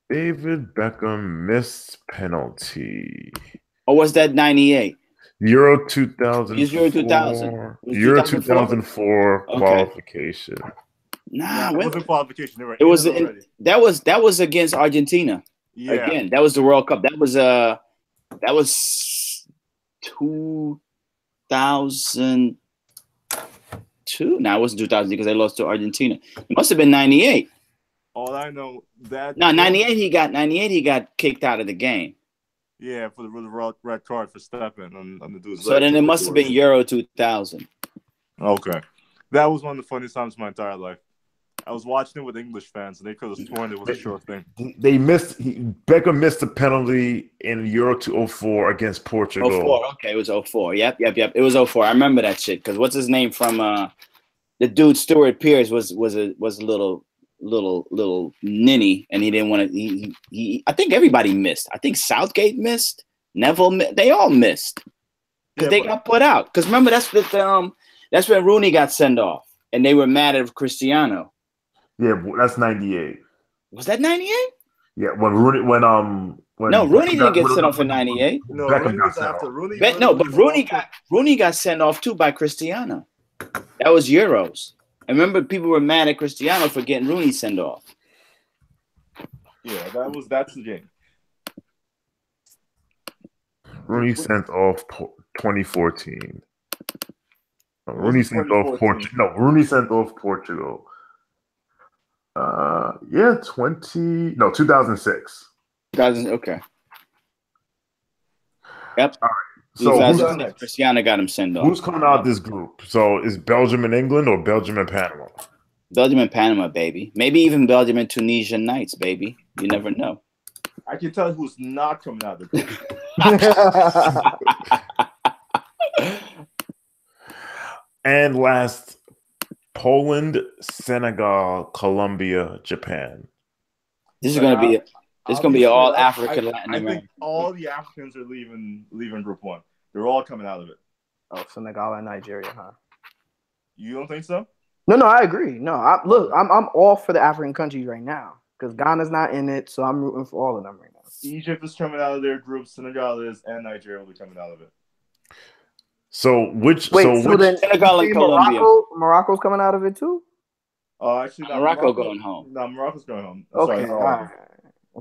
David Beckham missed penalty. Or was that 98? Euro 2000. Euro 2000. Euro 2004 qualification. Nah, it wasn't qualification. It was that was against Argentina. Yeah. Again, that was the World Cup. That was 2002. No, it wasn't 2000 because they lost to Argentina. It must have been 98. All I know that 98 he got kicked out of the game. Yeah, for the red card for stepping on the dude's So then it must have been Euro 2000. Okay. That was one of the funniest times of my entire life. I was watching it with English fans, and they could have sworn it was a sure thing. Beckham missed a penalty in Euro 2004 against Portugal. 04, okay, it was 04. Yep. It was 04. I remember that shit because what's his name from the dude Stuart Pearce was a little ninny, and he didn't want to. He I think everybody missed. I think Southgate missed. Neville, they all missed because they got put out. Because remember that's when Rooney got sent off, and they were mad at Cristiano. Yeah, that's 98. Was that 98? Yeah, Rooney didn't get sent off in 98. No, Rooney was after Rooney. But Rooney got sent off too by Cristiano. That was Euros. I remember people were mad at Cristiano for getting Rooney sent off. Yeah, that's the game. Rooney sent off 2014. Rooney sent off Portugal. No, Rooney sent off Portugal. 2006. 2000, okay. Yep. All right. So Cristiano got him sent off. Who's coming out of this group? So is Belgium and England or Belgium and Panama? Belgium and Panama, baby. Maybe even Belgium and Tunisian Knights, baby. You never know. I can tell who's not coming out of the group. And last, Poland, Senegal, Colombia, Japan. This is going to be all African, Latin American. I think all the Africans are leaving Group 1. They're all coming out of it. Oh, Senegal and Nigeria, huh? You don't think so? No, I agree. No, I'm all for the African countries right now because Ghana's not in it, so I'm rooting for all of them right now. Egypt is coming out of their group. Senegal is, and Nigeria will be coming out of it. So which? Then Senegal and Colombia. Morocco's coming out of it too. Oh, actually, Morocco going home. No, Morocco's going home. Okay, sorry,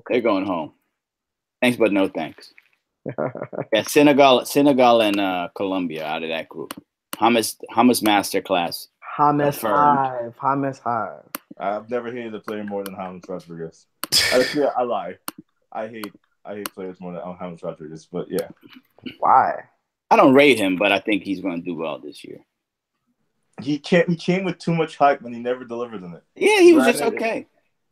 they're going home. Thanks, but no thanks. Yeah, Senegal and Colombia out of that group. Hummus masterclass. James Hive. I've never hated a player more than James Rodriguez. I lie. I hate players more than James Rodriguez, but yeah. Why? I don't rate him, but I think he's going to do well this year. He came with too much hype when he never delivered on it. Yeah, he was just okay.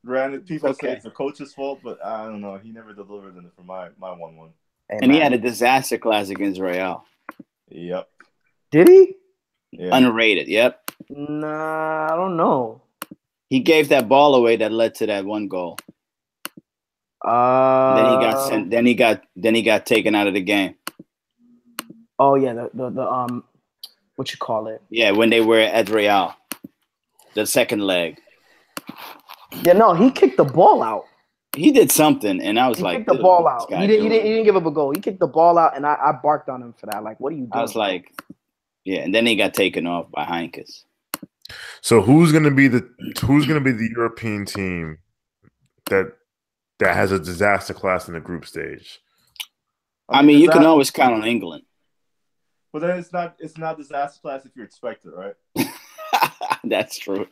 Granted, people say it's the coach's fault, but I don't know. He never delivered on it for my 1-1. And he had a disaster class against Real. Yep. Did he? Yeah. Underrated. Yep. Nah, I don't know. He gave that ball away that led to that one goal. Then he got sent. Then he got taken out of the game. Oh yeah, the what you call it? Yeah, when they were at Real, the second leg. Yeah, no, he kicked the ball out. He did something, and I was like, kicked the ball out. He didn't give up a goal. He kicked the ball out, and I barked on him for that. Like, what are you doing? I was like, yeah, and then he got taken off by Heinkes. So who's gonna be the European team that has a disaster class in the group stage? I mean, you can always count on England. But then it's not disaster class if you expect it, right? That's true.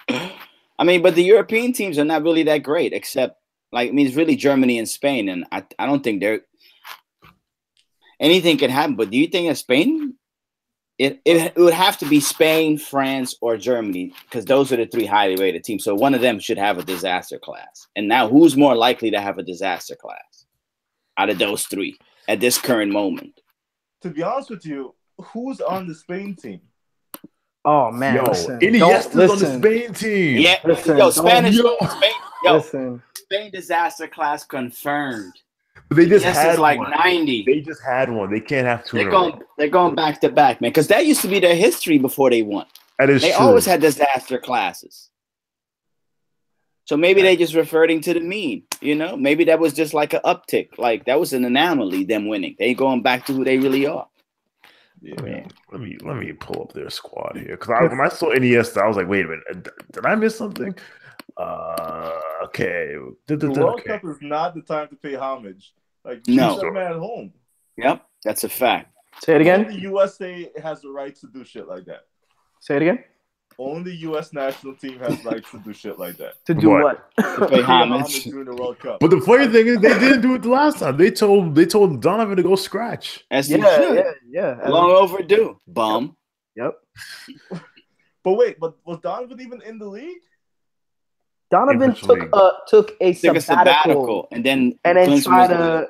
I mean, but the European teams are not really that great, except it's really Germany and Spain, and I don't think anything can happen. But do you think that Spain? It would have to be Spain, France, or Germany, because those are the three highly rated teams. So one of them should have a disaster class. And now, who's more likely to have a disaster class out of those three at this current moment? To be honest with you, who's on the Spain team? Oh man, Iniesta's on the Spain team. Yeah, Spain disaster class confirmed. But they just had like one. 90. They just had one. They can't have two. They're going back to back, man, because that used to be their history before they won. That is true. They always had disaster classes. So maybe they just reverting to the mean, Maybe that was just like an uptick. Like that was an anomaly, them winning. They going back to who they really are. Yeah, let me pull up their squad here, because when I saw Iniesta, I was like, wait a minute, did I miss something? Okay. The World Cup is not the time to pay homage. Like, no, that man at home. Yep, that's a fact. Say it again. Only the USA has the right to do shit like that. Say it again. Only the U.S. national team has the right to do shit like that. To do what? To pay homage during the World Cup. But the funny thing is, they didn't do it the last time. They told Donovan to go scratch. Yeah. Long overdue. Bum. Yep. But wait, was Donovan even in the league? Donovan took a sabbatical, and then tried to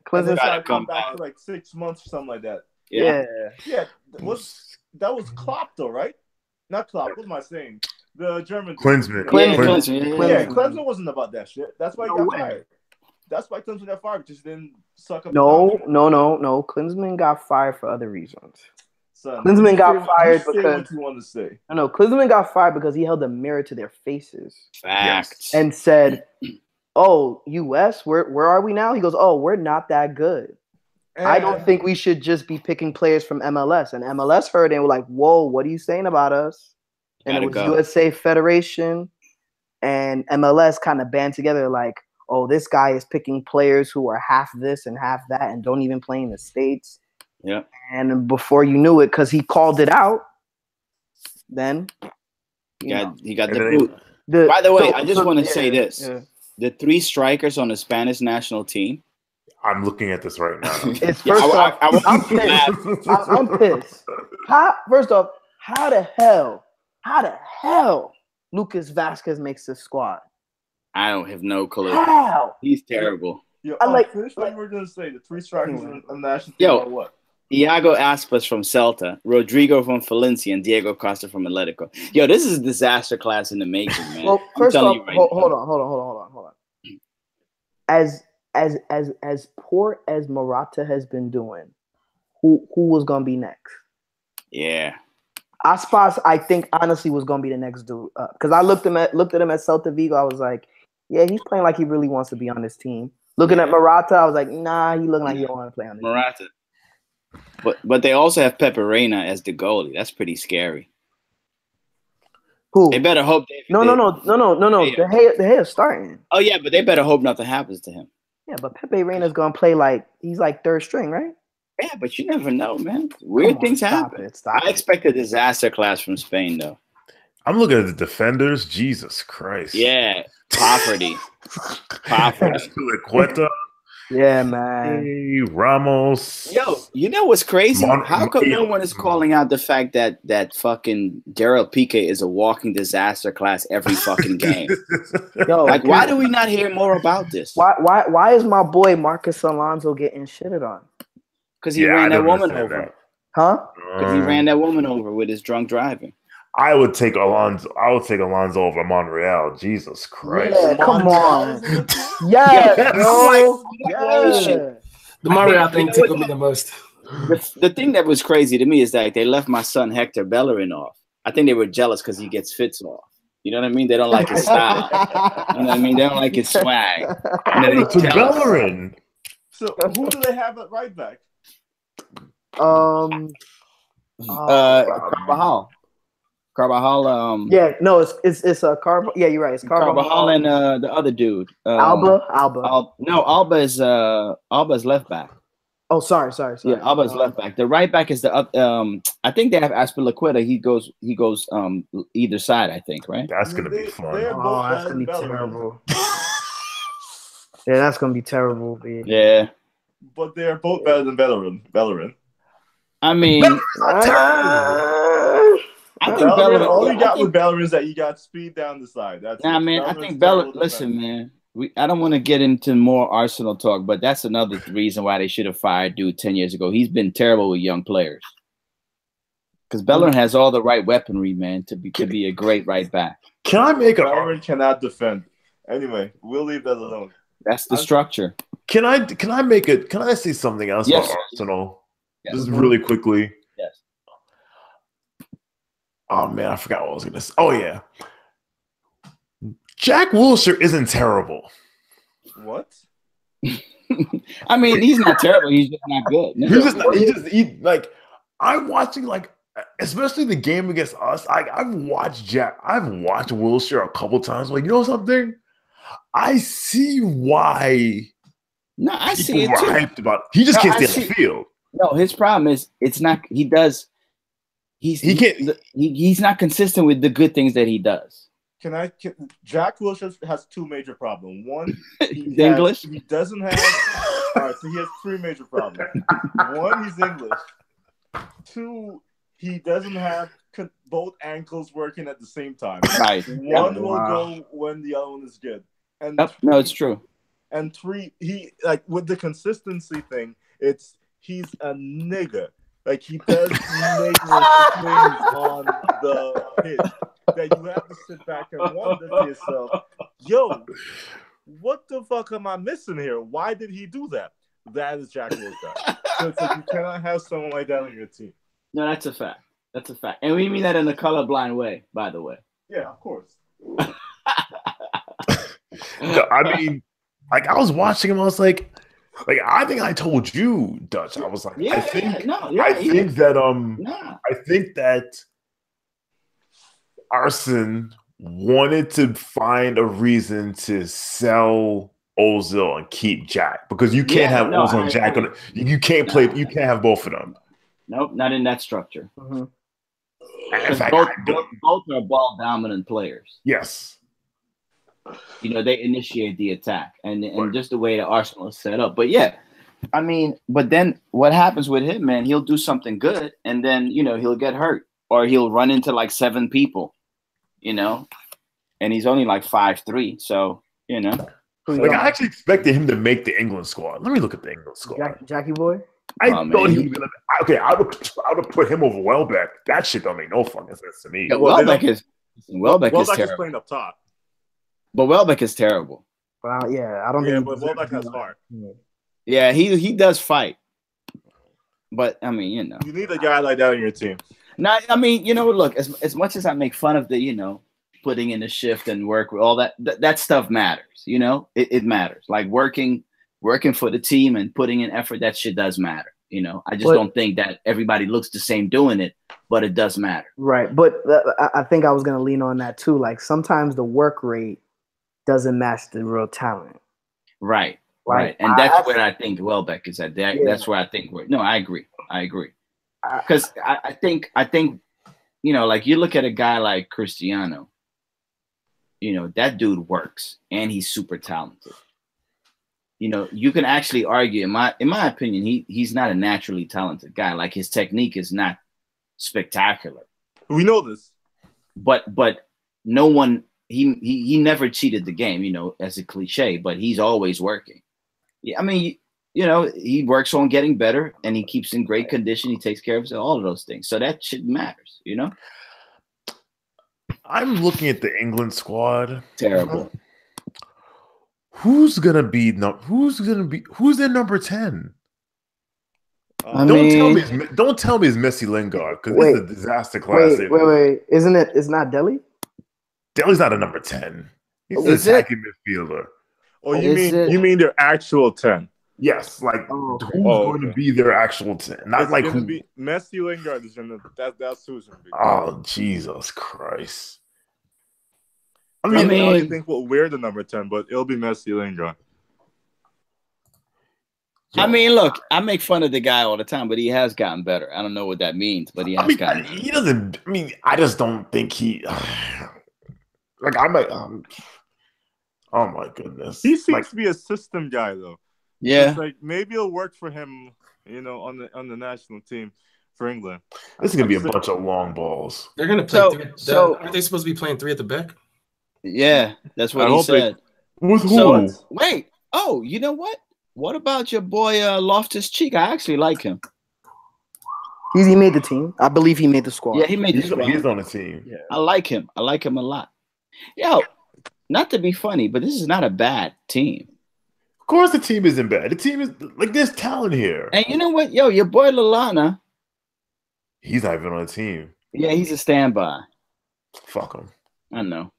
Clinton tried to come back for like 6 months or something like that. Yeah. That was Klopp though, right? Not Klopp. What am I saying? The German Klinsmann. Klinsmann wasn't about that shit. That's why he got fired. That's why Klinsmann got fired, because he didn't suck up. No. Klinsmann got fired for other reasons. Klinsmann got fired because what you want to say. No, Klinsmann got fired because he held a mirror to their faces. Facts. And said, "Oh, US, where are we now?" He goes, "Oh, we're not that good. I don't think we should just be picking players from MLS." And MLS heard it and were like, "Whoa, what are you saying about us?" And it was USA Federation and MLS kind of band together like, "Oh, this guy is picking players who are half this and half that and don't even play in the States." Yeah. And before you knew it, because he called it out, then he got the boot. By the way, I just want to say this. Yeah. The three strikers on the Spanish national team. I'm looking at this right now. It's first off, I'm pissed. I'm pissed. First off, how the hell Lucas Vazquez makes this squad? I don't have no clue. How? He's terrible. Yo, finish what you were going to say. The three strikers on the national team are what? Iago Aspas from Celta, Rodrigo from Valencia, and Diego Costa from Atletico. Yo, this is a disaster class in the making, man. Well, first off, hold on. As poor as Morata has been doing, who was gonna be next? Yeah, Aspas, I think honestly was gonna be the next dude up, because I looked at him at Celta Vigo. I was like, yeah, he's playing like he really wants to be on this team. Looking at Morata, I was like, nah, he looking like he don't want to play on this Morata. team. But they also have Pepe Reina as the goalie. That's pretty scary. Who? They better hope. No. The Gea is starting. Oh yeah, but they better hope nothing happens to him. Yeah, but Pepe Reina's gonna play like he's like third string, right? Yeah, but you never know, man. Weird things happen. I expect a disaster class from Spain, though. I'm looking at the defenders. Jesus Christ. Yeah, poverty. Yeah, man. Hey, Ramos. Yo, you know what's crazy? How come no one is calling out the fact that fucking Daryl Piqué is a walking disaster class every fucking game? Yo, like, why do we not hear more about this? Why is my boy Marcus Alonso getting shitted on? Because he ran that woman over. Huh? Because he ran that woman over with his drunk driving. I would take Alonso. I would take Alonso over Monreal. Jesus Christ! Yeah, come on. Yes. Yes, bro. Yeah. The Monreal thing tickled me the most. The thing that was crazy to me is that they left my son Hector Bellerin off. I think they were jealous because he gets Fitz off. You know what I mean? They don't like his style. You know what I mean? They don't like his swag. And then To Bellerin. So who do they have at right back? Carvajal. Carvajal. Yeah, no, it's a Carvajal. Yeah, you're right. It's Carvajal and the other dude. Alba. No, Alba is left back. Oh, sorry. Yeah, Alba's left back. The right back is the I think they have Aspilicueta. He goes either side, I think, right? That's gonna be fun. Oh, that's gonna be terrible. Yeah, that's gonna be terrible, man. Yeah. But they're both better than Bellerin. I mean, I think Bellerin, all you got with Bellerin is that you got speed down the side. That's man. I think Bellerin. Listen, man. I don't want to get into more Arsenal talk, but that's another reason why they should have fired dude 10 years ago. He's been terrible with young players. Because Bellerin has all the right weaponry, man, to be a great right back. Can I make Bellerin cannot defend. Anyway, we'll leave that alone. That's the structure. Can I say something else about Arsenal? Yes. Just really quickly. Yes. Oh man, I forgot what I was gonna say. Oh yeah. Jack Wilshere isn't terrible. What? I mean, he's not terrible. He's just not good. He's just not, like I'm watching, like, especially the game against us. I've watched Wilshere a couple times. Like, you know something? I see why. No, I see it too. Hyped about it. He just can't stay on the field. No, his problem is it's not. He's not consistent with the good things that he does. Jack Wilshere has two major problems. One, he doesn't have. All right, so he has three major problems. One, he's English. Two, he doesn't have both ankles working at the same time. Right. One will go when the other one is good. And no, it's true. And three, he with the consistency thing, he's a nigga. Like, he does nigga things on the pitch that you have to sit back and wonder to yourself, yo, what the fuck am I missing here? Why did he do that? That is Jack Wilshere. So it's like you cannot have someone like that on your team. No, that's a fact. That's a fact. And we mean that in a colorblind way, by the way. Yeah, of course. No, I mean, like, I was watching him, I was like, I think I told you, Dutch. I was like, I think that Arsene wanted to find a reason to sell Ozil and keep Jack, because you can't have Ozil and Jack on it. You can't play. You can't have both of them. Nope, not in that structure. Mm-hmm. Both are ball dominant players. Yes. You know, they initiate the attack, and just the way the Arsenal is set up. But yeah, I mean, but then what happens with him, man? He'll do something good, and then, you know, he'll get hurt, or he'll run into like 7 people, you know, and he's only like 5'3", so, you know. Like, I actually expected him to make the England squad. Let me look at the England squad. Jackie boy. I thought he was gonna. Okay, I would have put him over Welbeck. That shit don't make no fucking sense to me. Yeah, Welbeck is terrible. Playing up top. But Welbeck is terrible. Well, yeah, I don't. Yeah, but Welbeck has heart. Yeah, he does fight. But I mean, you know, you need a guy like that on your team. Now, I mean, you know, look, as much as I make fun of the, you know, putting in the shift and work with all that stuff matters. You know, it matters. Like working for the team and putting in effort, that shit does matter. You know, I just don't think that everybody looks the same doing it, but it does matter. Right. But I think I was going to lean on that too. Like, sometimes the work rate doesn't match the real talent. Right. Right. And that's where I think Welbeck is at. That's where I think I agree. Because I think, you know, like, you look at a guy like Cristiano, you know, that dude works and he's super talented. You know, you can actually argue, in my opinion, he's not a naturally talented guy. Like, his technique is not spectacular. We know this. But no one, he never cheated the game, you know, as a cliche, but he's always working. Yeah, I mean, you know, he works on getting better and he keeps in great condition. He takes care of all of those things. So that shit matters, you know? I'm looking at the England squad. Terrible. Who's their number 10? Don't tell me it's Messi Lingard, because this is a disaster class. Wait. It's not Delhi? Delhi's not a number 10. He's an attacking midfielder. Oh, you mean their actual 10? Yes, like who's going to be their actual 10? Not it's like gonna who. Be Messi Lingard is gonna. That's who's gonna be. Oh, Jesus Christ! I don't think we'll wear the number 10, but it'll be Messi Lingard. I mean, look, I make fun of the guy all the time, but he has gotten better. I don't know what that means, but he has gotten better. He doesn't. I mean, I just don't think he. Like I might. Oh my goodness! He seems to be a system guy, though. Yeah, it's like maybe it'll work for him, on the national team for England. This is gonna be a bunch of long balls. They're gonna play. Aren't they supposed to be playing 3 at the back? Yeah, that's what he said. With who? Wait. Oh, you know what? What about your boy Loftus-Cheek? I actually like him. He made the team. I believe he made the squad. Yeah, he made the squad. He's on the team. Yeah. I like him. I like him a lot. Yo, not to be funny, but this is not a bad team. Of course the team isn't bad. The team is like there's talent here. And you know what? Yo, your boy Lallana. He's not even on the team. Yeah, he's a standby. Fuck him. I know.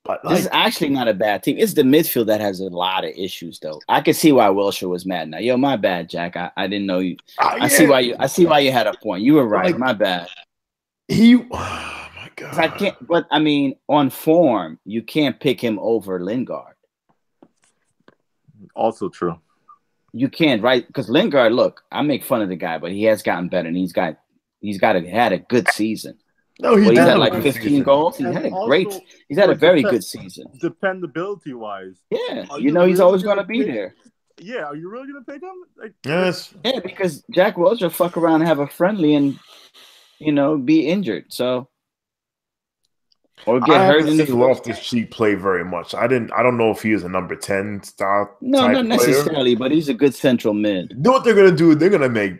But this is actually not a bad team. It's the midfield that has a lot of issues, though. I can see why Wilshere was mad now. Yo, my bad, Jack. I didn't know you. I see why you had a point. You were right. Like, my bad. Oh my god. I can't. But I mean, on form, you can't pick him over Lingard. Also true. You can't, right? Because Lingard, look, I make fun of the guy, but he has gotten better, and he's had a good season. No, he's had like 15 goals. He's had a very good season. Dependability wise. Yeah. He's always gonna be there. Yeah, are you really gonna pick him? Yes. Yeah, because Jack Wilshere fuck around and have a friendly and be injured. So or get hurt in the Loftus-Cheek play very much. I don't know if he is a number 10 style. No, not necessarily, but he's a good central mid. You know what they're gonna do? They're gonna make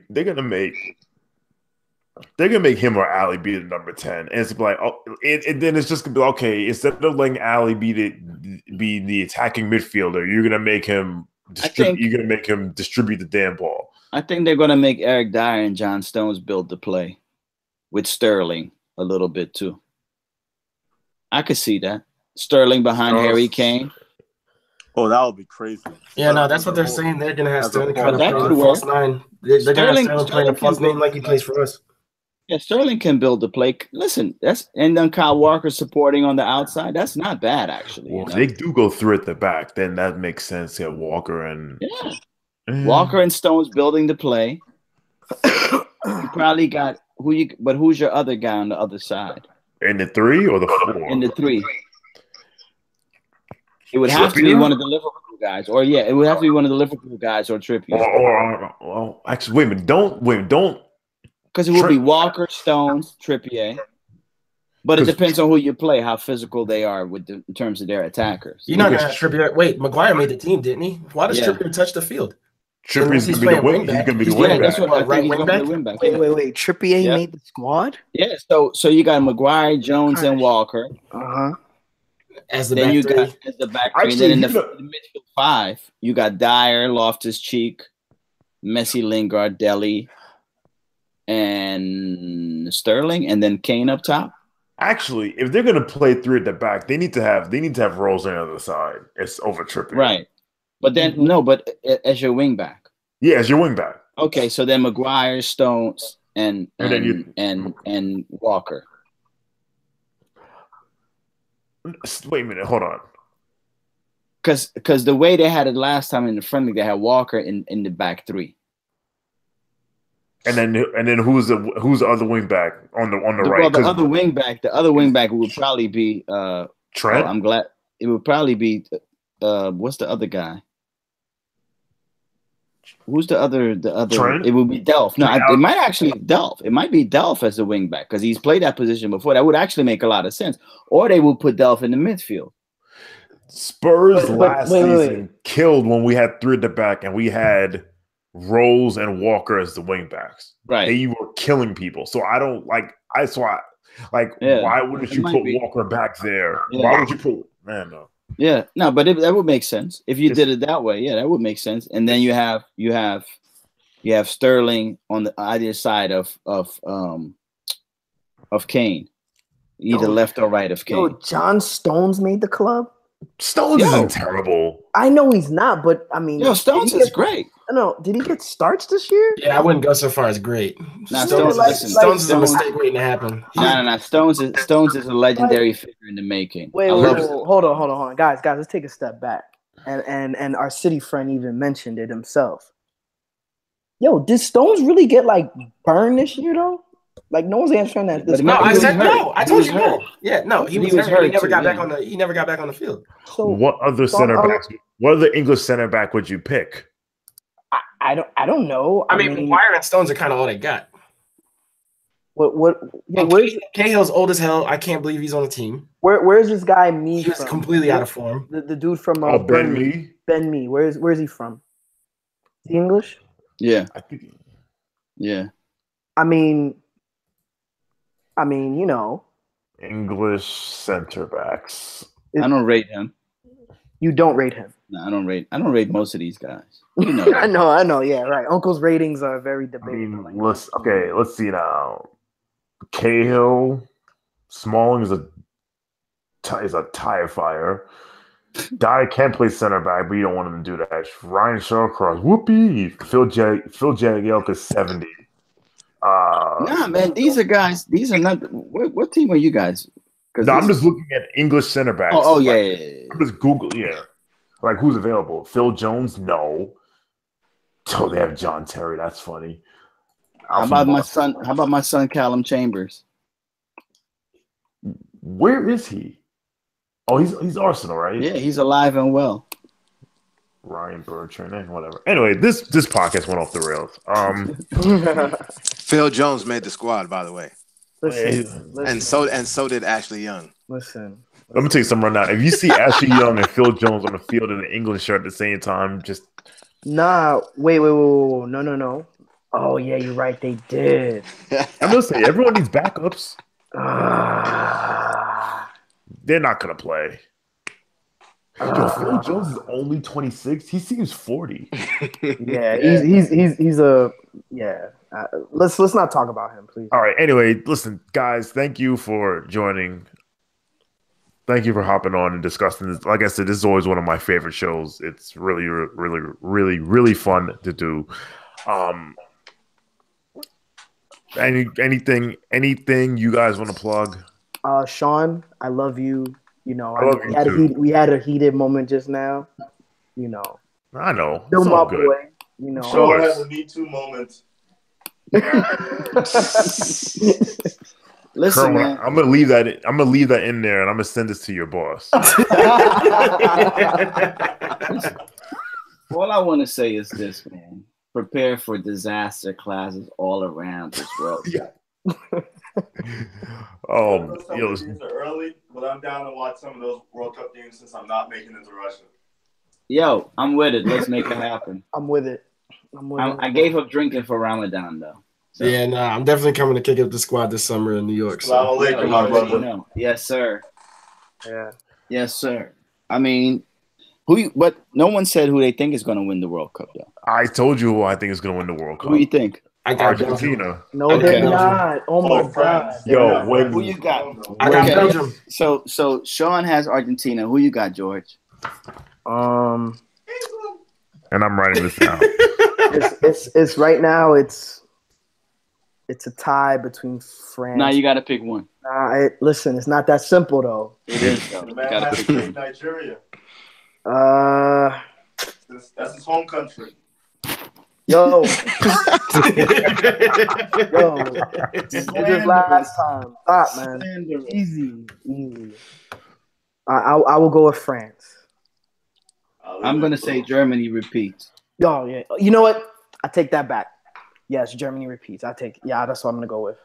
him or Ali be the number 10, and it's like, and then it's just gonna be okay. Instead of letting Ali be the attacking midfielder, you're gonna make him distribute the damn ball. I think they're gonna make Eric Dyer and John Stones build the play with Sterling a little bit too. I could see that Sterling behind Harry Kane. Oh, that would be crazy. Yeah, no, that's what they're saying. They're gonna have Sterling kind of play the false 9. They're gonna have Sterling playing the false 9 like he plays for us. Yeah, Sterling can build the play. Listen, and then Kyle Walker supporting on the outside. That's not bad, actually. Well, if they do go through at the back, then that makes sense. Yeah, Walker and Walker and Stones building the play. You probably got who's your other guy on the other side? In the 3 or the 4? In the 3. It would have to be one of the Liverpool guys, or it would have to be one of the Liverpool guys or Trippier. Or actually, wait a minute, don't. Because it would be Walker, Stones, Trippier. But it depends on who you play, how physical they are in terms of their attackers. You're not going to have Trippier. Wait, Maguire made the team, didn't he? Why does Trippier touch the field? Trippier's going to be the wing back. He's going to be the wing back. That's what I think he's going to be the wing back. Wait. Trippier made the squad? Yeah, so you got Maguire, Jones, and Walker. Uh-huh. As the then back you three. got as the back three. Then in the midfield 5, you got Dyer, Loftus-Cheek, Messi, Lingard, Dele, and Sterling, and then Kane up top. Actually, if they're gonna play 3 at the back, they need to have Rose on the other side. It's over Trippier, right? But then but as your wing back. Yeah, as your wing back. Okay, so then Maguire, Stones, and Walker. Wait a minute, hold on. Because the way they had it last time in the friendly, they had Walker in the back 3. And then who's the other wing back on the right? Well, the other wing back would probably be Trent. I'm glad it would probably be what's the other guy? Who's the other? Trent? It would be Delph. No, it might actually be Delph. It might be Delph as the wing back because he's played that position before. That would actually make a lot of sense. Or they would put Delph in the midfield. Spurs last season killed when we had 3 at the back and we had Rose and Walker as the wing backs. Right. They were killing people. So I don't like Like, why wouldn't you put Walker back there? Yeah. Why would you put no? Yeah, no, but that would make sense if you did it that way. Yeah, that would make sense. And then you have Sterling on the either side of Kane, either left or right of Kane. Yo, John Stones made the club. Stones isn't terrible. I know he's not, but I mean, Stones is great. No, did he get starts this year? Yeah, I wouldn't go so far as great. Nah, Stones is a mistake waiting to happen. No. Stones is a legendary figure in the making. Wait, hold on, guys, let's take a step back. And our city friend even mentioned it himself. Yo, did Stones really get like burned this year though? Like no one's answering that. No, I said no. I told you no. Yeah, no, he was hurt. He never got back on the. He never got back on the field. So what other center backs? What other English center back would you pick? I don't know. I mean, Maguire and Stones are kind of all they got. Where's Cahill's old as hell. I can't believe he's on the team. Where's this guy Me? He was completely out of form. The dude from Ben Mee. Ben Mee. Where's he from? Is he English? Yeah. I think. Yeah. I mean, you know, English center backs. I don't rate him. You don't rate him. No, I don't rate most of these guys. You know I know. Yeah, right. Uncle's ratings are very debatable. Let's see now. Cahill, Smalling is a tire fire. Dyer can play center back, but you don't want him to do that. Ryan Shawcross, whoopee. Phil Jagielka 70. Nah, man, these are guys. These are not. What team are you guys? No, I'm just looking at English center backs. Oh, yeah. I'm just Google, like who's available? Phil Jones, no. Oh, they have John Terry. That's funny. How about my son Callum Chambers? Where is he? Oh, he's Arsenal, right? Yeah, he's alive and well. Ryan Bertrand, whatever. Anyway, this podcast went off the rails. Phil Jones made the squad, by the way. Listen. And so did Ashley Young. Listen. Let me tell you something right now. If you see Ashley Young and Phil Jones on the field in an English shirt at the same time, just wait, no. Oh yeah, you're right. They did. I'm just saying, everyone needs backups. They're not gonna play. Phil Jones is only 26. He seems 40. Yeah, he's a let's not talk about him, please. All right. Anyway, listen, guys. Thank you for joining. Thank you for hopping on and discussing this. Like I said, this is always one of my favorite shows. It's really, really, really, really fun to do. Anything you guys want to plug? Sean, I love you. You know, we had a heated moment just now. You know, I know. Still my good. Boy. You know, Sean has a Me Too moment. Listen, Colonel, man. I'm gonna leave that in there, and I'm gonna send this to your boss. All I want to say is this, man. Prepare for disaster classes all around this world. Yeah. These are early, but I'm down to watch some of those World Cup games since I'm not making it to Russia. Yo, I'm with it. Let's make it happen. I'm with it. I gave up drinking for Ramadan, though. So. Yeah, I'm definitely coming to kick up the squad this summer in New York. So. Yes, sir. Yeah. Yes, sir. I mean, but no one said who they think is going to win the World Cup, though. I told you who I think is going to win the World Cup. Who do you think? I got Argentina. No, they're not. Oh my God. Yo, who you got? I got Belgium. So Sean has Argentina. Who you got, George? And I'm writing this down. It's right now. It's a tie between France. Now you got to pick one. Listen, it's not that simple though. It is. Though. The man has to pick Nigeria. That's his home country. Yo. This is last time. Stop, man. Easy. I will go with France. I'm gonna say Germany repeats. Yo, yeah. You know what? I take that back. Yes, Germany repeats. That's what I'm gonna go with.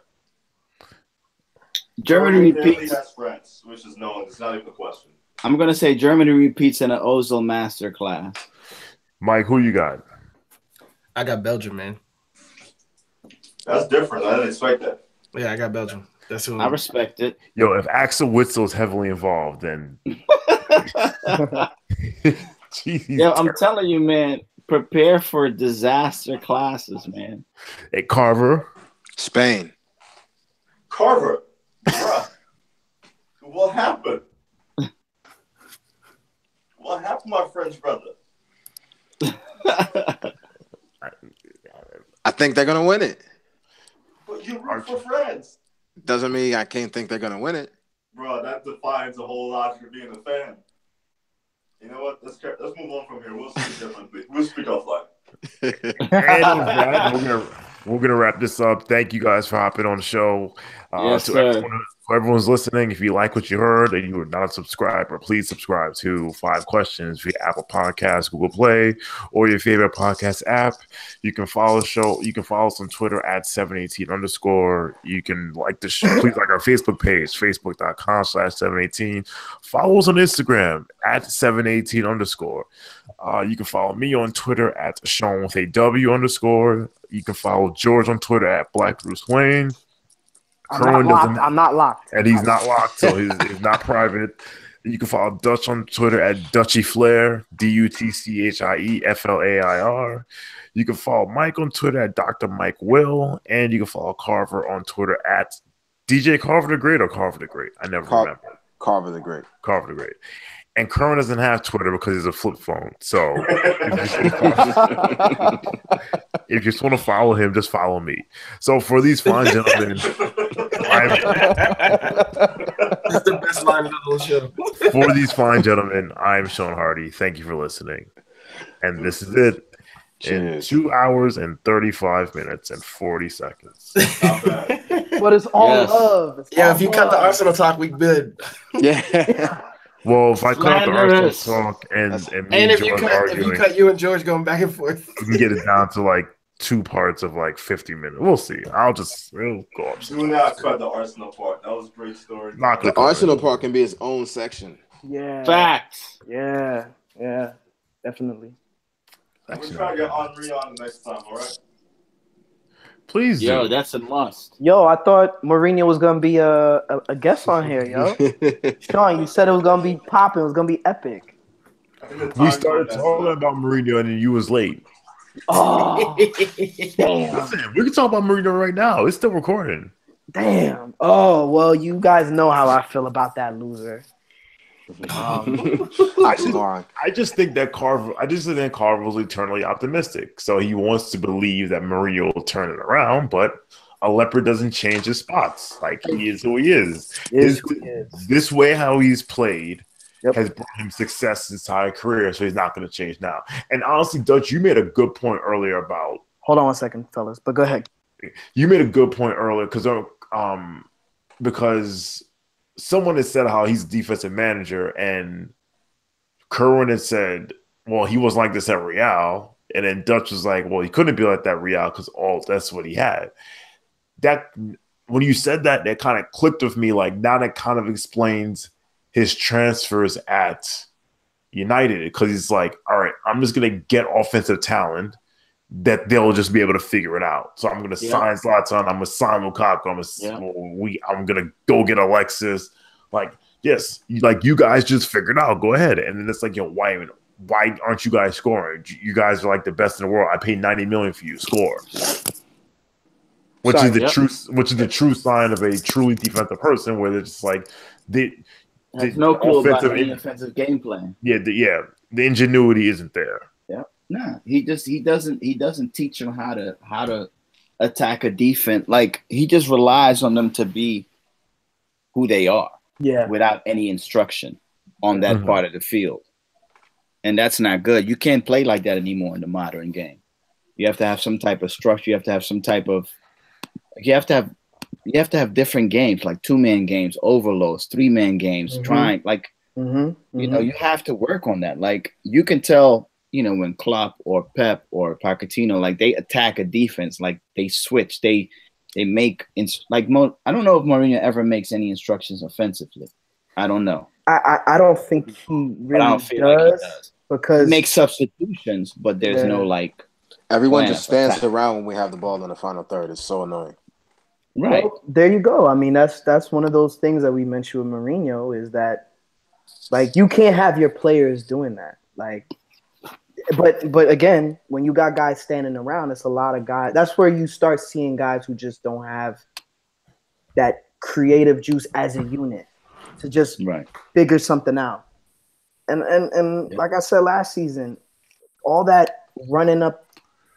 Germany repeats. That's France, which is known. It's not even a question. I'm gonna say Germany repeats in an Ozil master class. Mike, who you got? I got Belgium, man. That's different. I didn't expect that. Yeah, I got Belgium. That's who I respect it. Yo, if Axel Witzel's heavily involved, then Jeez, Yo, I'm telling you, man, prepare for disaster classes, man. Hey, Carver. Spain. Carver, bruh, what happened? What happened, my French brother? I think they're gonna win it. But you root for France. Doesn't mean I can't think they're gonna win it. Bro, that defines a whole lot for being a fan. You know what? Let's move on from here. We'll speak differently. We'll speak offline. And we're gonna wrap this up. Thank you guys for hopping on the show. Yes, To everyone's listening, if you like what you heard and you are not a subscriber, please subscribe to 5 Questions via Apple Podcasts, Google Play, or your favorite podcast app. You can follow the show. You can follow us on Twitter at 718_. You can like the show. Please like our Facebook page, facebook.com/718. Follow us on Instagram at 718_. You can follow me on Twitter at Sean with a W_. You can follow George on Twitter at Black Bruce Wayne. I'm not locked. And he's not locked, so he's not private. You can follow Dutch on Twitter at Dutchy Flair, DUTCHIEFLAIR. You can follow Mike on Twitter at Dr. Mike Will, and you can follow Carver on Twitter at DJ Carver the Great or Carver the Great. I never remember. Carver the Great. Carver the Great. And Curran doesn't have Twitter because he's a flip phone. So if you just want to follow him, just follow me. So for these fine gentlemen, This is the best line of the whole show. For these fine gentlemen, I'm Sean Hardy. Thank you for listening. And this is it. Cheers. In 2 hours and 35 minutes and 40 seconds. But it's all love. It's all if you cut the Arsenal talk, we good. Yeah. Well, if I cut out the Arsenal talk and me And and if you George cut you and George going back and forth, we can get it down to like 2 parts of like 50 minutes. We'll see. We'll go up. Do not cut the Arsenal part. That was a great story. The Arsenal part can be its own section. Yeah. Facts. Yeah. Definitely. We'll try to get Henri on next time, all right? Please do. Yo, that's a must. Yo, I thought Mourinho was gonna be a guest on here, yo. Sean, you said it was gonna be popping, it was gonna be epic. We started talking about Mourinho and then you was late. Oh, damn. Listen, we can talk about Mourinho right now. It's still recording. Damn. Oh, well, you guys know how I feel about that loser. I just think that Carver was eternally optimistic. So he wants to believe that Mourinho will turn it around, but a leopard doesn't change his spots. Like, he is who he is. This way how he's played has brought him success his entire career, so he's not going to change now. And honestly, Dutch, you made a good point earlier about... Hold on one second, fellas, but go ahead. You made a good point earlier because someone had said how he's a defensive manager, and Kerwin had said, well, he wasn't like this at Real. And then Dutch was like, well, he couldn't be like that at Real because that's what he had. That when you said that, that kind of clicked with me. Like, now that kind of explains his transfers at United, because he's like, all right, I'm just going to get offensive talent that they'll just be able to figure it out. So I'm going to sign Zlatan. I'm going to sign Lukaku. I'm going to go get Alexis. Like, yes, like you guys just figured out. Go ahead. And then it's like, why aren't you guys scoring? You guys are like the best in the world. I paid $90 million for you. Score. Which is the true sign of a truly defensive person, where they're just like there's no clue about any offensive game plan. Yeah, the ingenuity isn't there. Yeah, no, he doesn't teach them how to attack a defense. Like, he just relies on them to be who they are. Yeah, without any instruction on that part of the field, and that's not good. You can't play like that anymore in the modern game. You have to have some type of structure. You have to have some type of. You have to have different games, like 2-man games, overloads, 3-man games, trying like you know, you have to work on that. Like, you can tell, when Klopp or Pep or Pochettino, like, they attack a defense, like they switch, they make I don't know if Mourinho ever makes any instructions offensively. I don't know. I don't think he really does, like he does, because he makes substitutions, but there's no like. Everyone just stands around when we have the ball in the final third. It's so annoying. Right. Well, there you go. I mean, that's one of those things that we mentioned with Mourinho is that, like, you can't have your players doing that. Like, but again, when you got guys standing around, it's a lot of guys. That's where you start seeing guys who just don't have that creative juice as a unit to just figure something out. And like I said last season, all that running up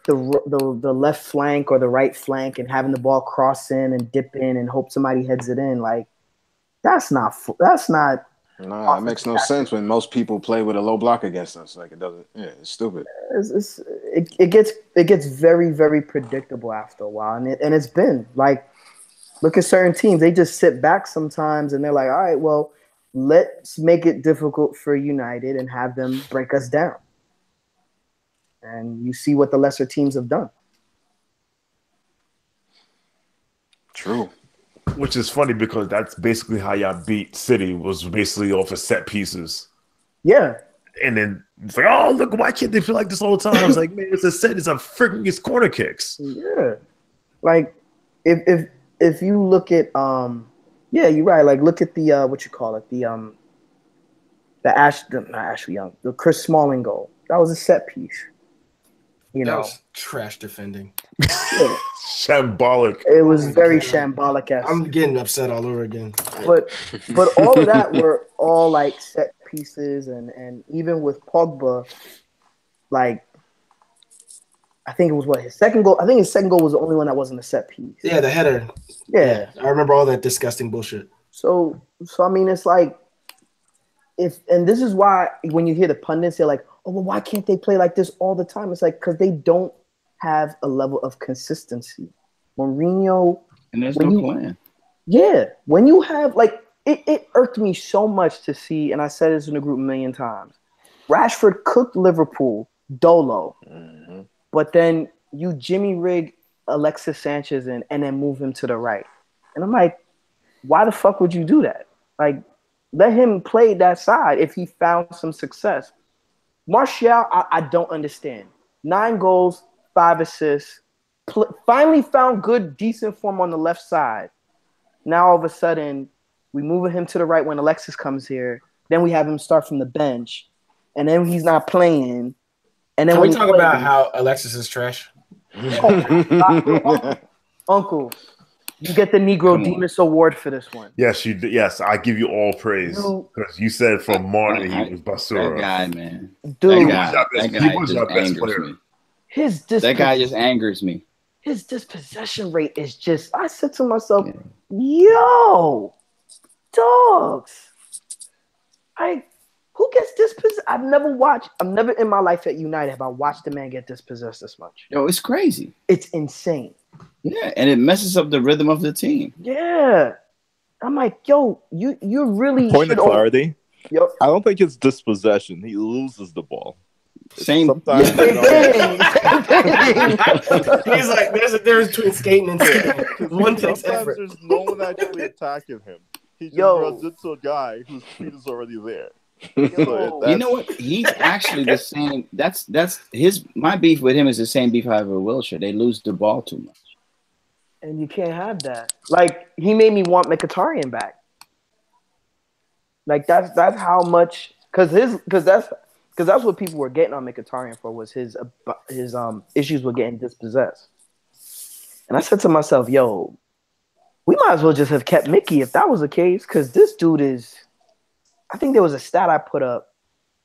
the left flank or the right flank and having the ball cross in and dip in and hope somebody heads it in, like that's not. Nah, it makes no sense when most people play with a low block against us. Like it doesn't. Yeah, it's stupid. It gets very, very predictable after a while, and it's been like, look at certain teams. They just sit back sometimes, and they're like, all right, well, let's make it difficult for United and have them break us down. And you see what the lesser teams have done. True. Which is funny because that's basically how y'all beat City, was basically off of set pieces. Yeah. And then it's like, oh, look, why can't they feel like this all the time? I was like, man, it's a set. It's a freaking, it's corner kicks. Yeah. Like, if you look at, yeah, you're right. Like, look at the, what you call it? The not Ashley Young, the Chris Smalling goal. That was a set piece. You know, was trash defending. Yeah. Shambolic. It was very shambolic. I'm getting upset all over again. But all of that were all like set pieces, and even with Pogba, like I think it was his second goal. I think his second goal was the only one that wasn't a set piece. Yeah, the header. Yeah, I remember all that disgusting bullshit. So I mean, it's like and this is why when you hear the pundits, they're like, oh, well, why can't they play like this all the time? It's like because they don't have a level of consistency. Mourinho, and there's no plan. Yeah, when you have like it irked me so much to see, and I said this in the group a million times. Rashford cooked Liverpool dolo, but then you Jimmy rig Alexis Sanchez in and then move him to the right, and I'm like, why the fuck would you do that? Like, let him play that side if he found some success. Martial, I don't understand. 9 goals, 5 assists. Finally found good, decent form on the left side. Now all of a sudden, we move him to the right when Alexis comes here. Then we have him start from the bench, and then he's not playing. And then Can we talk about how Alexis is trash? Uncle, you get the Negro Demas Award for this one. Yes, you. Yes, I give you all praise because you said from Martin he was Basura. That guy, man, dude, he was our best player. That guy just angers me. His dispossession rate is just. I said to myself, "Yo, dogs, who gets dispossessed? I've never in my life at United have I watched a man get dispossessed this much. Yo, it's crazy. It's insane. Yeah, and it messes up the rhythm of the team. Yeah. I'm like, yo, you really point of clarity. Yo. I don't think it's dispossession. He loses the ball. Same. Sometimes He's like, there's a difference between skating and skating. One takes effort. There's no one actually attacking him. He just runs into a guy whose feet is already there. So you know what? He's actually the same. That's my beef with him is the same beef I have with Wilshere. They lose the ball too much. And you can't have that. Like, he made me want Mkhitaryan back. Like, that's how much because that's what people were getting on Mkhitaryan for was his issues with getting dispossessed. And I said to myself, yo, we might as well just have kept Mickey if that was the case, because this dude is. I think there was a stat I put up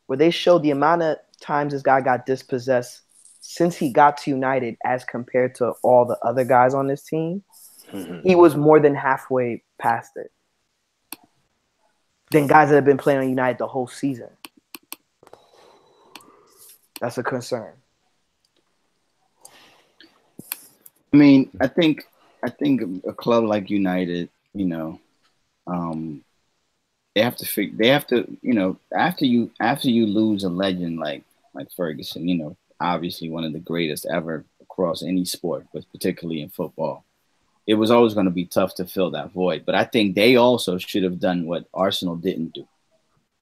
where they showed the amount of times this guy got dispossessed since he got to United as compared to all the other guys on this team. He was more than halfway past it than guys that have been playing on United the whole season. That's a concern. I mean, I think a club like United, you know, they have to, you know, after you lose a legend like Ferguson, you know, obviously one of the greatest ever across any sport, but particularly in football, it was always going to be tough to fill that void. But I think they also should have done what Arsenal didn't do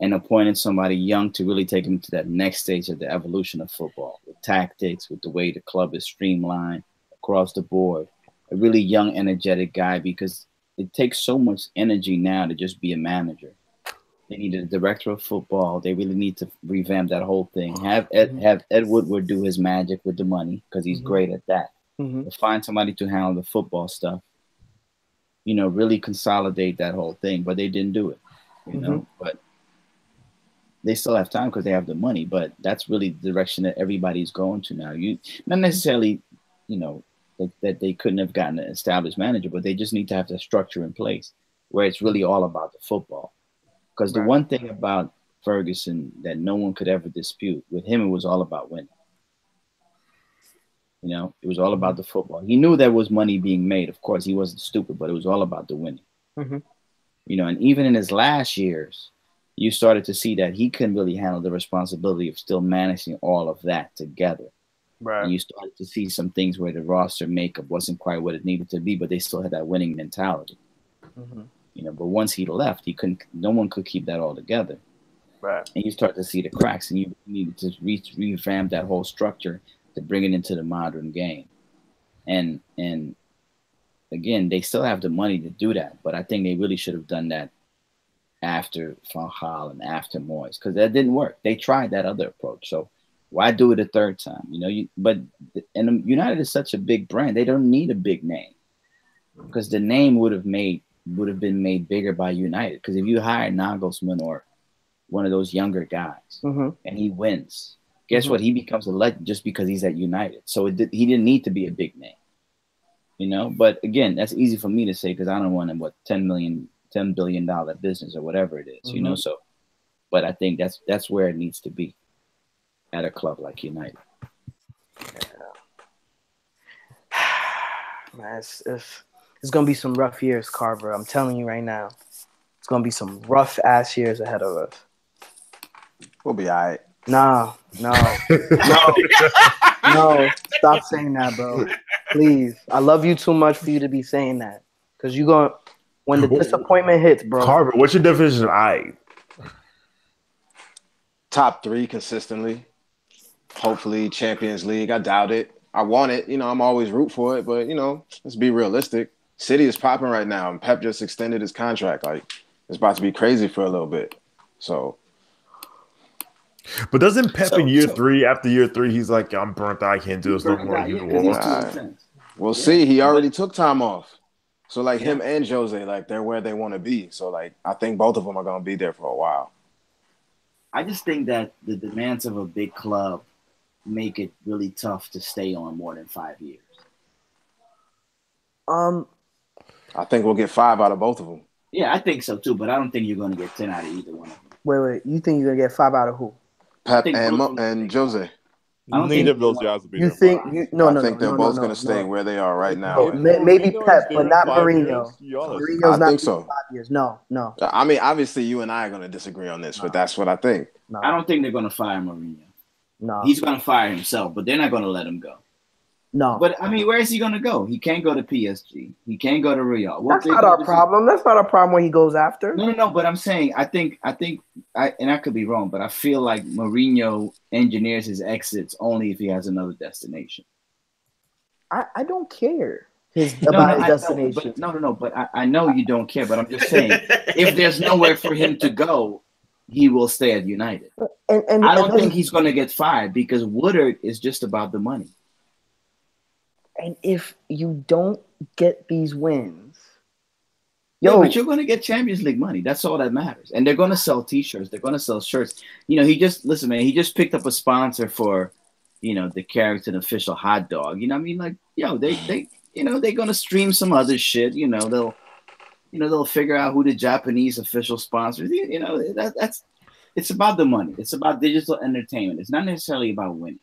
and appointed somebody young to really take them to that next stage of the evolution of football with tactics, with the way the club is streamlined across the board, a really young, energetic guy, because it takes so much energy now to just be a manager. They need a director of football. They really need to revamp that whole thing. Have Ed Woodward do his magic with the money, because he's great at that. Find somebody to handle the football stuff. You know, really consolidate that whole thing. But they didn't do it. You know, but they still have time because they have the money. But that's really the direction that everybody's going to now. You not necessarily, you know, that they couldn't have gotten an established manager, but they just need to have the structure in place where it's really all about the football. Because the one thing about Ferguson that no one could ever dispute, with him, it was all about winning. You know, it was all about the football. He knew there was money being made. Of course, he wasn't stupid, but it was all about the winning. You know, and even in his last years, you started to see that he couldn't really handle the responsibility of still managing all of that together. Right. And you started to see some things where the roster makeup wasn't quite what it needed to be, but they still had that winning mentality. You know, but once he left, no one could keep that all together. Right. And you start to see the cracks, and you needed to revamp that whole structure to bring it into the modern game. And again, they still have the money to do that, but I think they really should have done that after Van Gaal and after Moyes, because that didn't work. They tried that other approach, so why do it a third time? You know, but United is such a big brand; they don't need a big name, because the name would have been made bigger by United. Because if you hire Nagelsmann or one of those younger guys and he wins, guess what? He becomes a legend just because he's at United. So he didn't need to be a big name, you know. But again, that's easy for me to say because I don't want $10 billion business or whatever it is, you know. So, but I think that's where it needs to be at a club like United. Man, it's gonna be some rough years, Carver. I'm telling you right now, it's gonna be some rough ass years ahead of us. We'll be all right. No. Stop saying that, bro. Please. I love you too much for you to be saying that. Because when the disappointment hits, bro. Carver, what's your definition of I? Top 3 consistently. Hopefully Champions League. I doubt it. I want it. You know, I'm always root for it. But, you know, let's be realistic. City is popping right now. And Pep just extended his contract. Like, it's about to be crazy for a little bit. So. But doesn't Pep in after year 3, he's like, I'm burnt out, I can't do this no more. We'll see. He already took time off. So, like, him and Jose, like, they're where they want to be. So, like, I think both of them are going to be there for a while. I just think that the demands of a big club make it really tough to stay on more than 5 years. I think we'll get 5 out of both of them. Yeah, I think so, too. But I don't think you're going to get 10 out of either one of them. Wait. You think you're going to get 5 out of who? Pep and Jose. Neither of those guys will be there. I think they're both going to stay where they are right now. Maybe Pep, but not Mourinho. Mourinho's not think so. 5 years. No. I mean, obviously, you and I are going to disagree on this, but that's what I think. No. I don't think they're going to fire Mourinho. No. He's going to fire himself, but they're not going to let him go. No. But, I mean, where is he going to go? He can't go to PSG. He can't go to Real. That's not our problem. That's not a problem when he goes after. No. But I'm saying, I think, and I could be wrong, but I feel like Mourinho engineers his exits only if he has another destination. I don't care about his destination. But I know you don't care, but I'm just saying, if there's nowhere for him to go, he will stay at United. And I don't think he's going to get fired because Woodard is just about the money. And if you don't get these wins, but you're going to get Champions League money. That's all that matters. And they're going to sell T-shirts. Going to sell shirts. You know, he just picked up a sponsor for, you know, the Carrington official hot dog. You know what I mean? Like, they they're going to stream some other shit. You know, they'll figure out who the Japanese official sponsors. You know, it's about the money. It's about digital entertainment. It's not necessarily about winning.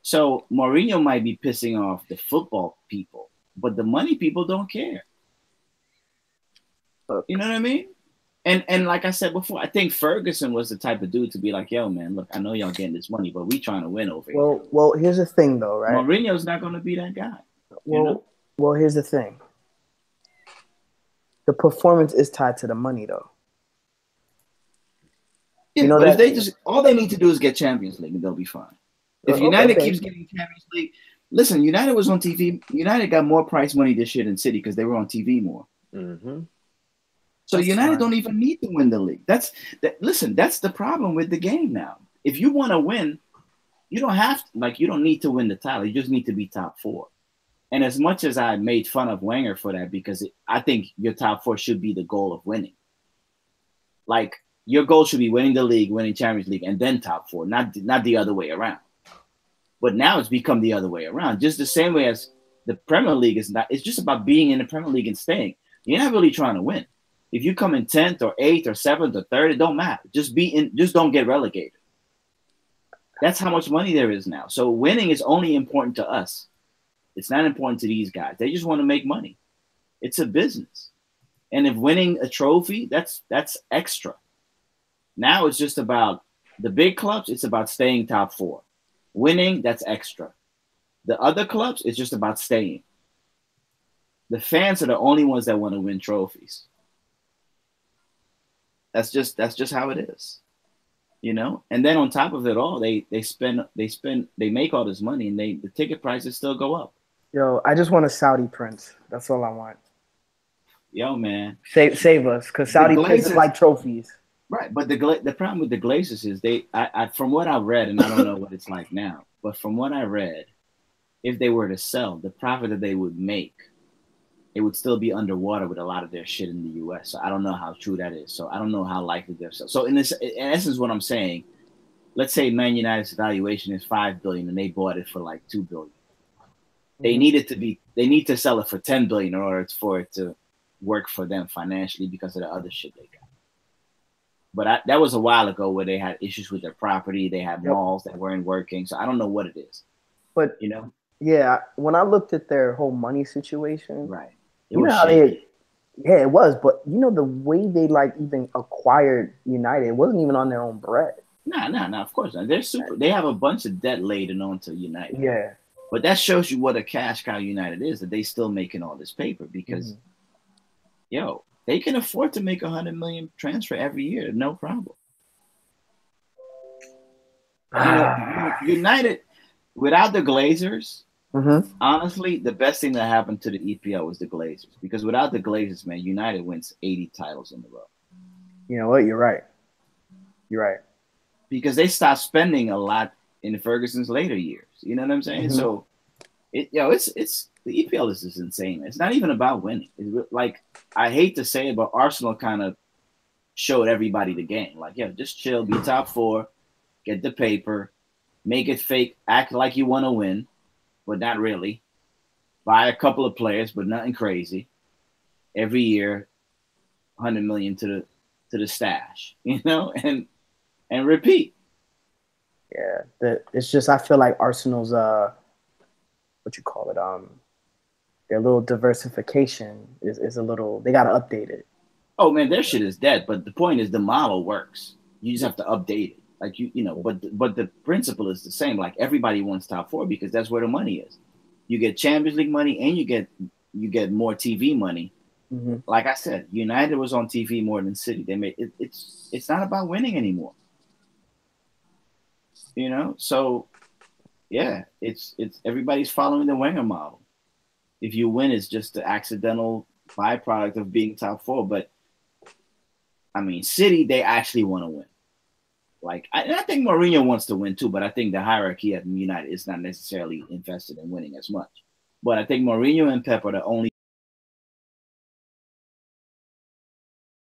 So Mourinho might be pissing off the football people, but the money people don't care. You know what I mean? And like I said before, I think Ferguson was the type of dude to be like, yo, man, look, I know y'all getting this money, but we trying to win over here. Well, here's the thing, though, right? Mourinho's not going to be that guy. Well, here's the thing. The performance is tied to the money, though. Yeah, but if all they need to do is get Champions League, and they'll be fine. If United keeps getting Champions League, Listen, United was on TV. United got more prize money this year than City because they were on TV more. Mm-hmm. So That's United fine. don't even need to win the league. Listen, that's the problem with the game now. If you want to win, you don't have to, you don't need to win the title. You just need to be top 4. And as much as I made fun of Wenger for that, because I think your top 4 should be the goal of winning. Like your goal should be winning the league, winning Champions League, and then top 4, not the other way around. But now it's become the other way around. Just the same way as the Premier League is not. It's just about being in the Premier League and staying. You're not really trying to win. If you come in 10th or 8th or 7th or 3rd, it don't matter. Just don't get relegated. That's how much money there is now. So winning is only important to us. It's not important to these guys. They just want to make money. It's a business. And if winning a trophy, that's extra. Now it's just about the big clubs. It's about staying top 4. Winning, that's extra. The other clubs, it's just about staying. The fans are the only ones that want to win trophies. That's just how it is, you know. And then on top of it all, they make all this money, and the ticket prices still go up. Yo, I just want a Saudi prince. That's all I want. Yo, man, save us, because Saudi princes like trophies. Right, but the problem with the Glazers is from what I've read, and I don't know what it's like now, but from what I read, if they were to sell, the profit that they would make, it would still be underwater with a lot of their shit in the U.S. So I don't know how true that is. So I don't know how likely they're sell. So in essence, what I'm saying, let's say Man United's valuation is $5 billion and they bought it for like $2 billion. They need to sell it for $10 billion in order for it to work for them financially because of the other shit they got. But that was a while ago where they had issues with their property. They had malls that weren't working. So I don't know what it is. But you know, yeah, when I looked at their whole money situation, right. You know how it was, but you know the way they even acquired United, it wasn't even on their own bread. Nah, of course not. They have a bunch of debt laden onto United. Yeah. But that shows you what a cash cow United is, that they still making all this paper because they can afford to make $100 million transfer every year, no problem. United without the Glazers. Mm-hmm. Honestly, the best thing that happened to the EPL was the Glazers, because without the Glazers, man, United wins 80 titles in a row. You know what? You're right. Because they stopped spending a lot in Ferguson's later years. You know what I'm saying? Mm-hmm. So, it's the EPL is just insane. It's not even about winning. Like, I hate to say it, but Arsenal kind of showed everybody the game. Like, just chill, be top 4, get the paper, make it fake, act like you want to win. But not really. Buy a couple of players, but nothing crazy. Every year, $100 million to the stash, and repeat. Yeah, it's just I feel like Arsenal's what you call it, their little diversification is a little. They gotta update it. Oh man, their shit is dead. But the point is, the model works. You just have to update it. Like but the principle is the same. Like everybody wants top 4 because that's where the money is. You get Champions League money and you get more TV money. Mm-hmm. Like I said, United was on TV more than City. They made it. It's not about winning anymore. So yeah, it's everybody's following the Wenger model. If you win, it's just the accidental byproduct of being top 4. But I mean, City, they actually want to win. I think Mourinho wants to win too, but I think the hierarchy at United is not necessarily invested in winning as much. But I think Mourinho and Pep are the only